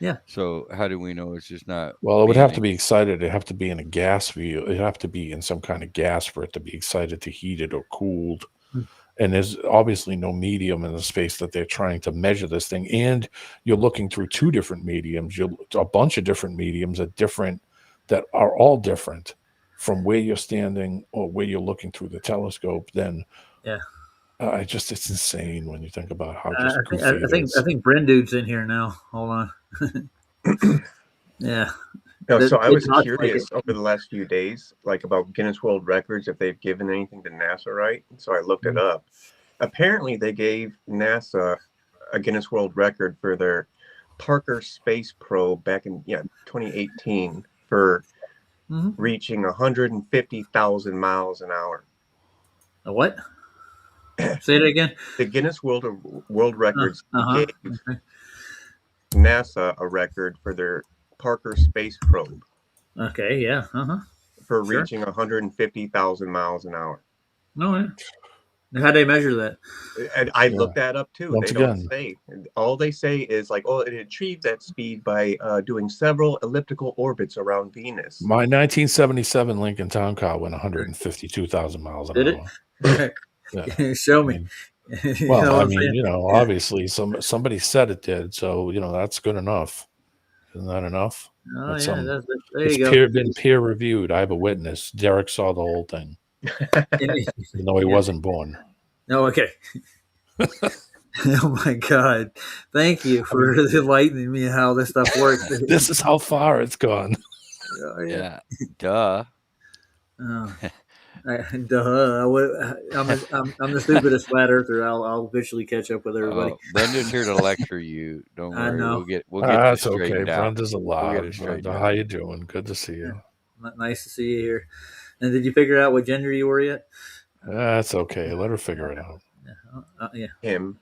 Yeah. So how do we know it's just not? Well, it would have to be excited. It'd have to be in a gas view. It'd have to be in some kind of gas for it to be excited to heat it or cooled. And there's obviously no medium in the space that they're trying to measure this thing. And you're looking through two different mediums. A bunch of different mediums that are all different from where you're standing or where you're looking through the telescope. Then, it's insane when you think about how just goofy it is. I think Bryn dude's in here now. Hold on. Yeah. No, so I was curious over the last few days, like about Guinness World Records, if they've given anything to NASA, right? So I looked it up. Apparently, they gave NASA a Guinness World Record for their Parker space probe back in 2018 for reaching 150,000 miles an hour. A what? Say it again. The Guinness World Records gave NASA a record for their Parker space probe. Okay, yeah. for reaching 150,000 miles an hour. No, yeah. How'd they measure that? And I looked that up too. Once They don't again. say. All they say is like, oh, it achieved that speed by doing several elliptical orbits around Venus. My 1977 Lincoln Town Car went 152,000 miles an Did hour. it? Yeah. Show me. Well, I mean, obviously somebody said it did, so that's good enough. Isn't that enough? Oh, That's yeah, there you go. Been peer reviewed. I have a witness. Derek saw the whole thing, even though he wasn't born. Oh, okay. Oh my God! Thank you for enlightening me how this stuff works. This is how far it's gone. Oh, Yeah. Duh. Oh. Duh. I'm the stupidest flat earther. I'll eventually catch up with everybody. Brenda's here to lecture you. Don't worry. I know. We'll get That's this straightened okay. out. Brenda's alive. We'll get it straightened Brenda, out. how you doing? Good to see you. Nice to see you here. And did you figure out what gender you were yet? That's okay. Let her figure it out. Yeah. Him,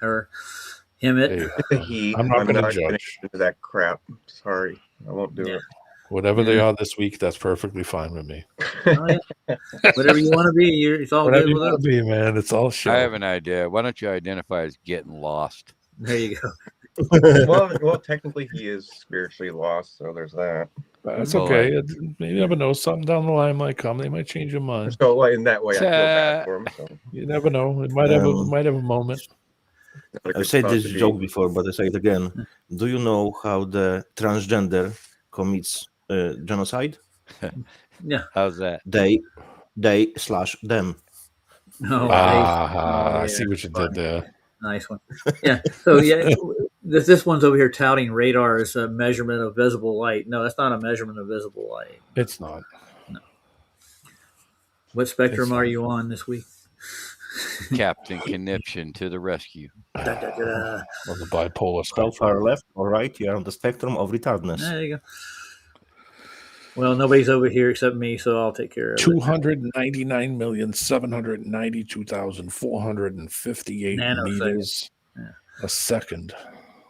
her, him, it. Hey, it's a he. I'm not going to gonna judge. get into that crap. Sorry, I won't do it. Whatever they are this week, that's perfectly fine with me. Oh, yeah. Whatever you want to be, it's all Whatever good you with want us. to be, man. It's all show. I have an idea. Why don't you identify as getting lost? There you go. Well, technically he is spiritually lost, so there's that. That's Well, okay. You never know. Something down the line might come. They might change your mind. So in that way, I feel bad for him. So. You never know. It might have a moment. I've said this joke before, but I say it again. Do you know how the transgender commits genocide? Yeah. How's that? They/them. Oh, I see what you did there. Nice one. Yeah. So this one's over here touting radar as a measurement of visible light. No, that's not a measurement of visible light. It's not. No. What spectrum are you on this week? Captain Conniption to the rescue. On the bipolar How far left or right you are on the spectrum of retardedness. There you go. Well, nobody's over here except me, so I'll take care of it. 299,792,458 meters a second.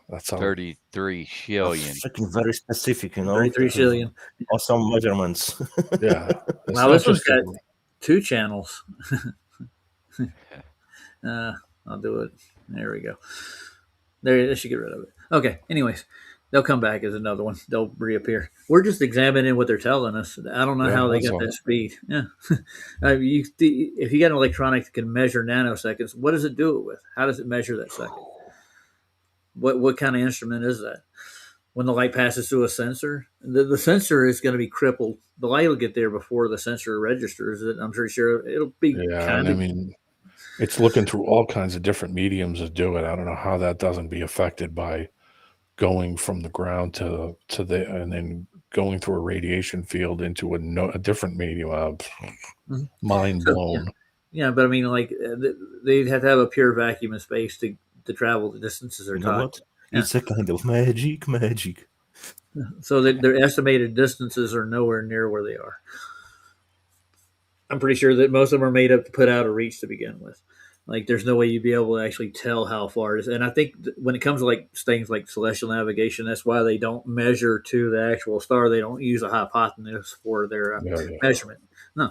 That's how 33 shillion. Very specific, 33 shillion. Awesome measurements. Yeah. Wow, this one's got 2 channels. I'll do it. There we go. They should get rid of it. Okay. Anyways, they'll come back as another one. They'll reappear. We're just examining what they're telling us. I don't know how they got that speed. Yeah. If you got an electronic that can measure nanoseconds, what does it do it with? How does it measure that second? What kind of instrument is that? When the light passes through a sensor, the sensor is going to be crippled. The light will get there before the sensor registers it. I'm pretty sure it'll be. Yeah, I mean, it's looking through all kinds of different mediums to do it. I don't know how that doesn't be affected by going from the ground to and then going through a radiation field into a different medium. Mind blown. Yeah, but I mean, like they'd have to have a pure vacuum of space to travel the distances they're talking. It's a kind of magic. So their estimated distances are nowhere near where they are. I'm pretty sure that most of them are made up to put out of reach to begin with. Like, there's no way you'd be able to actually tell how far it is. And I think when it comes to like things like celestial navigation, that's why they don't measure to the actual star. They don't use a hypotenuse for their measurement. No.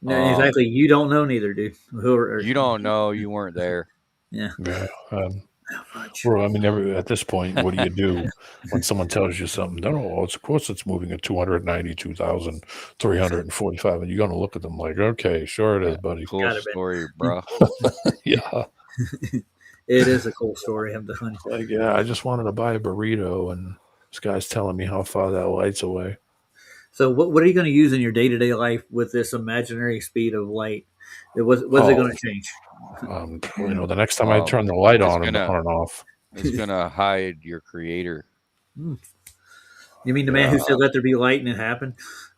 Exactly. You don't know neither, dude. You don't know. You weren't there. Yeah. Well, I mean, at this point, what do you do when someone tells you something? No, of course it's moving at 292,345, and you're going to look at them like, okay, sure it is, buddy. Cool story, bro. Yeah. It is a cool story. I'm telling you. Like, yeah, I just wanted to buy a burrito, and this guy's telling me how far that light's away. So what are you going to use in your day-to-day life with this imaginary speed of light? What's it going to change? The next time I turn the light on and off, it's gonna hide your creator. You mean the man who said "Let there be light" and it happened?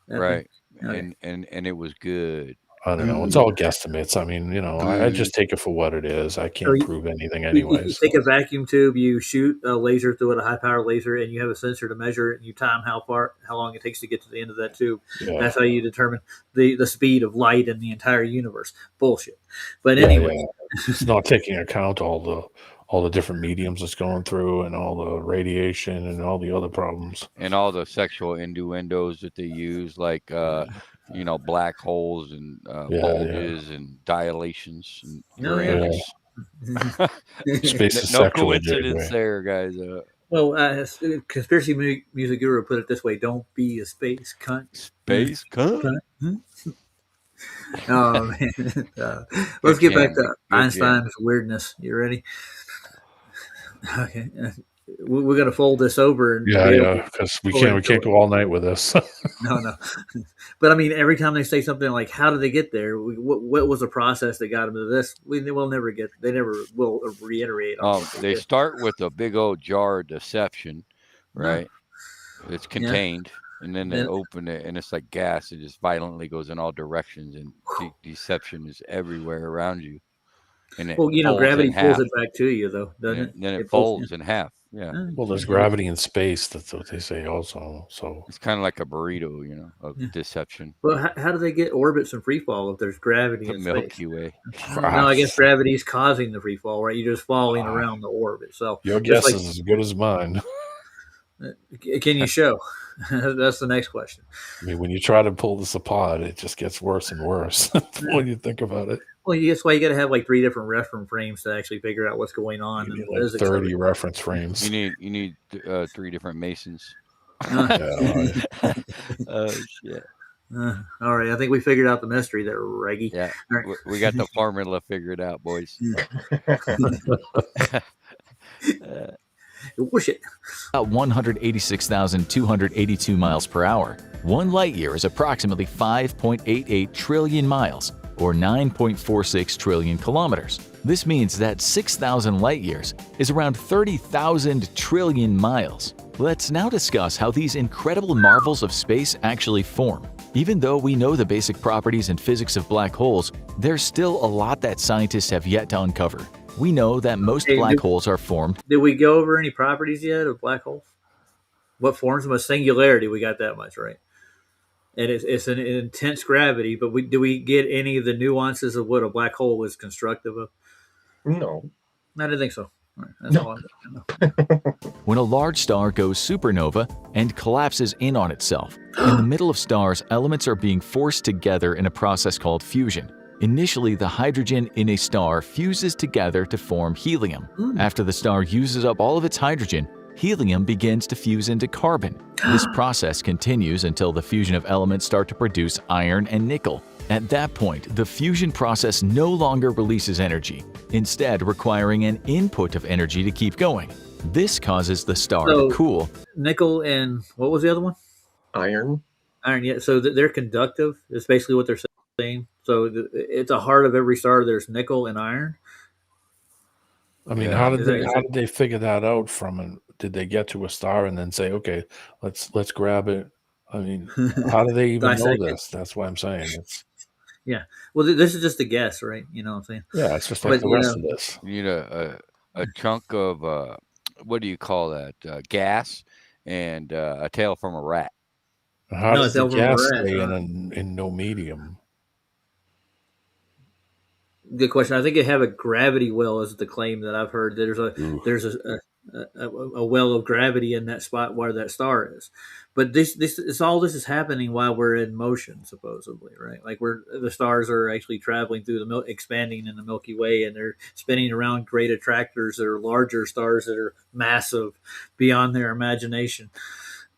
Right. Okay. And it was good. I don't know. It's all guesstimates. I mean, I just take it for what it is. I can't prove anything anyways. You take a vacuum tube, you shoot a laser through it, a high-power laser, and you have a sensor to measure it, and you time how long it takes to get to the end of that tube. Yeah. That's how you determine the speed of light in the entire universe. Bullshit. But anyway. It's not taking account all all the different mediums it's going through, and all the radiation, and all the other problems, and all the sexual innuendos that they use, like black holes and bulges and dilations and Uranus. Space is No sexual, coincidence JJ. there, guys. Well, conspiracy music guru put it this way: "Don't be a space cunt." Space cunt. Oh man! Let's get back to Einstein's weirdness. You ready? Okay, we're gonna fold this over and because we can't go all night with this. No. But I mean, every time they say something like, "How did they get there? What was the process that got them to this?" We'll never get. They never will reiterate. They start with a big old jar of deception, right? It's contained, and then they open it, and it's like gas. It just violently goes in all directions, and deception is everywhere around you. And it gravity pulls it back to you, though, doesn't it? Then it folds in half. Yeah. Well, there's gravity in space. That's what they say also. So it's kind of like a burrito, of deception. Well, how do they get orbits and free fall if there's gravity in Milky space? Way. No, I guess gravity is causing the free fall, right? You're just falling around the orbit. So your guess is as good as mine. Can you show? That's the next question. I mean, when you try to pull this apart, it just gets worse and worse when you think about it. Well, that's why you got to have like 3 different reference frames to actually figure out what's going on. You need like 30 reference frames. You need 3 different Masons. Oh shit! All right, I think we figured out the mystery there, Reggie. Yeah, right. We got the formula figured out, boys. It. About 186,282 miles per hour. 1 light year is approximately 5.88 trillion miles, or 9.46 trillion kilometers. This means that 6,000 light years is around 30,000 trillion miles. Let's now discuss how these incredible marvels of space actually form. Even though we know the basic properties and physics of black holes, there's still a lot that scientists have yet to uncover. We know that most black holes are formed. Did we go over any properties yet of black holes? What forms them? A singularity, we got that much, right? And it's an intense gravity, but do we get any of the nuances of what a black hole is constructive of? No. I didn't think so. Right, that's all I'm When a large star goes supernova and collapses in on itself, in the middle of stars, elements are being forced together in a process called fusion. Initially, the hydrogen in a star fuses together to form helium. After the star uses up all of its hydrogen, helium begins to fuse into carbon. This process continues until the fusion of elements start to produce iron and nickel. At that point, the fusion process no longer releases energy, instead requiring an input of energy to keep going. This causes the star to cool. Nickel and what was the other one? Iron. Iron, yeah. So they're conductive. That's basically what they're saying. So it's a heart of every star. There's nickel and iron. I mean, how did they figure that out did they get to a star and then say, okay, let's grab it? I mean, how do they even know this? That's what I'm saying. Yeah. Well, this is just a guess, right? You know what I'm saying? Yeah, it's just like the rest of this. You need a chunk of what do you call that? Gas and a tail from a rat. How does the gas stay in no medium? Good question. I think they have a gravity well, is the claim that I've heard. There's a well of gravity in that spot where that star is. But this is happening while we're in motion, supposedly, right? Like the stars are actually traveling through expanding in the Milky Way, and they're spinning around great attractors that are larger stars that are massive beyond their imagination.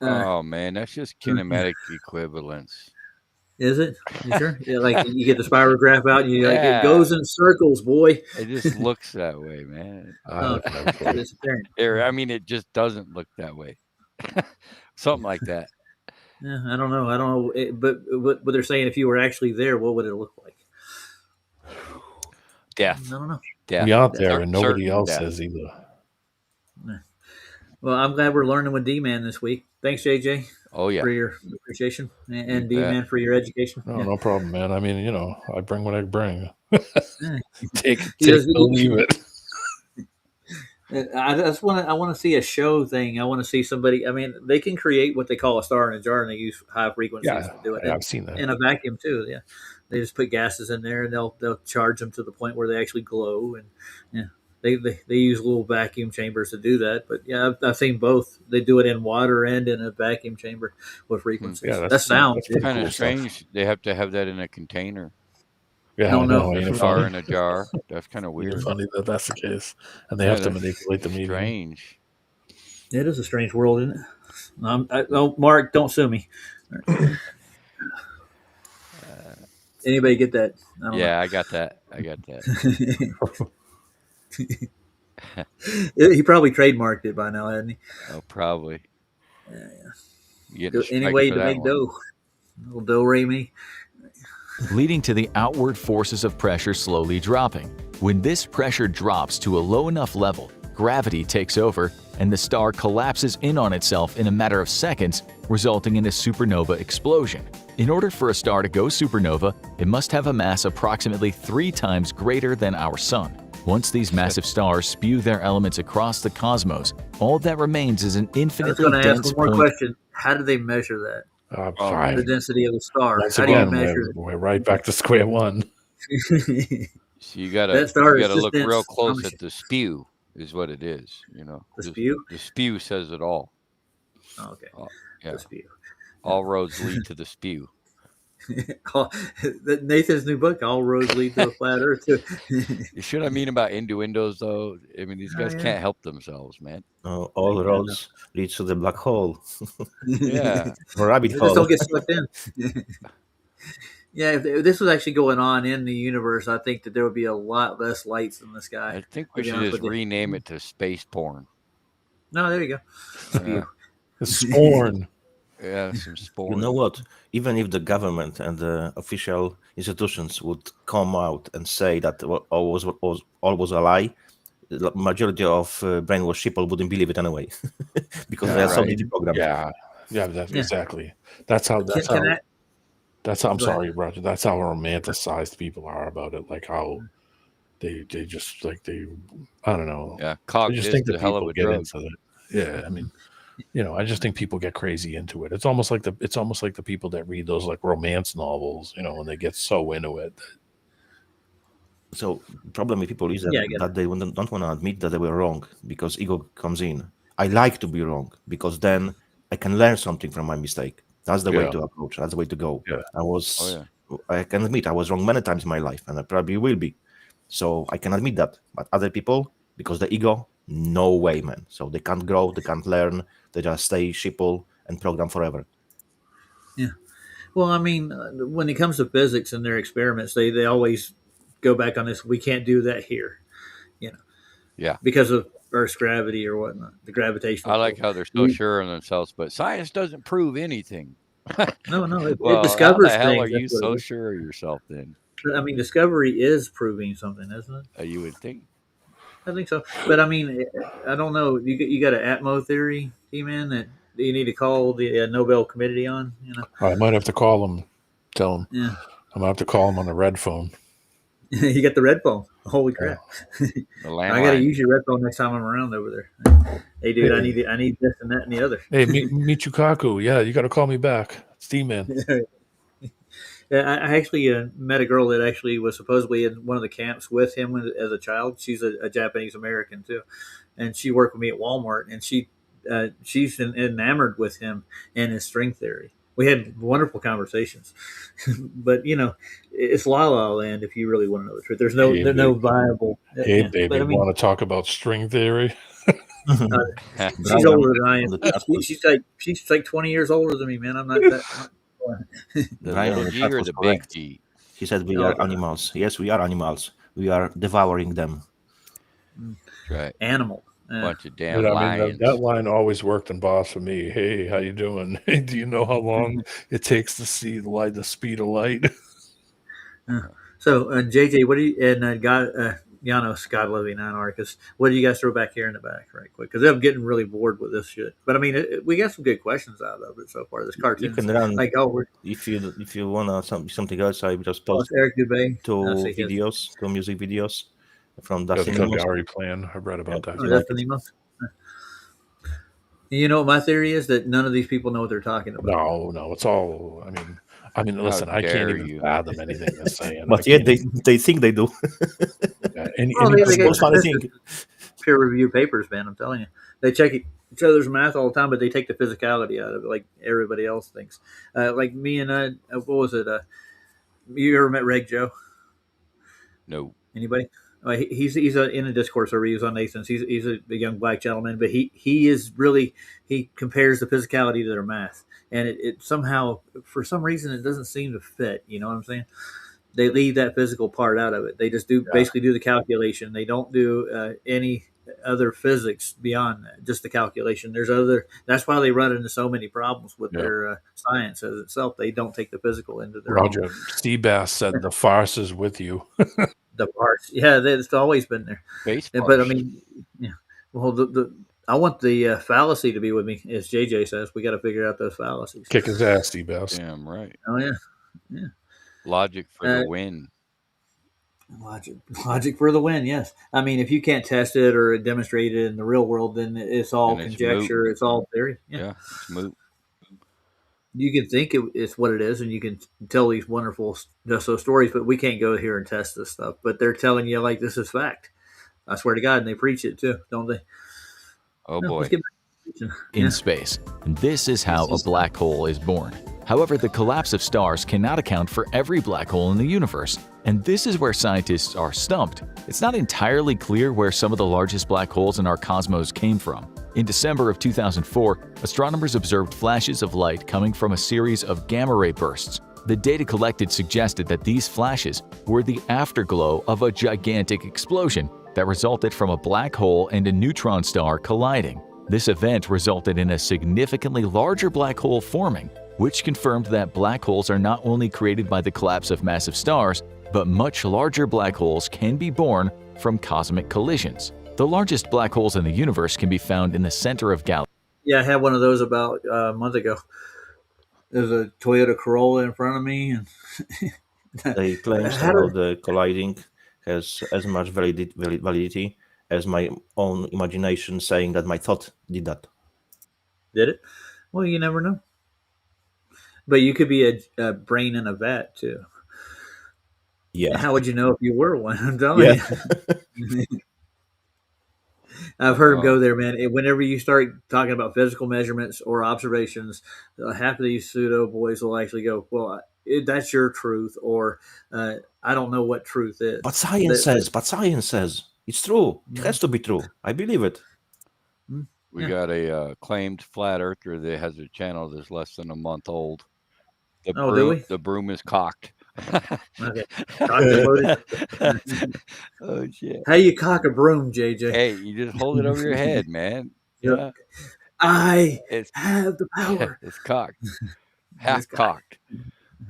Oh man, that's just kinematic equivalence. Is it? You sure? Yeah, like you get the spirograph out, and it goes in circles, boy. It just looks that way, man. I mean, it just doesn't look that way. Something like that. Yeah, I don't know. But what they're saying, if you were actually there, what would it look like? Death. I don't know. Death. You're out there, and nobody else is either. Well, I'm glad we're learning with D-Man this week. Thanks, JJ. Oh yeah, for your appreciation, and D-Man for your education. No problem, man. I mean, I bring what I bring. take it or leave it. I want to see a show thing. I want to see somebody. I mean, they can create what they call a star in a jar, and they use high frequencies to do it. Yeah, I've seen that in a vacuum too. Yeah, they just put gases in there, and they'll charge them to the point where they actually glow. And They use little vacuum chambers to do that. But yeah, I've seen both. They do it in water and in a vacuum chamber with frequencies. Yeah, That's sound. that's pretty Kind of cool stuff. strange. They have to have that in a container. Yeah, No, I know. no. Ain't A it car funny? in a jar. That's kind of Ain't it weird. funny that that's the case? And they Yeah, have to that's manipulate the medium. strange. It is a strange world, isn't it? Oh, Mark, don't sue me. Anybody get that? I don't Yeah, I got that. I got that. know. He probably trademarked it by now, hadn't he? Oh, probably. You getting a Any strike way for to that make one? dough. Little dough ray me. Leading to the outward forces of pressure slowly dropping. When this pressure drops to a low enough level, gravity takes over and the star collapses in on itself in a matter of seconds, resulting in a supernova explosion. In order for a star to go supernova, it must have a mass approximately 3 times greater than our Sun. Once these massive stars spew their elements across the cosmos, all that remains is an I was infinitely going to ask dense one more point. question. How do they measure that? Oh Fine. The man. density of the star. Once How do you again, measure we're right back to square one. it? So you That star is gotta just look real dense. close at the spew, is what it is. The spew? The spew says it all. Oh, okay. Yeah, The spew. all roads lead to the spew. Nathan's new book, All Roads Lead to a Flat Earth. You should I mean about innuendos though? I mean, these Oh, guys yeah. can't help themselves, man. All roads lead to the black hole, Yeah. or rabbit Just hole. don't get sucked in. Yeah, if this was actually going on in the universe, I think that there would be a lot less lights in the sky. I think To we be should honest just with you. rename it to space porn. No, there you go. Spew. The scorn. Yeah, some You sporn. know what? Even if the government and the official institutions would come out and say that all was a lie, the majority of brainwashed people wouldn't believe it anyway, because they Yeah, are so right. deprogrammed. yeah, that's Yeah. exactly. That's how. That's Can how. I? That's how. I'm Go ahead. sorry, Roger. That's how romanticized people are about it. Like how they just like they. I don't know. Yeah, I cock just is think a that hell of people a get drug. into it. Yeah, I mean, I just think people get crazy into it. It's almost like the people that read those like romance novels, when they get so into it. So the problem with people is Yeah, I get that they don't want to admit that they were wrong because ego comes in. I like to be wrong because then I can learn something from my mistake. That's the way Yeah, to approach. That's the way to go. yeah, Oh yeah. I can admit I was wrong many times in my life, and I probably will be. So I can admit that. But other people, because the ego, no way, man. So they can't grow, they can't learn, they just stay sheeple and program forever. Yeah. Well, I mean, when it comes to physics and their experiments, they always go back on this. We can't do that here, Yeah. because of Earth's gravity or whatnot, the gravitational I like pull. how they're so sure of themselves, but science doesn't prove anything. No, it Well, how discovers the hell are things. That's you what so it sure of yourself then? is. I mean, discovery is proving something, isn't it? You would think. I think so. But I mean, I don't know. You got an Atmo theory, T-Man, that you need to call the Nobel Committee on. I might have to call them. Tell them Yeah. I'm gonna have to call them on the red phone. You got the red phone. Holy crap! The I got to landline. use your red phone next time I'm around over there. Hey, dude, I need this and that and the other. Hey, Michikaku, yeah, you got to call me back. It's D-Man. Yeah, I actually met a girl that actually was supposedly in one of the camps with him as a child. She's a Japanese American too, and she worked with me at Walmart. And she's enamored with him and his string theory. We had wonderful conversations, but it's la la land if you really want to know the truth. There's Hey, no viable. Hey, Yeah. baby, But I mean, want to talk about string theory? she's older than I am. She's like 20 years older than me, man. I'm not that. The Brian on little the G chat or was the big correct. G? He said we No, are animals. Yes, we are animals. We are devouring them. That's right. animal. Bunch of But damn I mean, lions. that line always worked in Boss for me. Hey, how you doing? Do you know how long it takes to see the light, the speed of light? So, JJ, what do you and Janos, God love you, non-Arcus. What do you guys throw back here in the back, right quick? Because I'm getting really bored with this shit. But I mean, we got some good questions out of it so far. This You cartoon, can run like we're if you wanna something else. I just post Eric Dubay. two See his. two music videos from The Dustin Amos. Calgary plan. I read about that. If Oh, you that's like the it. Nemo. You know what my theory is, that none of these people know what they're talking about. No, it's all. I mean, I mean, listen, I can't dare even you. fathom anything they're saying. But yet they think they do. Yeah, Well, they That's the get most funny thing. peer review papers, man. I'm telling you, they check each other's math all the time, but they take the physicality out of it, like everybody else thinks. Like me and what was it? You ever met Reg Joe? No. Anybody? He's in a Discord server. He was on Nathan's. He's a young black gentleman, but he is really, he compares the physicality to their math, and it somehow, for some reason, it doesn't seem to fit. You know what I'm saying? They leave that physical part out of it. They just basically do the calculation. They don't do any other physics beyond that, just the calculation. That's why they run into so many problems with their science as itself. They don't take the physical into their Roger own. Seabass said the farce is with you. The parts, yeah, it's always been there. Base But I parts. mean, yeah. Well, I want the fallacy to be with me, as JJ says. We got to figure out those fallacies. Kick his ass, Seabass. Damn right. Oh yeah. Logic for the win. Logic for the win. Yes. I mean, if you can't test it or demonstrate it in the real world, then it's all conjecture. It's all theory. Yeah, it's moot. You can think it's what it is, and you can tell these wonderful just those stories, but we can't go here and test this stuff. But they're telling you like this is fact. I swear to God, and they preach it too, don't they? Oh boy. In space. This is how a black hole is born. However, the collapse of stars cannot account for every black hole in the universe, and this is where scientists are stumped. It's not entirely clear where some of the largest black holes in our cosmos came from. In December of 2004, astronomers observed flashes of light coming from a series of gamma-ray bursts. The data collected suggested that these flashes were the afterglow of a gigantic explosion that resulted from a black hole and a neutron star colliding. This event resulted in a significantly larger black hole forming, which confirmed that black holes are not only created by the collapse of massive stars, but much larger black holes can be born from cosmic collisions. The largest black holes in the universe can be found in the center of galaxies. Yeah, I had one of those about a month ago. There's a Toyota Corolla in front of me, and they claim about the colliding has as much validity as my own imagination saying that my thought did that. Did it? Well, you never know. But you could be a brain in a vat too. Yeah. How would you know if you were one? I'm telling you. I've heard him go there, man. Whenever you start talking about physical measurements or observations, half of these pseudo boys will actually go, "Well, that's your truth," or "I don't know what truth is." But science says it's true. It has to be true. I believe it. We got a claimed flat earther that has a channel that's less than a month old. The broom is cocked. Okay. Oh shit! How you cock a broom, JJ? Hey, you just hold it over your head, man. Yeah. I have the power. It's cocked, half cocked.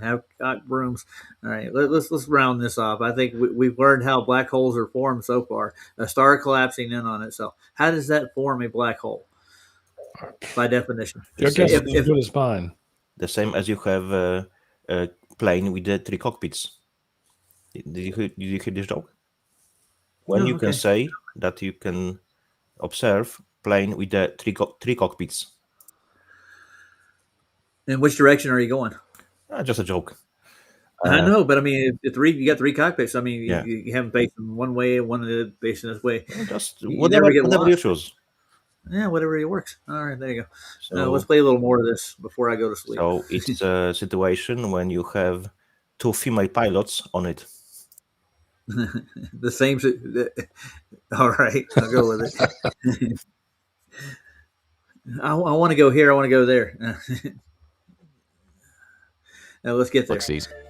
Half cocked brooms. All right, let's round this off. I think we've learned how black holes are formed so far. A star collapsing in on itself. How does that form a black hole? By definition, your guess is as good as mine. The same as you have a plane with the 3 cockpits. Did you hear this joke? When you can say that you can observe plane with the 3 cockpits. In which direction are you going? Just a joke. I know, but I mean, you got 3 cockpits. I mean, you have them facing one way, one facing this way. Just whatever you choose. Yeah, whatever it works. All right, there you go. So let's play a little more of this before I go to sleep. So it's a situation when you have 2 female pilots on it. The same. All right, I'll go with it. I want to go here. I want to go there. Now let's get there.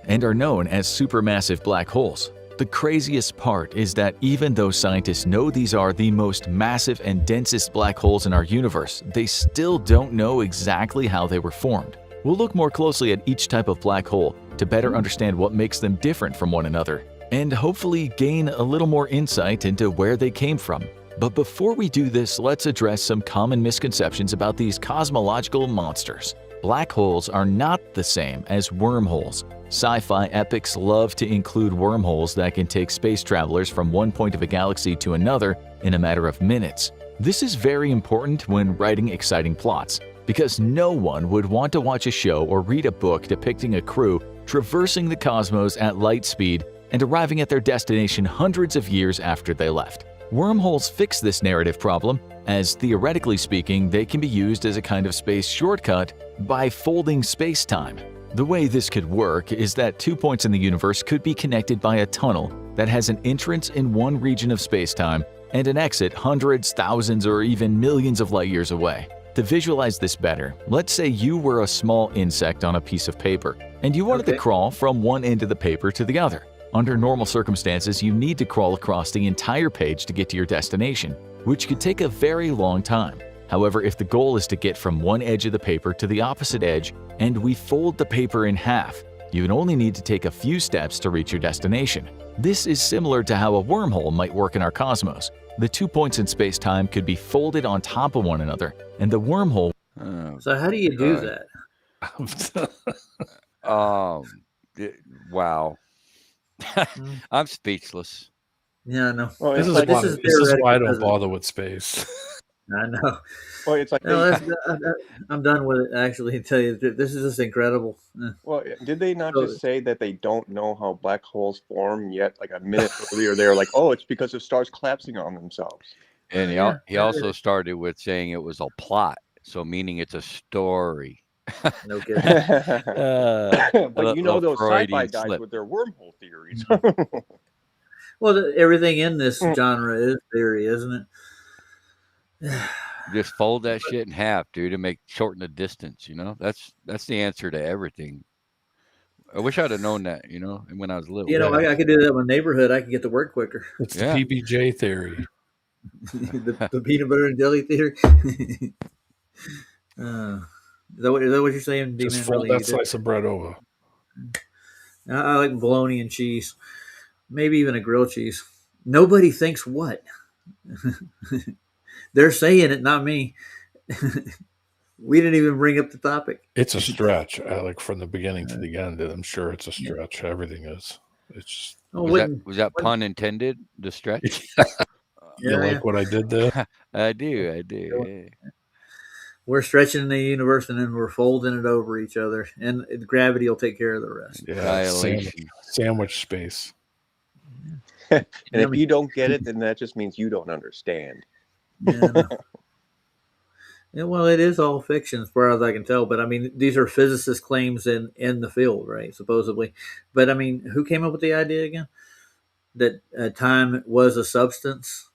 And are known as supermassive black holes. The craziest part is that even though scientists know these are the most massive and densest black holes in our universe, they still don't know exactly how they were formed. We'll look more closely at each type of black hole to better understand what makes them different from one another, and hopefully gain a little more insight into where they came from. But before we do this, let's address some common misconceptions about these cosmological monsters. Black holes are not the same as wormholes. Sci-fi epics love to include wormholes that can take space travelers from one point of a galaxy to another in a matter of minutes. This is very important when writing exciting plots. because no one would want to watch a show or read a book depicting a crew traversing the cosmos at light speed and arriving at their destination hundreds of years after they left. Wormholes fix this narrative problem, as theoretically speaking, they can be used as a kind of space shortcut by folding space-time. The way this could work is that 2 points in the universe could be connected by a tunnel that has an entrance in one region of space-time and an exit hundreds, thousands, or even millions of light years away. To visualize this better, let's say you were a small insect on a piece of paper, and you wanted to crawl from one end of the paper to the other. Under normal circumstances, you need to crawl across the entire page to get to your destination, which could take a very long time. However, if the goal is to get from one edge of the paper to the opposite edge, and we fold the paper in half, you would only need to take a few steps to reach your destination. This is similar to how a wormhole might work in our cosmos. The 2 points in space-time could be folded on top of one another, and the wormhole... So how do you do that? Wow. I'm speechless. Yeah, I know. Well, this is why I don't bother with space. I know. Well, it's like I'm done with it. Actually, I tell you, this is just incredible. Well, did they not just say that they don't know how black holes form yet? Like a minute earlier, they were like, "Oh, it's because of stars collapsing on themselves." And he also started with saying it was a plot, so meaning it's a story. No kidding. But you know those sci-fi guys with their wormhole theories. Well, everything in this genre is theory, isn't it? Just fold that shit in half, dude, to shorten the distance. That's the answer to everything. I wish I'd have known that, when I was little. I could do that in my neighborhood. I could get to work quicker. It's the PBJ theory. the peanut butter and jelly theory. Is that what you're saying? Just fold that slice of bread over. I like bologna and cheese, maybe even a grilled cheese. Nobody thinks what. They're saying it, not me. We didn't even bring up the topic. It's a stretch, like from the beginning to the end. I'm sure it's a stretch. Everything is. It's just. Was that pun intended? The stretch. You like what I did there? I do. Yeah. We're stretching the universe and then we're folding it over each other, and gravity will take care of the rest. Yeah, sandwich space. And if you don't get it, then that just means you don't understand. Yeah. Well, it is all fiction as far as I can tell, but I mean, these are physicist claims in the field, right? Supposedly, but I mean, who came up with the idea again? That time was a substance.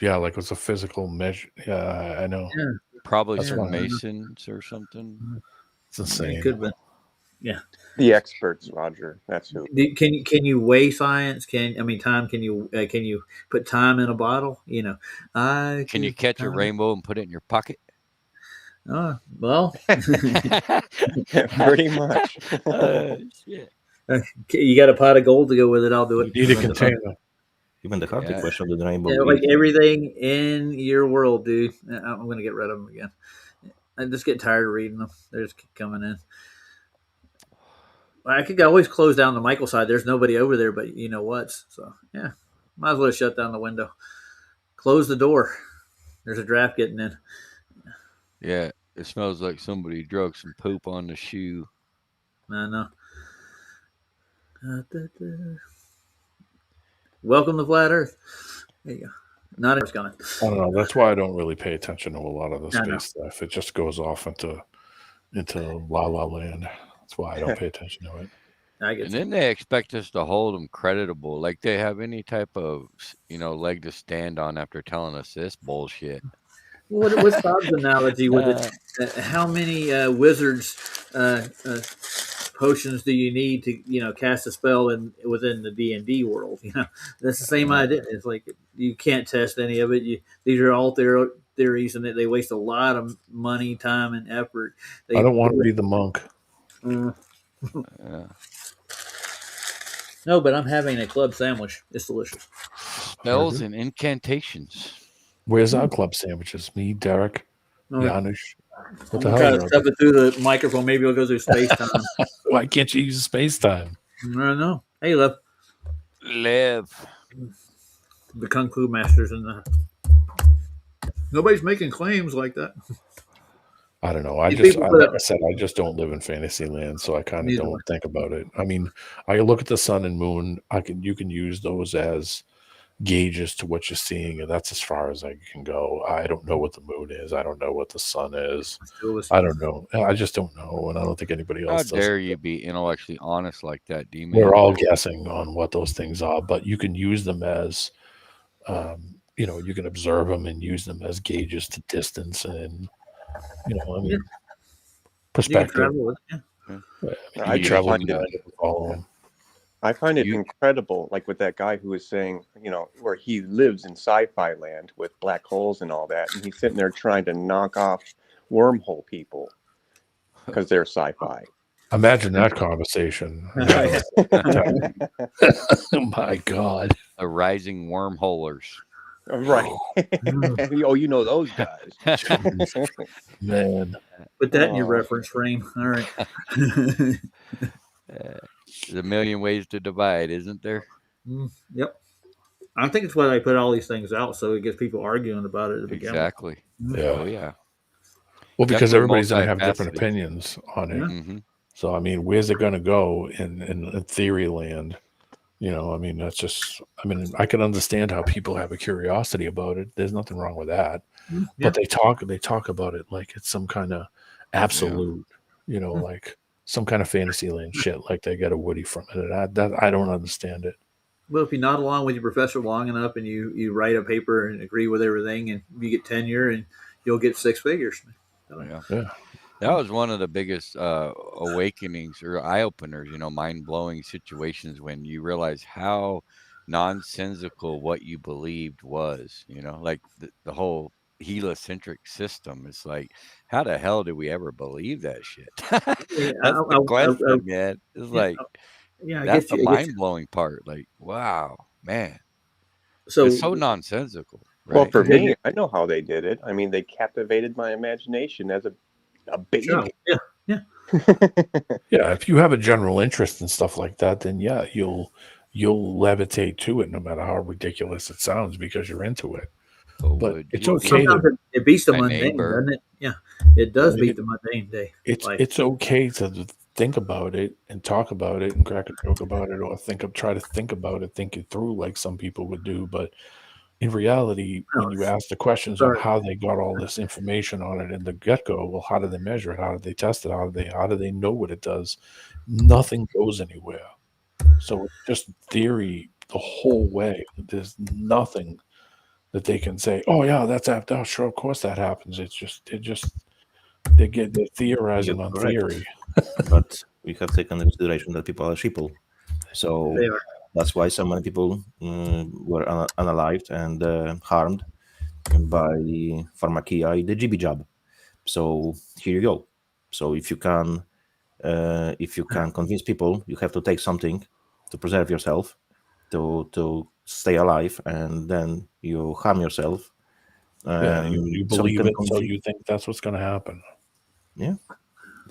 Yeah, like it's a physical measure. Yeah, I know. Yeah. Probably some Masons or something. It's insane. It could have been. Yeah. The experts, Roger. That's who. Can you weigh science? Time? Can you put time in a bottle? Can you catch a rainbow and put it in your pocket? Well, pretty much. Shit. You got a pot of gold to go with it. I'll do it. You need a container. Even the Arctic question of the rainbow. Yeah, like everything in your world, dude. I'm going to get rid of them again. I just get tired of reading them. They just keep coming in. I could always close down the Michael side. There's nobody over there, but you know what? So, yeah. Might as well shut down the window. Close the door. There's a draft getting in. Yeah, it smells like somebody drug some poop on the shoe. I know. Welcome to Flat Earth. There you go. Not a gone. I don't know. That's why I don't really pay attention to a lot of the space stuff. It just goes off into la la land. That's why I don't pay attention to it. And then they expect us to hold them creditable, like they have any type of leg to stand on after telling us this bullshit. What's Bob's analogy with it? How many wizards potions do you need to cast a spell within the D&D world? That's the same idea. It's like you can't test any of it. These are all theories, and they waste a lot of money, time, and effort. I don't want to be the monk. Yeah. No, but I'm having a club sandwich. It's delicious. Spells and incantations. Where's our club sandwiches? Me, Derek, Janusz. What the hell? Try to stuff it through the microphone. Maybe it'll go through space time. Why can't you use space time? I don't know. Hey, Lev. The Kung Fu masters in the. Nobody's making claims like that. I don't know. These people put Like up I said, I just don't live in fantasy land, so I kind of neither one. don't think about it. I mean, I look at the sun and moon. You can use those as gauges to what you're seeing, and that's as far as I can go. I don't know what the moon is. I don't know what the sun is. I don't know. I just don't know, and I don't think anybody How else does. dare you be intellectually honest like that, We're D-man? all guessing on what those things are, but you can use them as, you can observe them and use them as gauges to distance and, I Yeah. mean, You can perspective. travel with it. Yeah. You I can just travel find behind it. it and follow them. I find it You incredible, like with that guy who was saying, where he lives in sci-fi land with black holes and all that, and he's sitting there trying to knock off wormhole people because they're sci-fi. Imagine that conversation. Yeah. My God. a rising wormholers. Right. Oh, you know those guys. Man. Put that in your Oh. reference frame. All right. There's a million ways to divide, isn't there? Yep. I think it's why they put all these things out, so it gets people arguing about it to begin with. Exactly. Yeah. Oh yeah. Well, because Definitely everybody's going to have different multifaceted. opinions on it. Yeah. Mm-hmm. So, I mean, where's it going to go in theory land? I mean, that's just, I can understand how people have a curiosity about it. There's nothing wrong with that. Yeah. But they talk about it like it's some kind of absolute, like some kind of fantasy land shit, like they get a Woody from it. And I don't understand it. Well, if you nod along with your professor long enough and you write a paper and agree with everything and you get tenure and you'll get 6 figures. Yeah. That was one of the biggest awakenings or eye openers, mind blowing situations when you realize how nonsensical what you believed was, like the whole heliocentric system. It's like, how the hell did we ever believe that shit? Yeah, That's the question, man. It's like, I that's get the you. I get mind blowing part. Like, wow, man. you. It's so nonsensical, Well, right? for me, I know how they did it. I mean, they captivated my imagination as a baby. Yeah, yeah. Yeah, if you have a general interest in stuff like that, then yeah, you'll levitate to it no matter how ridiculous it sounds because you're into it. Oh, But would it's you okay be Sometimes it beats the my mundane, neighbor? doesn't it? Yeah, it does beat the mundane day. it's okay to think about it and talk about it and crack a joke about it or try to think about it, think it through like some people would do. But in reality, when you ask the questions on Sorry. how they got all this information on it in the get-go, well, how do they measure it? How do they test it? How do they know what it does? Nothing goes anywhere. So it's just theory the whole way. There's nothing that they can say, oh yeah, that's after. Oh, sure, of course that happens. They're theorizing on theory. But we have taken into consideration that people are sheeple. So They are. that's why so many people were unalived and harmed by pharmakia, the GB jab. So here you go. So if you can convince people, you have to take something to preserve yourself, to stay alive, and then you harm yourself. Yeah, you So believe it, so you think that's what's going to happen. Yeah,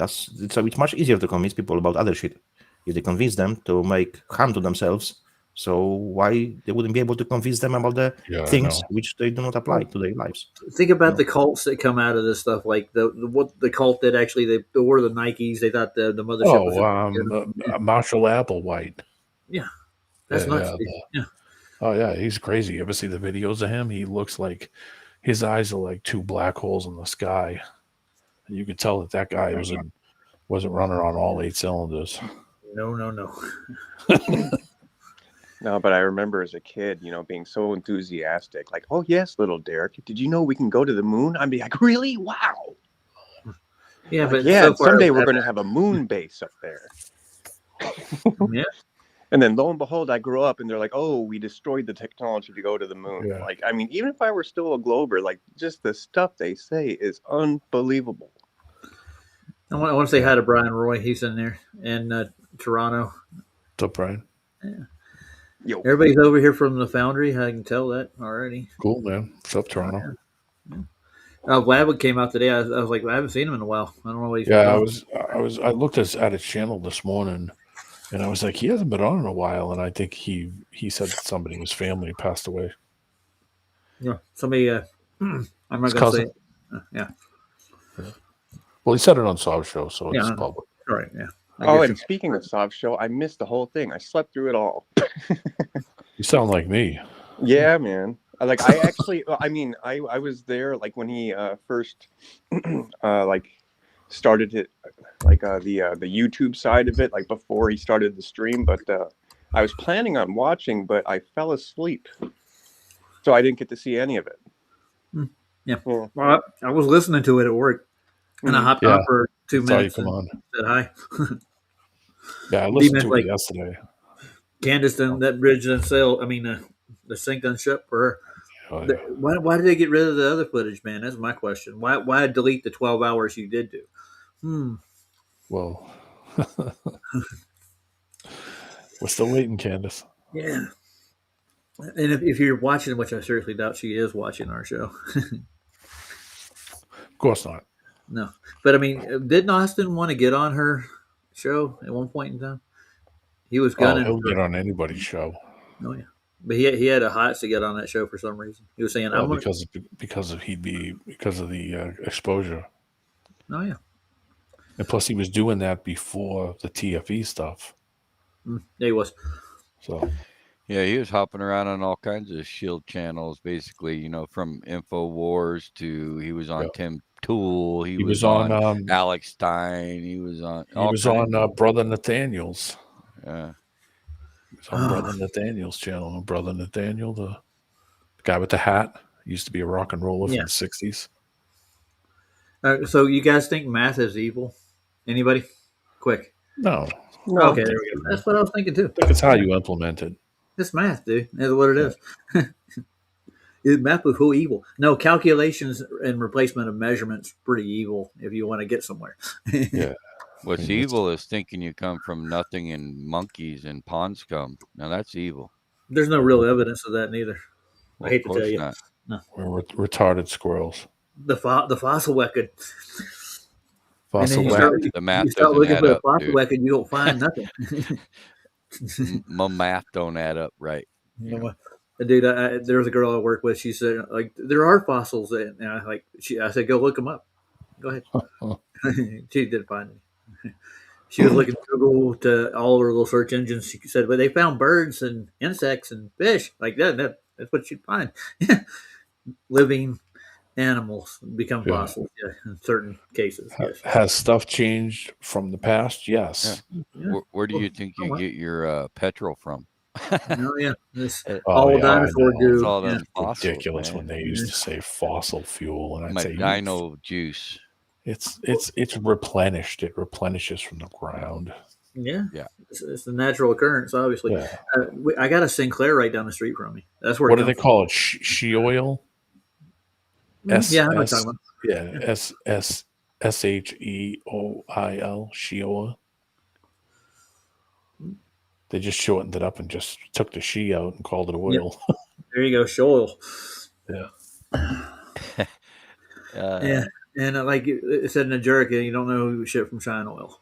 so it's much easier to convince people about other shit. If they convince them to make harm to themselves, so why they wouldn't be able to convince them about the things which they do not apply to their lives? Think about the cults that come out of this stuff, like the cult that actually they wore the Nikes. They thought the mothership was Marshall Applewhite. Yeah, that's nuts. Yeah. Oh yeah, he's crazy. You ever see the videos of him? He looks like his eyes are like two black holes in the sky. And you could tell that guy wasn't running on all 8 cylinders. No. No, but I remember as a kid, being so enthusiastic, like, "Oh yes, little Derek, did you know we can go to the moon?" I'd be like, "Really? Wow!" Yeah, like, but yeah, so someday we're going to have a moon base up there. Yeah. And then lo and behold, I grew up and they're like, "Oh, we destroyed the technology to go to the moon." Yeah. Like, I mean, even if I were still a glober, like, just the stuff they say is unbelievable. I want to say hi to Brian Roy. He's in there in Toronto. What's up, Brian? Yeah. Yo. Everybody's over here from the Foundry. I can tell that already. Cool, man. What's up, Toronto? Vlad came out today. I was like, I haven't seen him in a while. I don't know what he's Yeah, doing. I looked at his channel this morning, and I was like, he hasn't been on in a while, and I think he said that somebody in his family passed away. Yeah, somebody. I'm not going to say. Yeah. Well, he said it on Soft Show, so it's Yeah. public. Right. Yeah. And speaking of Soft Show, I missed the whole thing. I slept through it all. You sound like me. Yeah, man. Like I actually, I mean, I was there like when he first like started it, like the YouTube side of it, like before he started the stream. But I was planning on watching, but I fell asleep, so I didn't get to see any of it. Yeah. Well, I was listening to it at work, and I hopped on for 2 minutes. Come on. Said hi. Yeah, I listened to it yesterday. Candace done that bridge didn't sell. I mean, the sync done shut for her. Oh, yeah. Why did they get rid of the other footage, man? That's my question. Why delete the 12 hours you did do? Well, we're still waiting, Candace. Yeah. And if you're watching, which I seriously doubt she is watching our show. Of course not. No. But I mean, didn't Austin want to get on her show at one point in time? He was gunning. He'll get on anybody's show. Oh yeah, but he had a hots to get on that show for some reason. He was saying, because of the exposure. Oh yeah, and plus he was doing that before the TFE stuff. Yeah, he was. So. Yeah, he was hopping around on all kinds of Shield channels, basically. You know, from InfoWars to he was on Tim Tool. He was on Alex Stein. He was on. He was on Brother Nathaniel's. Yeah. He was on Brother Nathaniel's channel. Brother Nathaniel, the guy with the hat, used to be a rock and roller from the 60s. So you guys think math is evil? Anybody? Quick. No. Okay, there we go. That's what I was thinking too. I think it's how you implement it. It's math, dude. That's what it is. Math is who evil. No, calculations and replacement of measurements pretty evil if you want to get somewhere. Yeah. What's evil is thinking you come from nothing and monkeys and pond scum. Now that's evil. There's no real evidence of that neither. Well, I hate to tell you. Not. No. We're retarded squirrels. The fossil record. Fossil record. The math you start doesn't looking add for the up, fossil record, you don't find nothing. My math don't add up right. Dude, there was a girl I work with. She said, like, there are fossils, and I said, go look them up. Go ahead. She didn't find any. She was looking Google to all her little search engines. She said, but they found birds and insects and fish like that. That's what she'd find. Living animals become fossils in certain cases. Yes. Has stuff changed from the past? Yes. Yeah. Where do you think you get your petrol from? All dinosaur goo. It's all fossils, ridiculous man. When they used to say fossil fuel, and I'd say dino juice. It's replenished. It replenishes from the ground. Yeah. It's a natural occurrence, obviously. Yeah. I got a Sinclair right down the street from me. That's where. What do they call it? She oil. Yeah, I'm talking about. Yeah, SHEOIL. She oil. They just shortened it up and just took the she out and called it oil. Yep. There you go, shoal. Yeah. Yeah. And like it said in a jerk, you don't know shit from shine oil.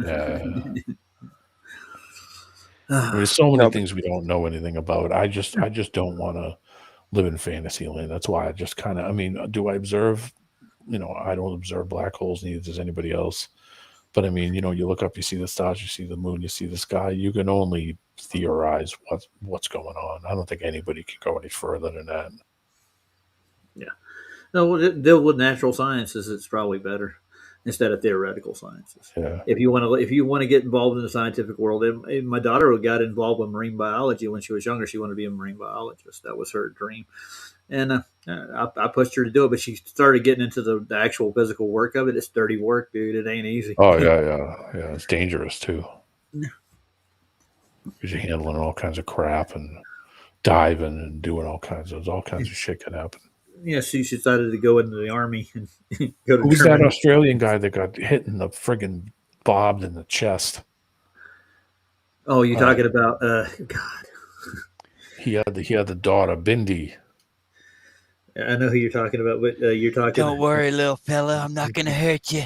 Yeah. There's so many things we don't know anything about. I just don't want to live in fantasy land. That's why I just kind of, do I observe? I don't observe black holes, neither does anybody else. But you look up, you see the stars, you see the moon, you see the sky. You can only theorize what's going on. I don't think anybody can go any further than that. Yeah. No, deal with natural sciences. It's probably better instead of theoretical sciences. Yeah. If you want to get involved in the scientific world, and my daughter got involved with marine biology when she was younger. She wanted to be a marine biologist. That was her dream. And I pushed her to do it, but she started getting into the actual physical work of it. It's dirty work, dude. It ain't easy. Oh, yeah. It's dangerous, too. Because you're handling all kinds of crap and diving and doing all kinds of shit can happen. Yeah, she decided to go into the Army and go to Who's that Australian guy that got hit in the friggin' bobbed in the chest? Oh, you're talking about, God. He had the daughter, Bindi. I know who you're talking about, but you're talking. Don't worry, little fella. I'm not going to hurt you.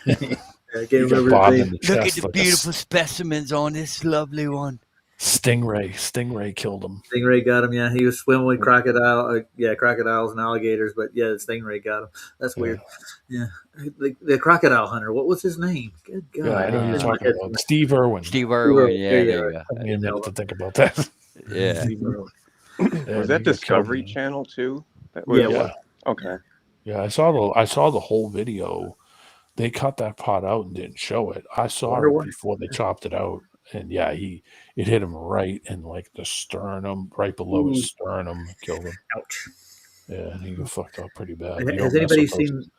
I can't remember his name. Look at the beautiful specimens on this lovely one. Stingray killed him. Stingray got him. Yeah, he was swimming with crocodiles and alligators. But yeah, the stingray got him. That's weird. Yeah, the crocodile hunter. What was his name? Good God. Yeah, I know you're It's my talking head. about Steve Irwin. Steve Irwin. Yeah, there you go. Took me a minute to think about that. Yeah. Was that Discovery Channel too? Yeah. Okay. Yeah, I saw the whole video. They cut that part out and didn't show it. I saw it before they chopped it out, and yeah, it hit him right in like the sternum, right below his sternum, killed him. Ouch. Yeah, and he got fucked up pretty bad. Has anybody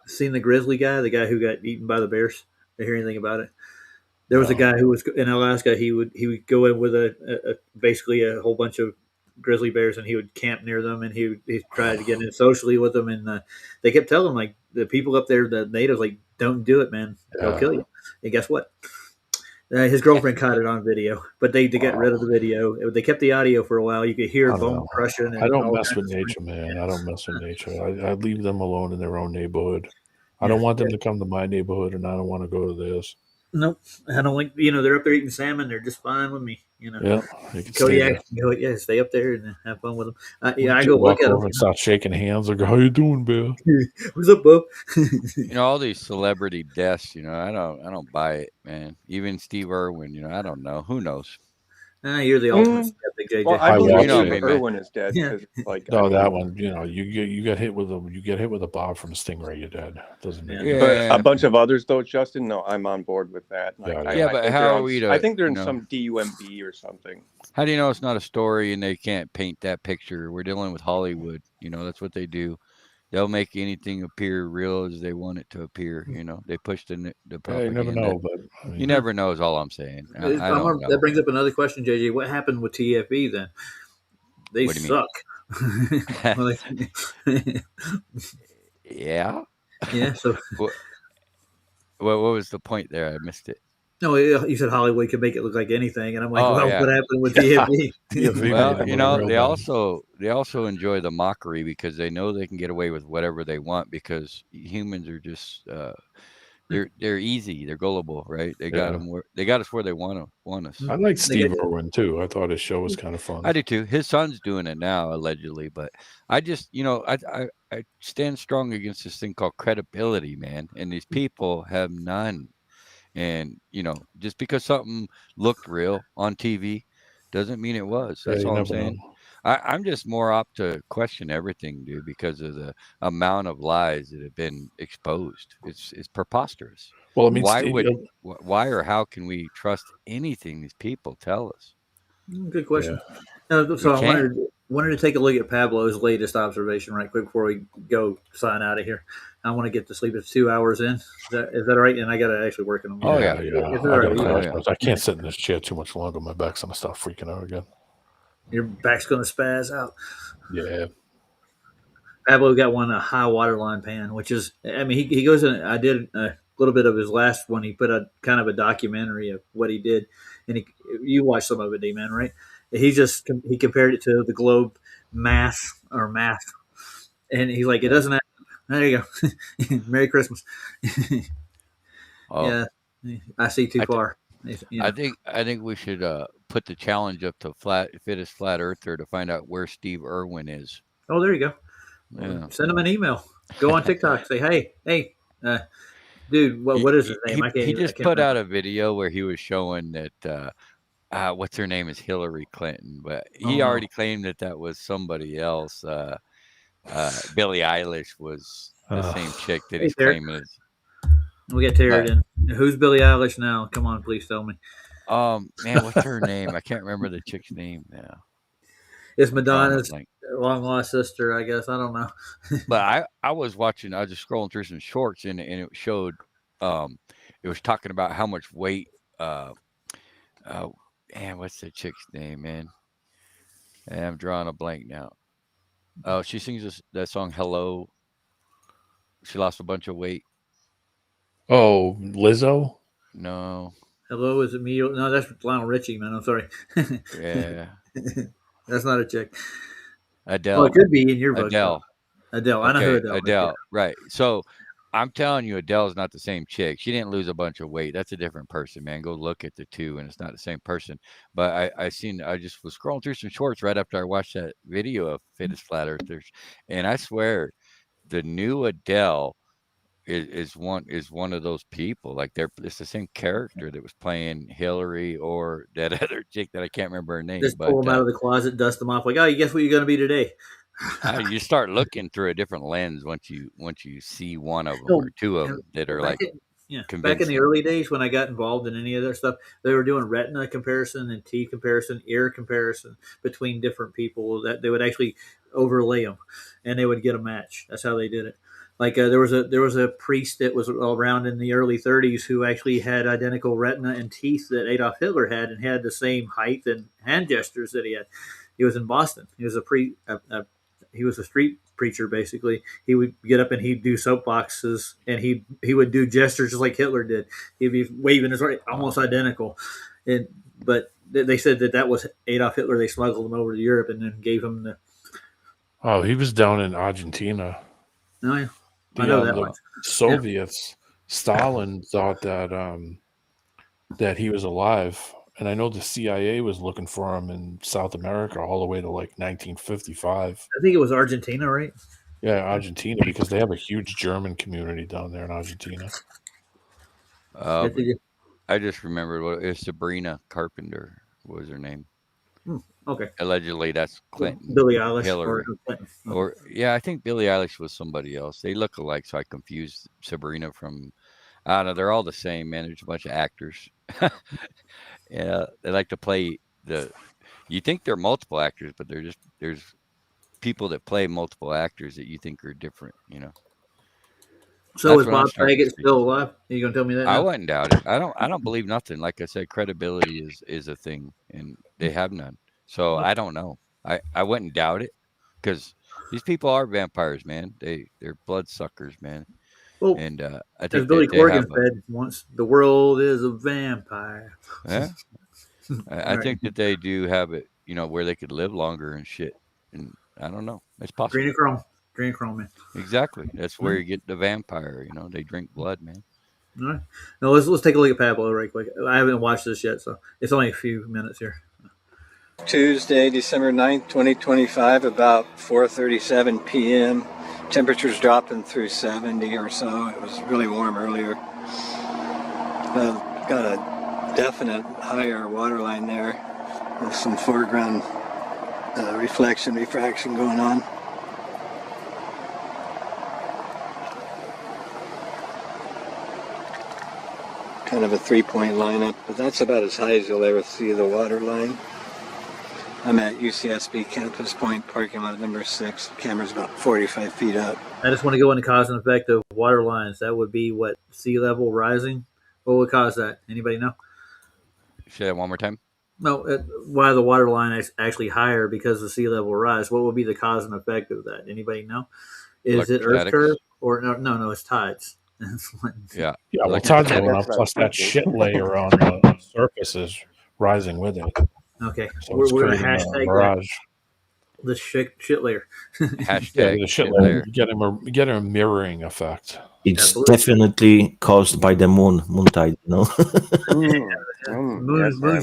seen the grizzly guy, the guy who got eaten by the bears? Did you hear anything about it? There was a guy who was in Alaska. He would go in with basically a whole bunch of grizzly bears, and he would camp near them, and he tried to get in socially with them, and they kept telling him, like, the people up there, the natives, like, don't do it, man, they'll kill you. And guess what? His girlfriend caught it on video, but they got rid of the video. They kept the audio for a while. You could hear bone crushing. I don't mess with nature, man. I don't mess with nature. I leave them alone in their own neighborhood. I don't want them to come to my neighborhood, and I don't want to go to theirs. Nope, I don't like. They're up there eating salmon. They're just fine with me. Yeah, Kodiak, stay up there and have fun with them. I go walk over and start shaking hands. Like, how you doing, Bill? What's up, Bo? All these celebrity deaths. I don't buy it, man. Even Steve Irwin. I don't know. Who knows? You're the ultimate skeptic, JJ. Well, I believe Irwin is dead. Yeah. That one. You get hit with a bob from a stingray, you're dead. Doesn't mean. Yeah. But a bunch of others, though, Justin. No, I'm on board with that. But how are we? I think they're in some DUMB or something. How do you know it's not a story and they can't paint that picture? We're dealing with Hollywood. That's what they do. They'll make anything appear real as they want it to appear. They push the propaganda. You never know, but you never know is all I'm saying. I don't know. That brings up another question, JJ. What happened with TFE then? They suck. Yeah. Yeah. So, what was the point there? I missed it. No, you said Hollywood could make it look like anything, and I'm like, what happened with TFE? Well, they also enjoy the mockery because they know they can get away with whatever they want because humans are just they're easy, they're gullible, right? They got us where they want us. I like Steve Irwin too. I thought his show was kind of fun. I do too. His son's doing it now, allegedly, but I just I stand strong against this thing called credibility, man, and these people have none. And just because something looked real on TV doesn't mean it was. That's all I'm saying. I'm just more apt to question everything, dude, because of the amount of lies that have been exposed. It's preposterous. Well, I mean, why or how can we trust anything these people tell us? Good question. So I wanted to take a look at Pablo's latest observation right quick before we go sign out of here. I want to get to sleep. It's 2 hours in. Is that right? And I got to actually work on them. I can't sit in this chair too much longer. My back's going to start freaking out again. Your back's going to spaz out. Yeah. Pablo got one, a high waterline pan, which is, I mean, he goes in. I did a little bit of his last one. He put a kind of a documentary of what he did. And you watched some of it, D-Man, right? He compared it to the globe mass. And he's like, it doesn't happen. There you go. Merry Christmas. Yeah, I see too far. I think we should put the challenge up to fittest flat earther to find out where Steve Irwin is. Oh, there you go. Yeah. Send him an email. Go on TikTok. Say, hey, dude, what is his name? He just put out a video where he was showing that what's her name is Hillary Clinton, but he already claimed that was somebody else. Billie Eilish was the same chick that he's claiming. We'll get Terry in. Who's Billie Eilish now? Come on, please tell me. Man, what's her name? I can't remember the chick's name now. It's Madonna's long lost sister, I guess. I don't know. But I was watching. I was just scrolling through some shorts, and it showed. It was talking about how much weight. Man, what's the chick's name, man? I'm drawing a blank now. Oh, she sings that song "Hello." She lost a bunch of weight. Oh, Lizzo? No. Hello, is it me? No, that's Lionel Richie, man. I'm sorry. Yeah. That's not a chick. Adele. Well, it could be in your book. Adele. I know who Adele. Adele. Right. So I'm telling you, Adele's not the same chick. She didn't lose a bunch of weight. That's a different person, man. Go look at the two, and it's not the same person. But I just was scrolling through some shorts right after I watched that video of Fittest Flat Earthers, and I swear the new Adele is one of those people. Like it's the same character that was playing Hillary or that other chick that I can't remember her name. Just But pull them out of the closet, dust them off. Like, oh, you guess what you're going to be today? you start looking through a different lens once you see one of them No, or two of them that are like back in the convincing. early days when I got involved in any of that stuff, they were doing retina comparison and teeth comparison, ear comparison between different people. That they would actually overlay them, and they would get a match. That's how they did it. Like there was a priest that was around in the early 30s who actually had identical retina and teeth that Adolf Hitler had, and had the same height and hand gestures that he had. He was in Boston. He was he was a street preacher. Basically, he would get up and he'd do soapboxes, and he would do gestures just like Hitler did. He'd be waving his right, almost identical. But they said that was Adolf Hitler. They smuggled him over to Europe and then gave him the. Oh, he was down in Argentina. Oh yeah, I know that The much. Soviets, Stalin thought that he was alive. And I know the CIA was looking for him in South America all the way to like 1955. I think it was Argentina, right? Yeah, Argentina, because they have a huge German community down there in Argentina. I just remembered what it was. Sabrina Carpenter was her name. Okay. Allegedly, that's Clinton. Billie Eilish Hillary. or Clinton. Or yeah, I think Billie Eilish was somebody else. They look alike, so I confused Sabrina from. I don't know. They're all the same, man. There's a bunch of actors. Yeah, they like to play you think they're multiple actors, but there's people that play multiple actors that you think are different, So is Bob Saget still alive? Are you gonna tell me that? I wouldn't doubt it. I don't believe nothing. Like I said, credibility is a thing, and they have none. So I don't know. I wouldn't doubt it, because these people are vampires, man. They're blood suckers, man. Well, and I as think Billy they Corgan have said once, the world is a vampire. Yeah. I think that they do have it, where they could live longer and shit. And I don't know. It's possible. Adrenochrome, man. Exactly. That's where you get the vampire. They drink blood, man. All right. Now let's take a look at Pablo right quick. I haven't watched this yet, so it's only a few minutes here. Tuesday, December 9th, 2025, about 4:37 p.m. Temperatures dropping through 70 or so. It was really warm earlier. Got a definite higher water line there with some foreground refraction going on. Kind of a three-point lineup, but that's about as high as you'll ever see the water line. I'm at UCSB Campus Point, parking lot number 6. Camera's about 45 feet up. I just want to go into cause and effect of water lines. That would be what, sea level rising? What would cause that? Anybody know? Say that one more time. No, why the water line is actually higher because of sea level rise. What would be the cause and effect of that? Anybody know? Is it earth curve or no? It's tides. Yeah. Well, tides are going up, plus that shit layer on the surface is rising with it. Okay, so we're going to hashtag the shit layer. Hashtag the shit layer. Get a mirroring effect. It's definitely caused by the moon tide, Moon's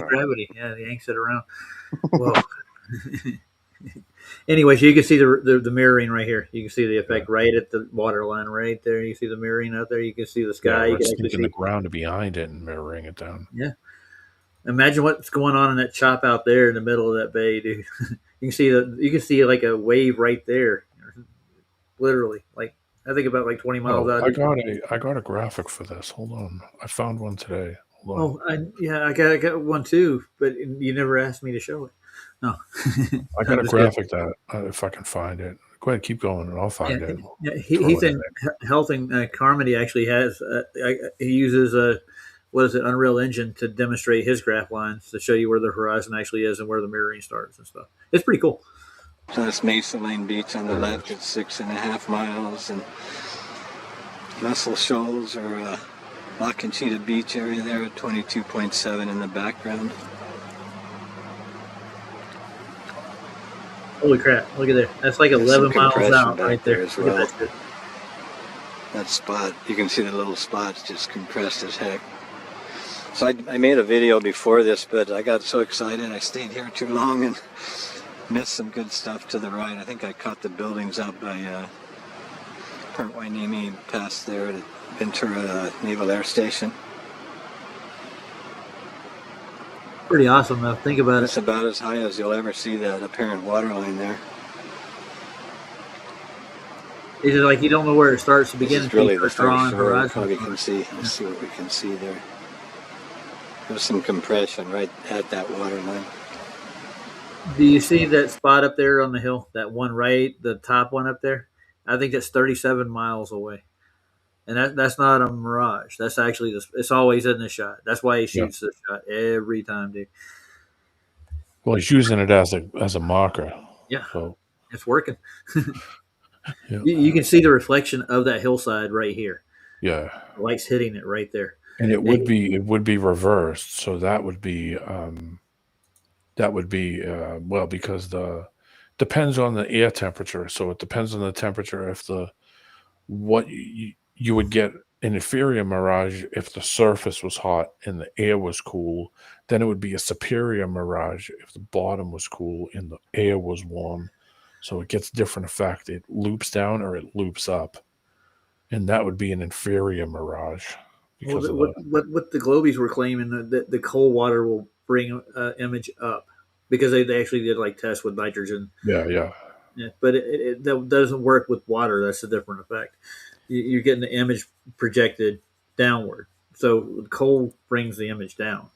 gravity. Yeah, the yanks it around. Whoa. Anyway, so you can see the mirroring right here. You can see the effect right at the water line right there. You see the mirroring out there. You can see the sky. You can actually see the ground behind it and mirroring it down. Yeah. Imagine what's going on in that chop out there in the middle of that bay, dude. You can see like a wave right there, literally. Like I think about like 20 miles out. I got a graphic for this. Hold on, I found one today. Hold on. I got one too, but you never asked me to show it. No, I got a graphic that if I can find it. Go ahead, keep going, and I'll find it. Yeah, he's in Health and Carmody actually has. He uses a. What is it? Unreal Engine to demonstrate his graph lines to show you where the horizon actually is and where the mirroring starts and stuff. It's pretty cool. So that's Mesa Lane Beach on the left at 6.5 miles, and Muscle Shoals or La Conchita Beach area there at 22.7 in the background. Holy crap! Look at there. That's like 11 miles out right there. As well. that spot. You can see the little spots just compressed as heck. So I made a video before this, but I got so excited I stayed here too long and missed some good stuff to the right. I think I caught the buildings out by Point Wainimi, past there at Ventura Naval Air Station. Pretty awesome though. Think about It's it. about as high as you'll ever see that apparent water line there. It's just like you don't know where it starts to begin. This is really the first drawing first shore. horizon. Probably can see. Let's see what we can see there. There's some compression right at that water line. Do you see that spot up there on the hill? That one right, the top one up there? I think that's 37 miles away. And that's not a mirage. That's actually it's always in the shot. That's why he shoots the shot every time, dude. Well, he's using it as a marker. Yeah, so it's working. yeah. You can see the reflection of that hillside right here. Yeah, The light's hitting it right there. and it would be reversed. So that would be well, because depends on the air temperature. So it depends on the temperature. If you would get an inferior mirage if the surface was hot and the air was cool, then it would be a superior mirage if the bottom was cool and the air was warm. So it gets different effect. It loops down or it loops up, and that would be an inferior mirage. Because what the Globies were claiming that the cold water will bring image up because they actually did like tests with nitrogen. Yeah. But that doesn't work with water. That's a different effect. You're getting the image projected downward. So cold brings the image down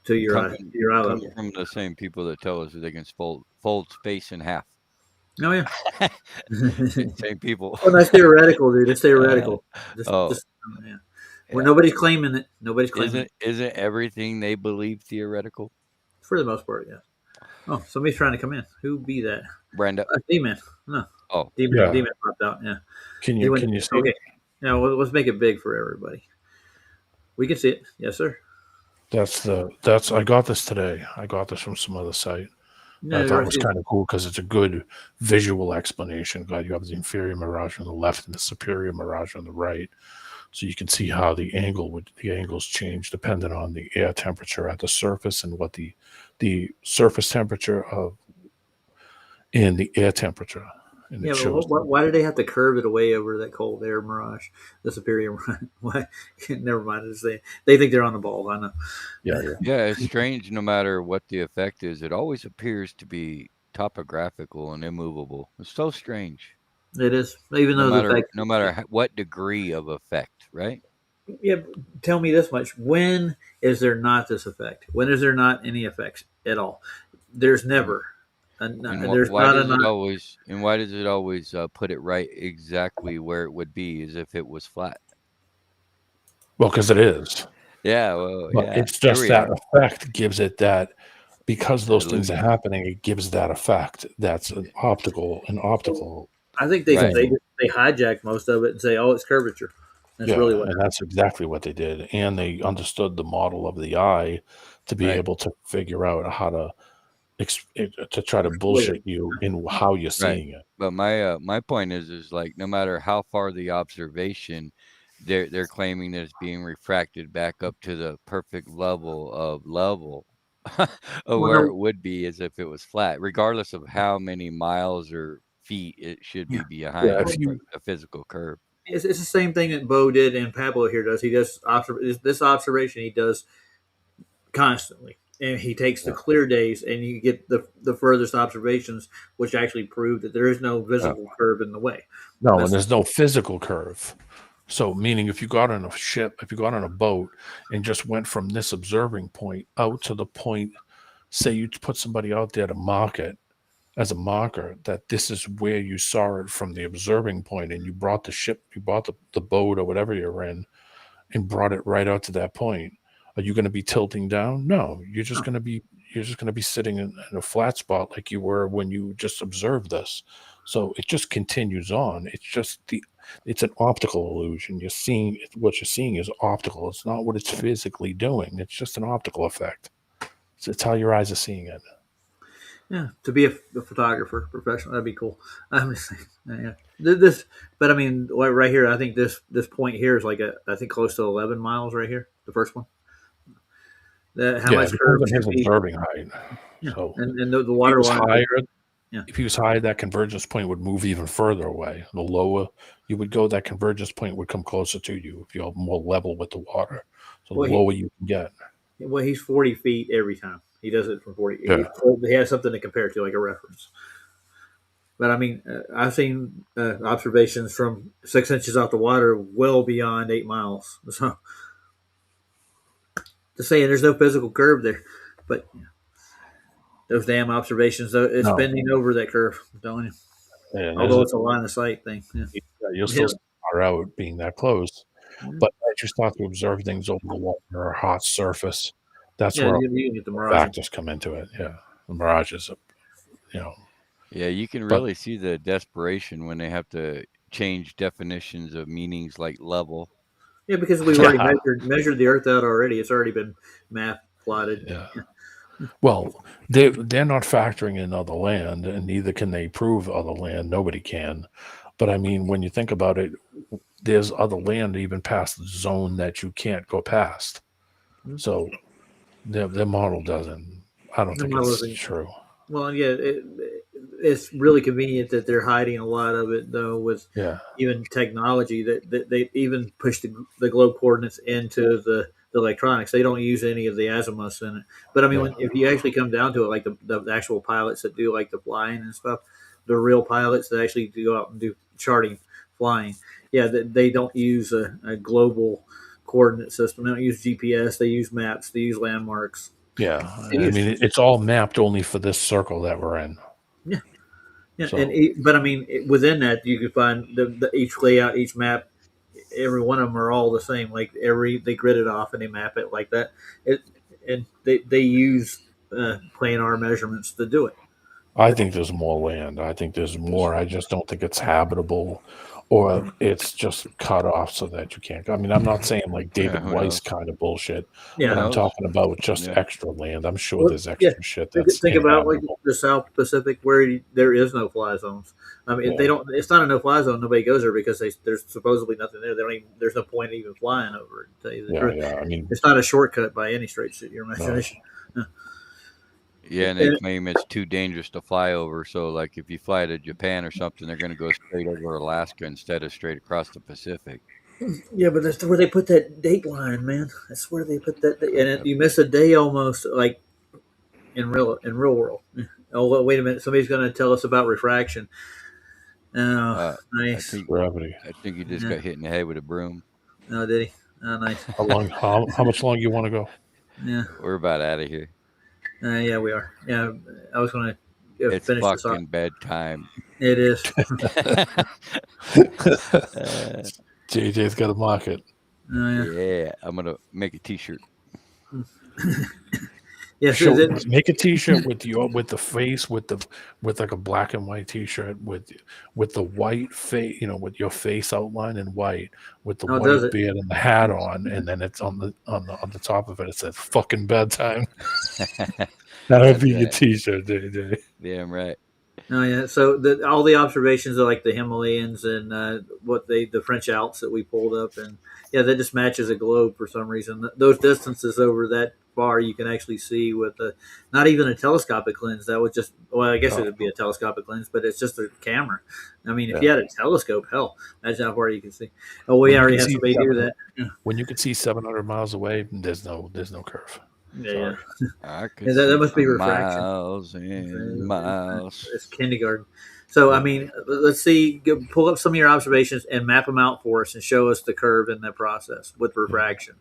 to your eye level. From the same people that tell us that they can fold space in half. Oh yeah, same people. Well, that's theoretical, dude. It's theoretical. Yeah. Well, nobody's claiming it. Nobody's claiming it. Isn't everything they believe theoretical? For the most part, yeah. Oh, somebody's trying to come in. Who be that? Brenda. D-Man. No. Oh. D-Man popped out. Yeah. Can you see? Okay. Yeah. Well, let's make it big for everybody. We can see it. Yes, sir. I got this today. I got this from some other site. I thought it was kind of cool because it's a good visual explanation. God, you have the inferior mirage on the left and the superior mirage on the right, so you can see how the angles change depending on the air temperature at the surface and what the surface temperature and the air temperature. And yeah, but why did they have to curve it away over that cold air mirage, the superior mirage? Why? Never mind. They think they're on the ball. I know. Yeah. It's strange. No matter what the effect is, it always appears to be topographical and immovable. It's so strange. It is, even though no matter what degree of effect, right? Yeah. Tell me this much: when is there not this effect? When is there not any effects at all? There's never. And why does it always put it right exactly where it would be as if it was flat? Well, because it is. Yeah, well, but it's just that effect gives it that, because those things are happening, it gives that effect. That's an optical. I think they hijack most of it and say, "Oh, it's curvature." That's really what. And that's exactly what they did, and they understood the model of the eye to be able to figure out how to try to bullshit you in how you're seeing it. But my point is like, no matter how far the observation, they're claiming that it's being refracted back up to the perfect level of where it would be as if it was flat, regardless of how many miles or feet it should be behind a physical curve. It's the same thing that Bo did and Pablo here does. He does this observation he does constantly. And he takes the clear days, and you get the furthest observations, which actually prove that there is no visible curve in the way. No, and there's no physical curve. So, meaning if you got on a ship, if you got on a boat, and just went from this observing point out to the point, say you put somebody out there to mark it as a marker, that this is where you saw it from the observing point, and you brought the ship, you brought the boat or whatever you're in, and brought it right out to that point. Are you going to be tilting down? No, you're just going to be sitting in a flat spot like you were when you just observed this. So it just continues on. It's an optical illusion. What you're seeing is optical. It's not what it's physically doing. It's just an optical effect. It's how your eyes are seeing it. Yeah, to be a photographer, professional, that'd be cool. I'm just saying, This, but I mean, right here, I think this point here is like I think close to 11 miles right here. The first one. How Yeah, it much depends curve? on Two his feet. observing height. Yeah, So and the if he water was line. higher, Yeah. if he was high, that convergence point would move even further away. The lower you would go, that convergence point would come closer to you if you're more level with the water. So the Well, lower you can get. he's 40 feet every time. He does it from 40. Yeah. He has something to compare to, like a reference. But I mean, I've seen observations from 6 inches out the water, well beyond 8 miles. So, just saying, there's no physical curve there, but those damn observations, though, it's No. bending over that curve. I'm telling you. Yeah, Although it's a line of sight thing. Yeah. you'll still see far out being that close. Mm-hmm. But as you start to observe things over the water or a hot surface, that's where you can get the mirage. factors come into it. Yeah. The mirage is, Yeah, you can really see the desperation when they have to change definitions of meanings like level. Yeah, because we've already measured the Earth out already. It's already been mapped, plotted. Yeah. Well, they're not factoring in other land, and neither can they prove other land. Nobody can. But I mean, when you think about it, there's other land even past the zone that you can't go past. Mm-hmm. So their model doesn't. I don't think it's true. Well, yeah, it's really convenient that they're hiding a lot of it, though, with even technology that they even push the globe coordinates into the electronics. They don't use any of the azimuths in it. But I mean, if you actually come down to it, like the actual pilots that do like the flying and stuff, the real pilots that actually go out and do charting, flying, they don't use a global coordinate system. They don't use GPS. They use maps. They use landmarks. Yeah, I mean, it's all mapped only for this circle that we're in. Yeah, yeah. So, but I mean, within that, you could find each layout, each map. Every one of them are all the same. Like they grid it off and they map it like that. And they use planar measurements to do it. I think there's more land. I think there's more. I just don't think it's habitable, or it's just cut off so that you can't. I mean, I'm not saying like David Weiss kind of bullshit. Yeah, but I'm talking about just extra land. I'm sure there's extra shit that's think about like the South Pacific where there is no fly zones. I mean, they don't. It's not a no-fly zone. Nobody goes there because there's supposedly nothing there. They don't even. There's no point in even flying over it. To tell you the truth. I mean, it's not a shortcut by any stretch of your imagination. No. Yeah, and they claim it's too dangerous to fly over. So, like, if you fly to Japan or something, they're going to go straight over Alaska instead of straight across the Pacific. Yeah, but that's where they put that date line, man. That's where they put that. And you miss a day almost, like in real world. Oh, wait a minute! Somebody's going to tell us about refraction. Oh, nice. Gravity. I think he just got hit in the head with a broom. Oh, did he? Oh, nice. How much longer you want to go? Yeah, we're about out of here. Yeah, we are. Yeah, I was going to finish this off. It's fucking bedtime. It is. JJ's got a market. Yeah, I'm gonna make a T-shirt. Yes, make a T-shirt with the face with like a black and white T-shirt with the white face, with your face outlined in white, with the white beard and the hat on, and then it's on the top of it. It says "fucking bedtime." That would be your T-shirt, JJ. Damn right. Oh yeah, so all the observations of like the Himalayas and the French Alps that we pulled up, and that just matches a globe for some reason. Those distances over that far you can actually see with not even a telescopic lens. That would just I guess it would be a telescopic lens, but it's just a camera. I mean, if you had a telescope, hell, imagine how far you can see. Oh, we already had somebody do that. When you could see 700 miles away, there's no curve. Yeah. That must be refraction. Miles and miles. It's kindergarten. So, I mean, let's see, pull up some of your observations and map them out for us and show us the curve in that process with refraction.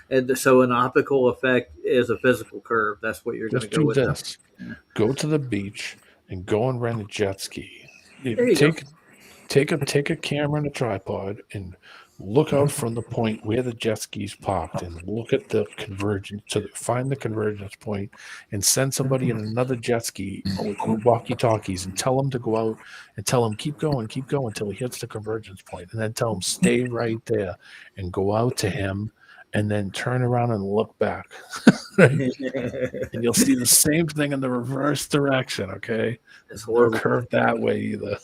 And so an optical effect is a physical curve. That's what you're going to go with. Just do this. Go to the beach and go and rent a jet ski. Take a camera and a tripod and look out from the point where the jet ski's parked and look at the convergence. Find the convergence point and send somebody in another jet ski with walkie-talkies and tell them to go out and tell them keep going until he hits the convergence point, and then tell him stay right there and go out to him and then turn around and look back. And you'll see the same thing in the reverse direction. Okay, it's horrible. No curve that way either.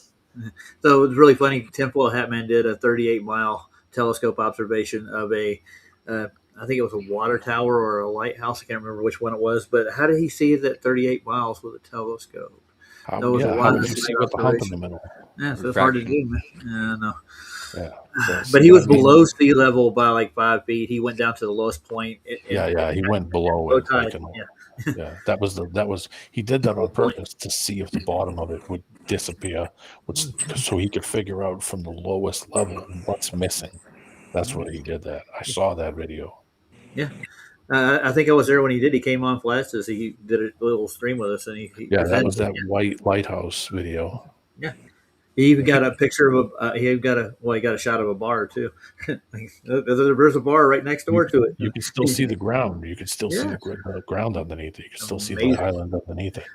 So it was really funny. Tinfoil Hat Man did a 38-mile telescope observation of I think it was a water tower or a lighthouse. I can't remember which one it was. But how did he see it at 38 miles with a telescope? That was a How lot would of you see with the hump in the observation. middle? Yeah, so it's hard to do, man. Yeah, no. Yeah. So But see he what I was mean? below sea level by like 5 feet. He went down to the lowest point Yeah. He went below low it tide. yeah. That was he did that on Low point. purpose to see if the bottom of it would disappear, so he could figure out from the lowest level what's missing. That's what he did that. I saw that video. Yeah. I think I was there when he did. He came on Flashes. He did a little stream with us, and he Yeah, that presented. was that white lighthouse video. Yeah. He even got a picture of he got a shot of a bar too. There's a bar right next door to it. You can still see the ground. You can still see Yeah. the ground underneath it. You can still see the Amazing. island underneath it.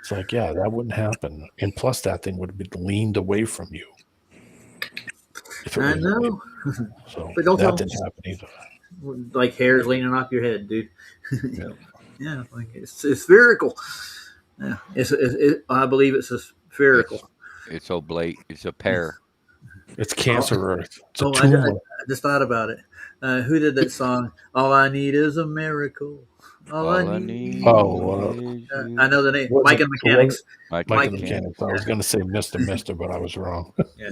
It's like, yeah, that wouldn't happen. And plus, that thing would have been leaned away from you. If it I was know. So But don't that tell didn't happen either. like hairs leaning off your head, dude. Yeah. Yeah, like it's spherical. Yeah, I believe it's a spherical. It's oblate. It's a pear. It's Cancer Earth. It's a I tumor. just thought about it. Who did that song? All I need is a miracle. All I need. I know the name. Mike and the Mechanics. Mike and the Mechanics. I was going to say Mr., but I was wrong. Yeah,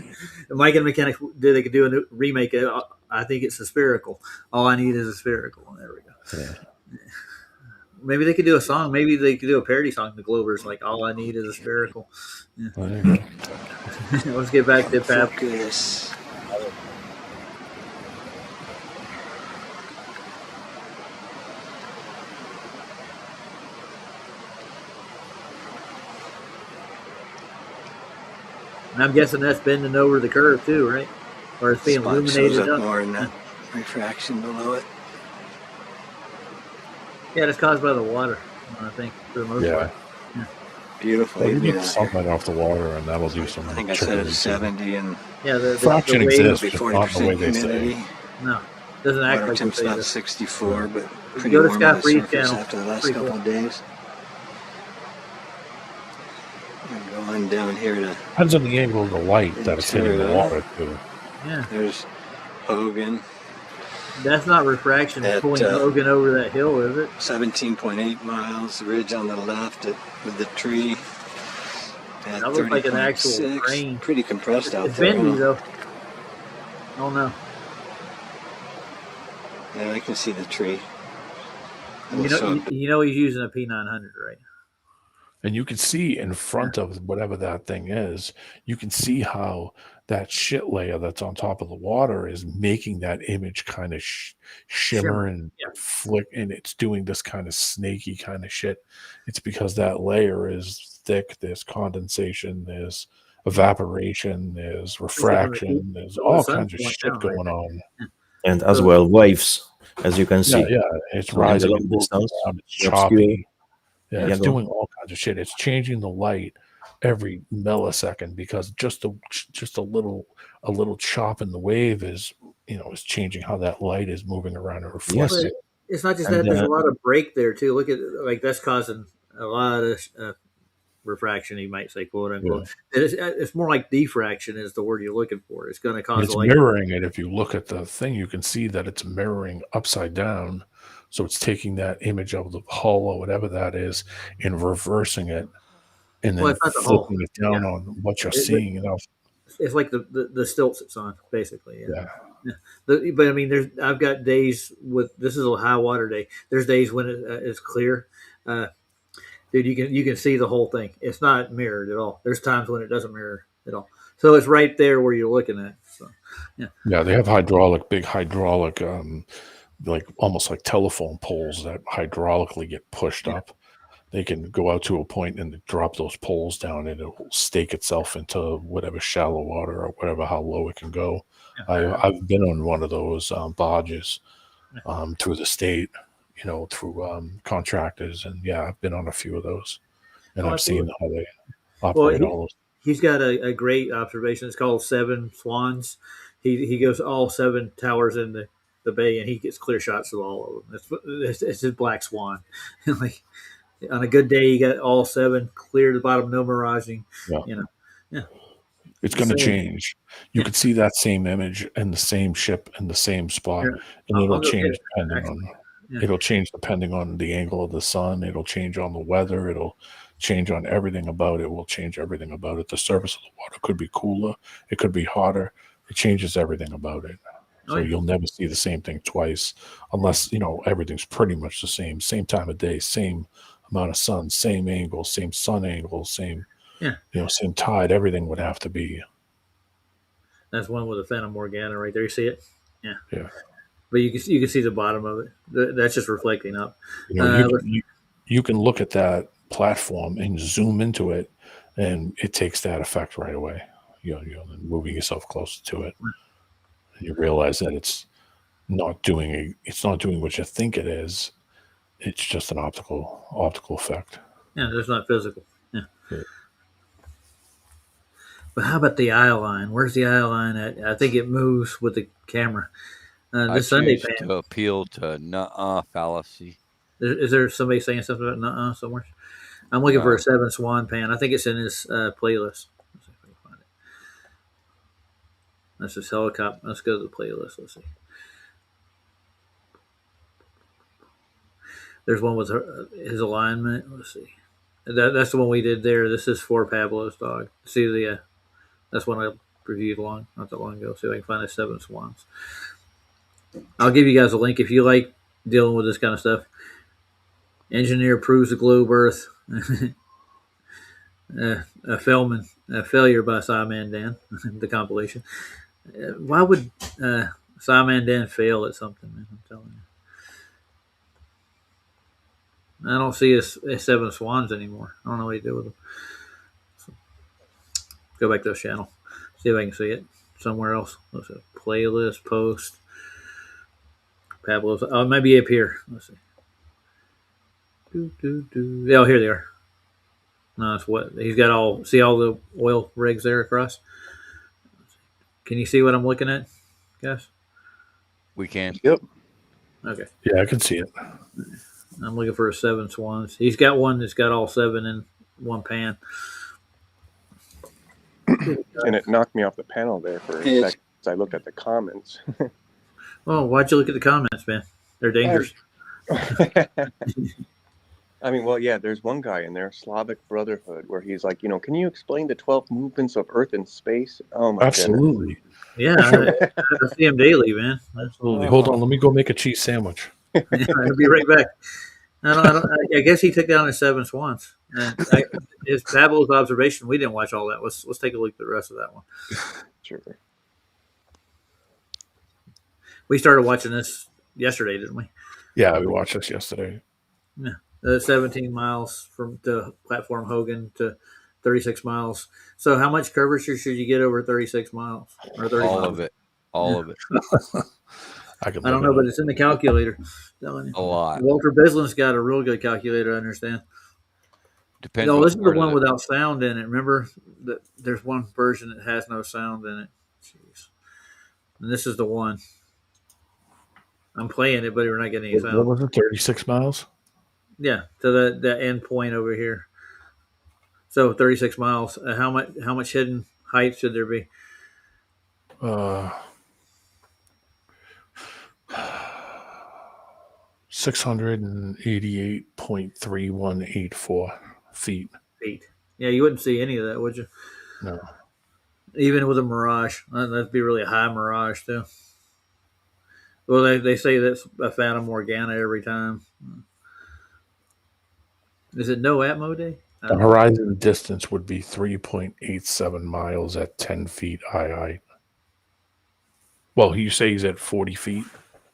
Mike and the Mechanics. They could do a new remake. I think it's a spherical. All I need is a spherical. There we go. Yeah. Maybe they could do a song. Maybe they could do a parody song. The Glovers, like all I need is a spherical. Yeah. Let's get back to Focus. And I'm guessing that's bending over the curve too, right? Or it's being illuminated up more in that refraction below it. Yeah, it's caused by the water, I think, for the most part. Yeah. Beautiful. You get sunlight off the water, and that'll do some. I think I said it's 70, and the fraction exists, but before not the way they say. No, doesn't act water like temp's they about say 64, but pretty go to warm Scott on the Freed's surface channel. after the last Pretty couple cool. of days. I'm going down here to. Depends on the angle of the light that it's hitting the water too. Yeah. There's Hogan. That's not refraction pulling Hogan over that hill, is it? 17.8 miles. The ridge on the left with the tree. That looks like an actual train. Pretty compressed out it's there. It's bendy though. Oh no. Yeah, I can see the tree. You know he's using a P900, right? And you can see in front of whatever that thing is, you can see how that shit layer that's on top of the water is making that image kind of shimmer and flick, and it's doing this kind of snaky kind of shit. It's because that layer is thick. There's condensation, there's evaporation, there's refraction, there's all kinds of shit going on. And as well, waves, as you can see. Yeah, it's rising and moving around, it's choppy. Yeah, it's doing all kinds of shit. It's changing the light every millisecond because just a little chop in the wave is changing how that light is moving around and reflecting. Yes. It's not just that. There's a lot of break there too. Look at that's causing a lot of refraction. You might say, quote unquote. Yeah. It's more like diffraction is the word you're looking for. It's going to cause. It's mirroring it. If you look at the thing, you can see that it's mirroring upside down. So it's taking that image of the hull or whatever that is and reversing it, and then flipping it down on what you're seeing. It's like the stilts it's on, basically. Yeah. But I mean, I've got days this is a high water day. There's days when it's clear. Dude, you can see the whole thing. It's not mirrored at all. There's times when it doesn't mirror at all. So it's right there where you're looking at. So yeah, they have big hydraulic. Like almost like telephone poles that hydraulically get pushed up. They can go out to a point and drop those poles down, and it will stake itself into whatever shallow water or whatever, how low it can go. I've been on one of those barges through the state, through contractors, and I've been on a few of those, and I've seen how they operate all those. He's got a great observation. It's called Seven Swans. He goes all 7 towers in the bay, and he gets clear shots of all of them. It's his black swan. Like on a good day, you got all 7 clear to the bottom, no miraging. Yeah. It's going to change. You could see that same image and the same ship in the same spot, and it'll change depending on. It'll change depending on the angle of the sun. It'll change on the weather. It'll change on everything about it. Will change everything about it. The surface of the water could be cooler. It could be hotter. It changes everything about it. So you'll never see the same thing twice, unless everything's pretty much the same time of day, same amount of sun, same angle, same sun angle, same same tide. Everything would have to be. That's one with a Phantom Morgana right there. You see it? Yeah. Yeah. But you can see the bottom of it. That's just reflecting up. You can look at that platform and zoom into it, and it takes that effect right away. You're moving yourself closer to it, and you realize that it's not doing what you think it is. It's just an optical effect. Yeah, it's not physical. Yeah. But how about the eye line? Where's the eye line at? I think it moves with the camera. I Sunday choose to appeal to nuh-uh fallacy. Is there somebody saying something about nuh-uh somewhere? I'm looking for a 7 Swan pan. I think it's in his playlist. Let's see if I can find it. That's his helicopter. Let's go to the playlist. Let's see. There's one with his alignment. Let's see. That's the one we did there. This is for Pablo's dog. See that's one I reviewed not that long ago. See if I can find the 7 Swans. I'll give you guys a link if you like dealing with this kind of stuff. Engineer proves the globe Earth. A failure by Simon Dan, the compilation. Why would Simon Dan fail at something, man? I'm telling you. I don't see his 7 Swans anymore. I don't know what he did with them. So, go back to the channel. See if I can see it somewhere else. Let's see. Playlist, post. Pablo's. Oh, maybe up here. Let's see. Oh, here they are. No, it's what he's got all the oil rigs there across. Can you see what I'm looking at, guys? We can. Yep. Okay. Yeah, I can see it. I'm looking for a 7 Swans. He's got one that's got all 7 in one pan. And it knocked me off the panel there for a second as I looked at the comments. Oh, why'd you look at the comments, man? They're dangerous. I mean, well, yeah, there's one guy in there, Slavic Brotherhood, where he's like, can you explain the 12 movements of Earth and space? Oh, my Absolutely. Goodness. Yeah, I see him daily, man. Absolutely. Hold on, let me go make a cheese sandwich. Yeah, I'll be right back. I guess he took down his 7 Swans. His Pablo's observation, we didn't watch all that. Let's take a look at the rest of that one. Sure. We started watching this yesterday, didn't we? Yeah, we watched this yesterday. Yeah. 17 miles from the platform Hogan to 36 miles. So how much curvature should you get over 36 miles? Or 30 all miles? of it. All of it. I don't know, but it's in the calculator. A lot. Walter Bislin's got a real good calculator, I understand. Depends. No, this is the one without sound in it. Remember that there's one version that has no sound in it. Jeez. And this is the one. I'm playing it, but we're not getting any sound. What was it? 36 miles? Yeah, to the end point over here. So 36 miles. How much hidden height should there be? 688.3184 feet. Yeah, you wouldn't see any of that, would you? No. Even with a Mirage. That'd be really a high Mirage, too. Well, they say that's a Phantom Morgana every time. Is it no Atmo day? The horizon distance would be 3.87 miles at 10 feet high height. Well, you say he's at 40 feet?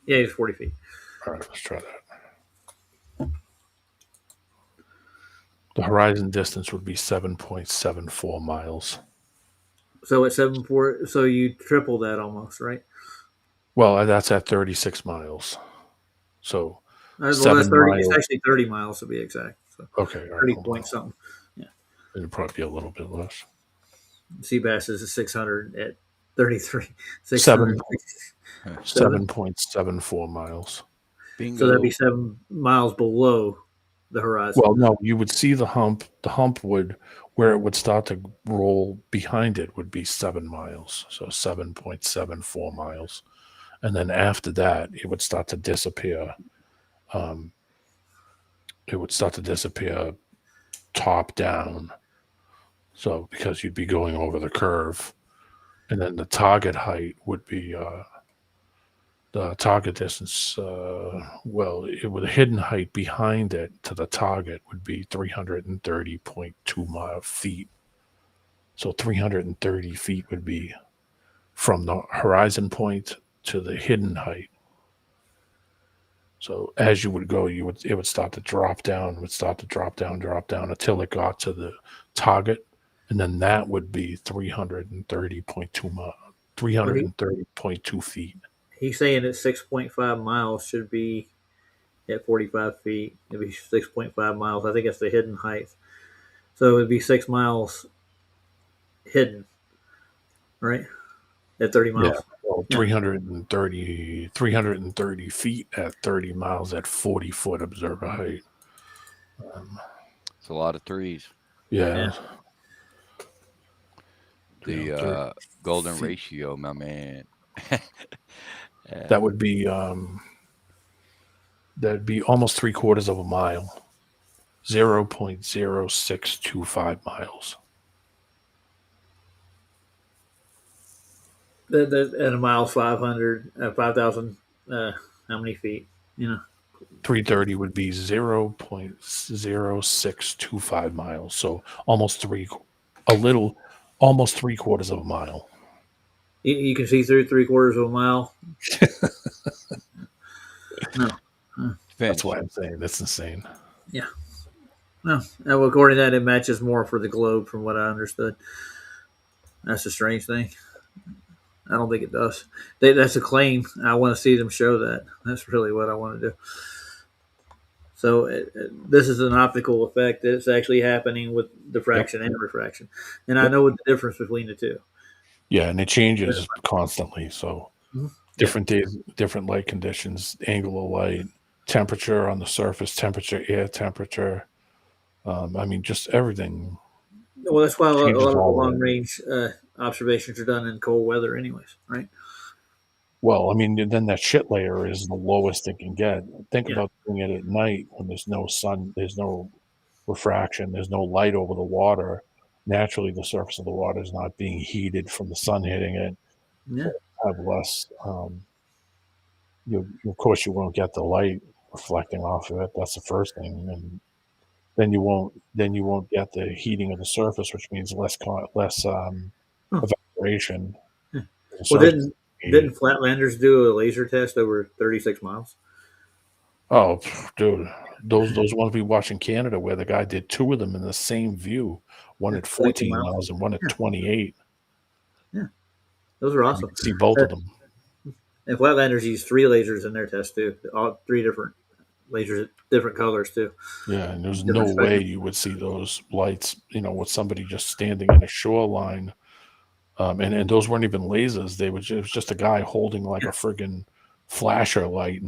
Yeah, he's 40 feet. All right, let's try that. The horizon distance would be 7.74 miles. So at 7.4, so you triple that almost, right? Well, that's at 36 miles. So that's 30. Miles. It's actually 30 miles to be exact. So okay, 30 point something. Yeah, it'd probably be a little bit less. Seabass is a 600 at 33. 7.74 miles. Bingo. So that'd be 7 miles below the horizon. Well, no, you would see the hump. The hump would, where it would start to roll behind it would be 7 miles, so 7.74 miles. And then after that, it would start to disappear. It would start to disappear top down. So because you'd be going over the curve, and then the target height would be the target distance. The hidden height behind it to the target would be 330.2 feet. So 330 feet would be from the horizon point to the hidden height. So as you would go, it would start to drop down, drop down until it got to the target, and then that would be 330.2 feet. He's saying that 6.5 miles should be at 45 feet. It'd be 6.5 miles. I think it's the hidden height. So it'd be 6 miles hidden, right? At 30 miles. Yeah. Well, 330 feet at 30 miles at 40-foot observer height. It's a lot of threes. Yeah. The golden ratio, my man. That would be that'd be almost 3/4 of a mile. 0.0625 miles. At a mile, 500, 5,000, how many feet? 330 would be 0.0625 miles. So almost 3/4 of a mile. You can see through 3/4 of a mile. No. That's why I'm saying that's insane. Yeah. No. Well, according to that, it matches more for the globe from what I understood. That's a strange thing. I don't think it does. That's a claim. I want to see them show that. That's really what I want to do. So this is an optical effect that's actually happening with diffraction and refraction. And I know the difference between the two. Yeah, and it changes constantly. So different days, different light conditions, angle of light, temperature on the surface, temperature, air temperature. I mean, just everything. Well, that's why a lot of long-range observations are done in cold weather anyways, right? Well, I mean, then that shit layer is the lowest it can get. Think about doing it at night when there's no sun, there's no refraction, there's no light over the water. Naturally, the surface of the water is not being heated from the sun hitting it. Yeah. So have less. Of course, you won't get the light reflecting off of it. That's the first thing, and then you won't get the heating of the surface, which means less evaporation. Well, didn't Flatlanders do a laser test over 36 miles? Oh, dude, those ones we watched in Canada where the guy did 2 of them in the same view, one at 14 miles and one at 28. Yeah, those are awesome. You can see both of them. And Flatlanders use 3 lasers in their test too. All 3 different lasers, different colors too. Yeah, and there's no way you would see those lights, with somebody just standing in a shoreline. And those weren't even lasers. It was just a guy holding like a friggin' flasher light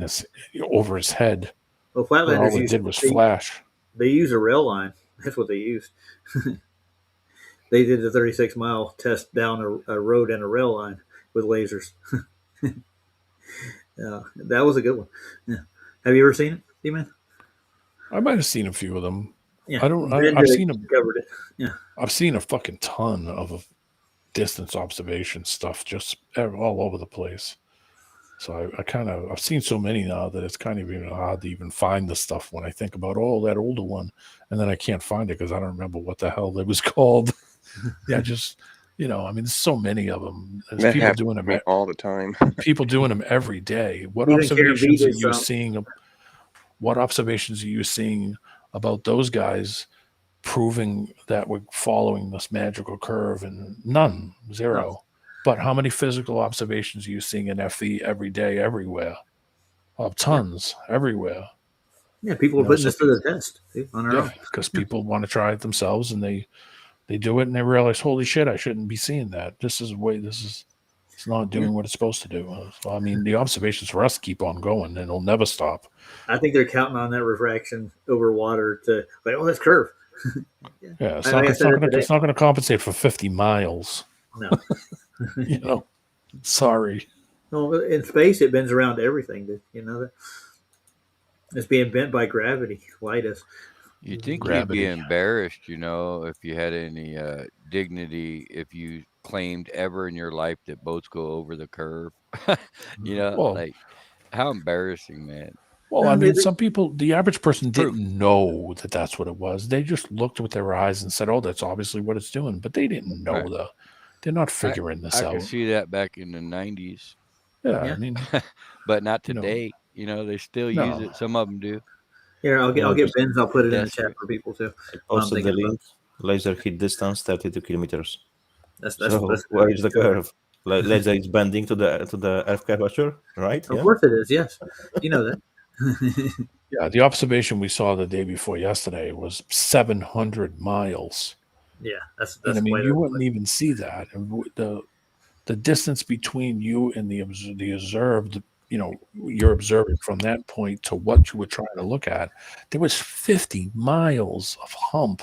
over his head. Well, Flatlanders all it did was flash. They use a rail line. That's what they used. They did the 36-mile test down a road and a rail line with lasers. Yeah, that was a good one. Yeah. Have you ever seen it, D-Man? I might have seen a few of them. Yeah. I've seen them. Covered it. Yeah. I've seen a fucking ton of distance observation stuff just all over the place. So I've seen so many now that it's kind of even hard to even find the stuff when I think about, that older one. And then I can't find it because I don't remember what the hell it was called. Yeah, just, there's so many of them. There's people doing them all the time. People doing them every day. What observations are you seeing? What observations are you seeing about those guys proving that we're following this magical curve? And none, zero. No. But how many physical observations are you seeing in FE every day, everywhere? Tons, everywhere. Yeah, people are putting this to the test on their own. Because people want to try it themselves, and they do it, and they realize, holy shit, I shouldn't be seeing that. This is It's not doing what it's supposed to do. So, I mean, the observations for us keep on going, and it'll never stop. I think they're counting on that refraction over water to like, oh, let's curve. Yeah, it's Like not going to compensate for 50 miles. No. You know, sorry. No, in space it bends around everything. You know that it's being bent by gravity. Light is. You'd think you'd Gravity. be embarrassed, if you had any dignity, if you claimed ever in your life that boats go over the curve. Well, Like how embarrassing, man. well, I mean, some people, the average person Proof. didn't know that that's what it was. They just looked with their eyes and said, "Oh, that's obviously what it's doing," but they didn't know Right. they're not figuring this I out. could see that back in the 90s, Yeah, Yeah. I mean, but not You know, today. They still use no. it. Some of them do. Here, I'll get just bins. I'll put it in the chat Desperate. for people too. I While I'm posted the thinking about link. Laser hit distance 32 kilometers. that's So where is the curve? Laser is bending to the Earth curvature, right? Of Yeah. course it is. Yes, you know that. Yeah, the observation we saw the day before yesterday was 700 miles. Yeah, that's And I mean, way you wouldn't even see that. And the distance between you and the observed, you're observing from that point to what you were trying to look at, there was 50 miles of hump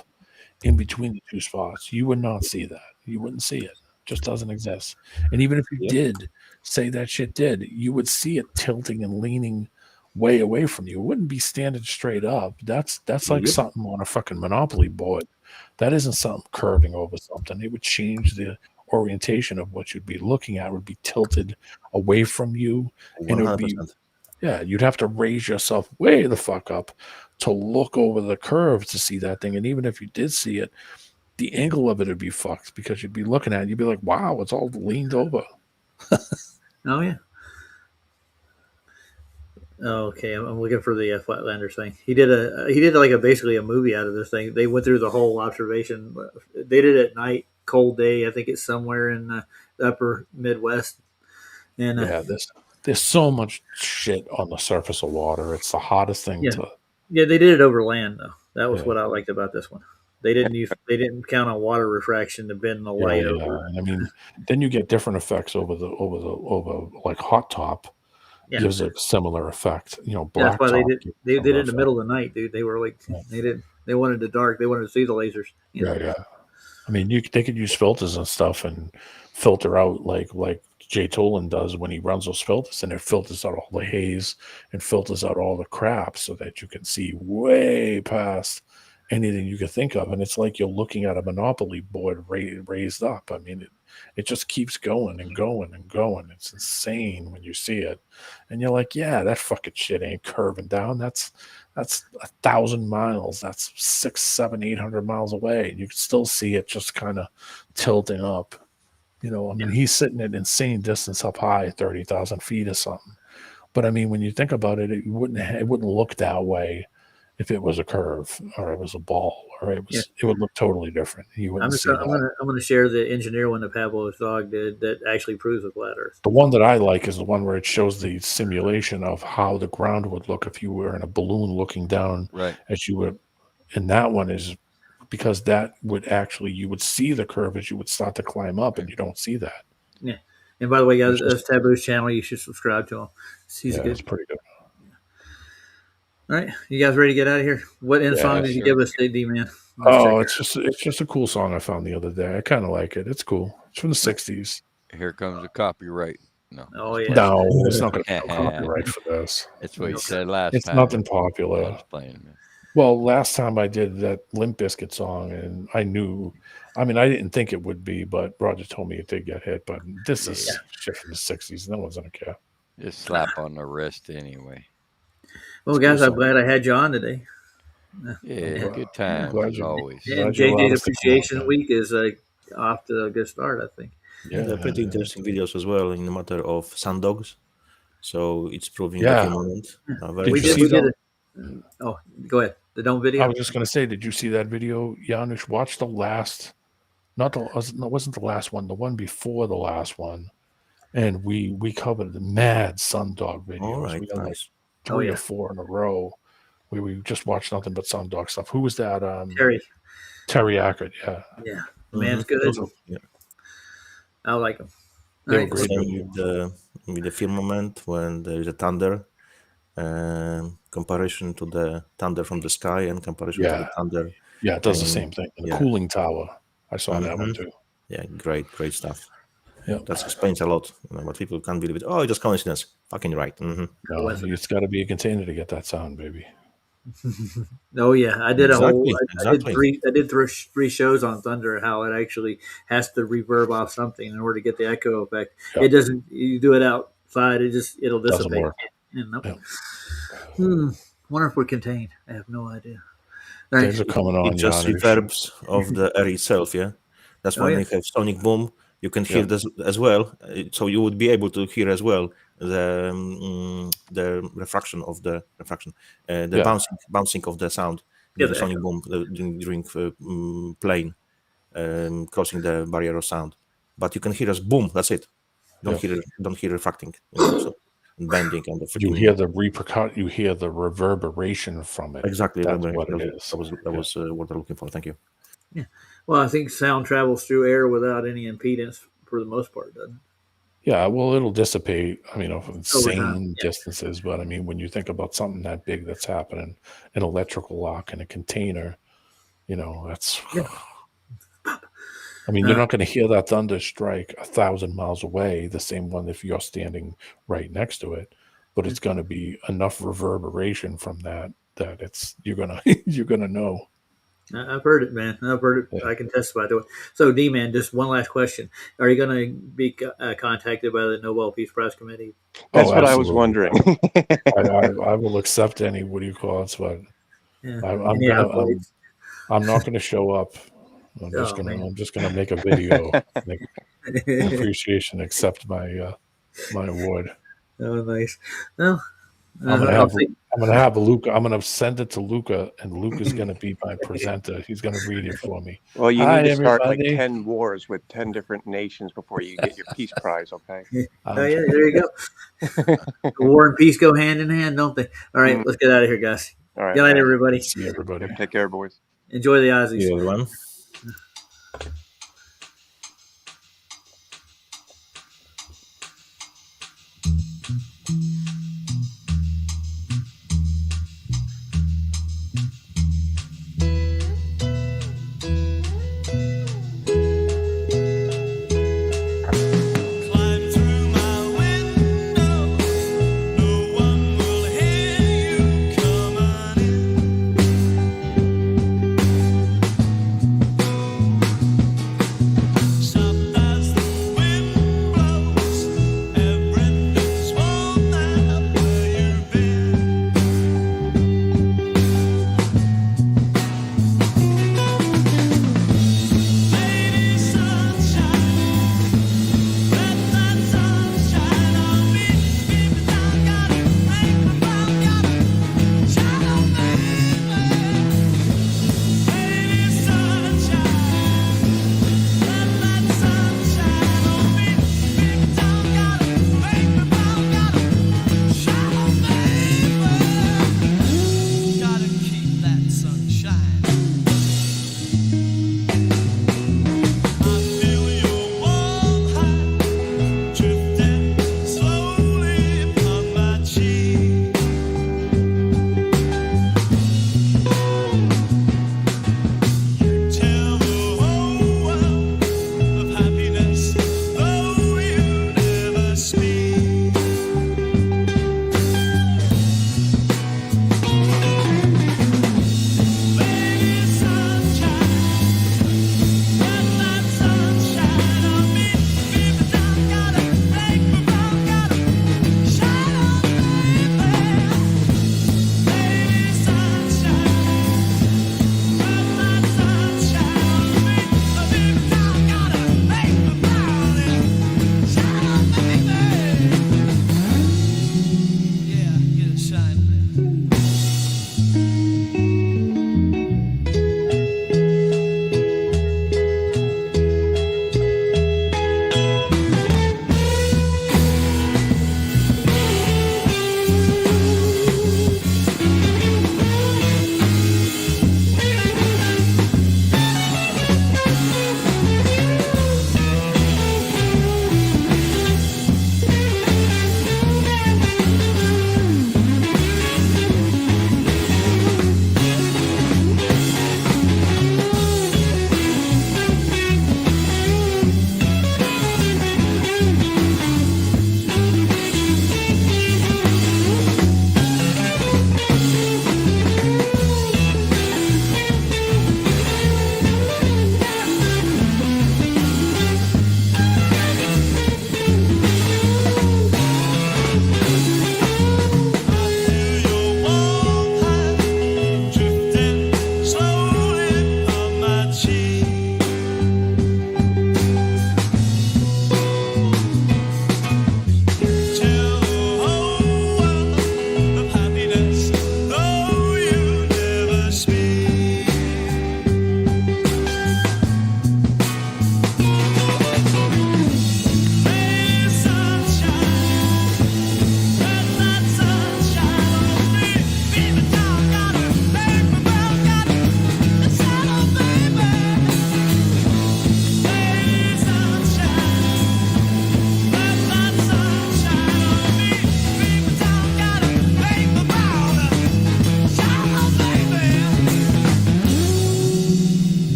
in between the two spots. You would not see that. You wouldn't see it. Just doesn't exist. And even if you Yep. did say that shit did, you would see it tilting and leaning way away from you. It wouldn't be standing straight up. That's like Yep. something on a fucking Monopoly board. That isn't something curving over something. It would change the orientation of what you'd be looking at. Would be tilted away from you, and it would be 100%. yeah. You'd have to raise yourself way the fuck up to look over the curve to see that thing. And even if you did see it, the angle of it would be fucked because you'd be looking at it, you'd be like, wow, it's all leaned over. Oh yeah. Okay, I'm looking for the Flatlander thing. He did like basically a movie out of this thing. They went through the whole observation. They did it at night, cold day. I think it's somewhere in the upper Midwest. And Yeah, there's so much shit on the surface of water. It's the hottest thing Yeah. to. yeah, they did it over land though. That was Yeah. what I liked about this one. They didn't count on water refraction to bend the light Yeah, over. and I mean, then you get different effects over like hot top Yeah. gives a similar effect. That's Black why top. they gives a did similar it in the middle of the night, dude. They were like they wanted the dark. They wanted to see the lasers. effect. Yeah. I mean, they could use filters and stuff and filter out like Jay Tolan does when he runs those filters, and it filters out all the haze and filters out all the crap so that you can see way past anything you could think of. And it's like you're looking at a Monopoly board raised up. I mean, it just keeps going and going and going. It's insane when you see it. And you're like, yeah, that fucking shit ain't curving down. That's 1,000 miles. That's 600, 700, 800 miles away. You can still see it just kind of tilting up. I mean, he's sitting at insane distance up high, 30,000 feet or something. But I mean, when you think about it, it wouldn't look that way if it was a curve or it was a ball or it would look totally different. You wouldn't see that. I'm gonna share the engineer one that Pablo's dog did that actually proves a flat Earth. The one that I like is the one where it shows the simulation of how the ground would look if you were in a balloon looking down as you would. And that one is because that would actually, you would see the curve as you would start to climb up, and you don't see that. Yeah. And by the way, guys, that's Taboo's channel. You should subscribe to him. He's good. It's pretty good. All right, you guys ready to get out of here? What end song did you give us, D man? It's just a cool song I found the other day. I kind of like it. It's cool. It's from the '60s. Here comes the copyright. No. Oh yeah. No, it's not going to be copyright for this. That's what you said last time. It's nothing popular. I was playing, man. Well, last time I did that Limp Bizkit song, and I didn't think it would be, but Roger told me it did get hit. But this is shit from the '60s. No one's gonna care. Just slap on the wrist anyway. Well, guys, I'm glad I had you on today. Yeah, good time as always. And JJ's Appreciation Week is off to a good start, I think. Yeah, they're pretty interesting videos as well in the matter of sand dogs. So it's proving the moment. Oh, go ahead. The dome video. I was just going to say, did you see that video, Janusz? Watch the last. Wasn't the last one. The one before the last one, and we covered the mad sundog videos. All right, we had like nice. 3 or 4 in a row. We just watched nothing but sundog stuff. Who was that? Terry Ackert. Yeah. Yeah, man's good. I like him. They were Right. great Same videos. with the firmament when there is a thunder. Comparison to the thunder from the sky and comparison to the Yeah. thunder. Yeah, it does the And same thing. And the yeah, cooling tower. I saw that one Mhm. too. yeah, great stuff. Yeah. That explains a lot. But people can't believe it. Oh, it's just coincidence. Fucking right. No, Coincidence. it's got to be a container to get that sound, baby. Oh yeah, I did a whole. Exactly. I did three shows on Thunder. How it actually has to reverb off something in order to get the echo effect. Yeah. It doesn't. You do it outside, it'll Doesn't dissipate. work. Nope. Yeah. Wonder if we're contained. I have no idea. All right. Things are coming on. It's just Janusz. reverbs of the air itself. Yeah, that's Oh, when yeah. they have sonic boom. You can hear this as well, so you would be able to hear as well the refraction of the bouncing of the sound, Yeah, the sonic boom during playing, crossing the barrier of sound. But you can hear us boom. That's it. Don't hear refracting, so and bending and the freaking. You hear the you hear the reverberation from it. Exactly. That's what it is. That was what I'm looking for. Thank you. Yeah. Well, I think sound travels through air without any impedance for the most part, doesn't it? Yeah, well, it'll dissipate. I mean, of insane Yeah. distances, but I mean, when you think about something that big that's happening, an electrical lock in a container, that's. Yeah. I mean, you're not going to hear that thunder strike 1,000 miles away, the same one if you're standing right next to it, but it's going to be enough reverberation from that you're gonna know. I've heard it, man. I've heard it. Yeah. I can testify to it. So, D-Man, just one last question: are you going to be contacted by the Nobel Peace Prize Committee? That's what I was wondering. I will accept any. What do you call it? But I'm not going to show up. I'm just gonna make a video. Appreciation. Accept my award. Oh, nice. Well, I'm gonna have Luca. I'm gonna send it to Luca, and Luca's gonna be my presenter. He's gonna read it for me. Well, you need to start like 10 wars with 10 different nations before you get your peace prize. Okay. Oh yeah, there you go. War and peace go hand in hand, don't they? All right, let's get out of here, guys. All right. Good night, everybody. See everybody. Take care, boys. Enjoy the Aussies. See you, everyone.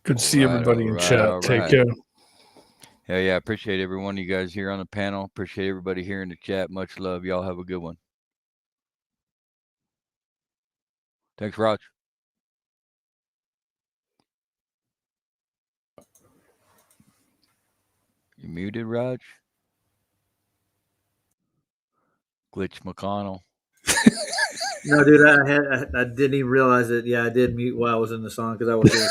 Good to see everybody in chat. Take care. Hell yeah, I appreciate every one of you guys here on the panel. Appreciate everybody here in the chat. Much love. Y'all have a good one. Thanks, Raj. You muted, Raj? Glitch McConnell. No, dude, I didn't even realize it. Yeah, I did mute while I was in the song because I was here.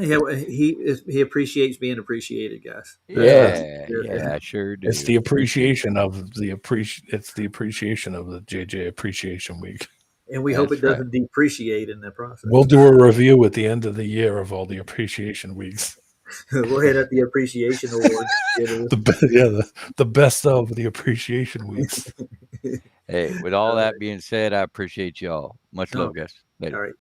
He appreciates being appreciated, guys. Yeah, I sure do. It's the appreciation of the appreciation of the JJ Appreciation Week. And we hope it doesn't depreciate in the process. We'll do a review at the end of the year of all the appreciation weeks. We'll hit at the appreciation awards. The best of the appreciation weeks. Hey, with all that being said, I appreciate y'all. Much love, guys. Later. All right.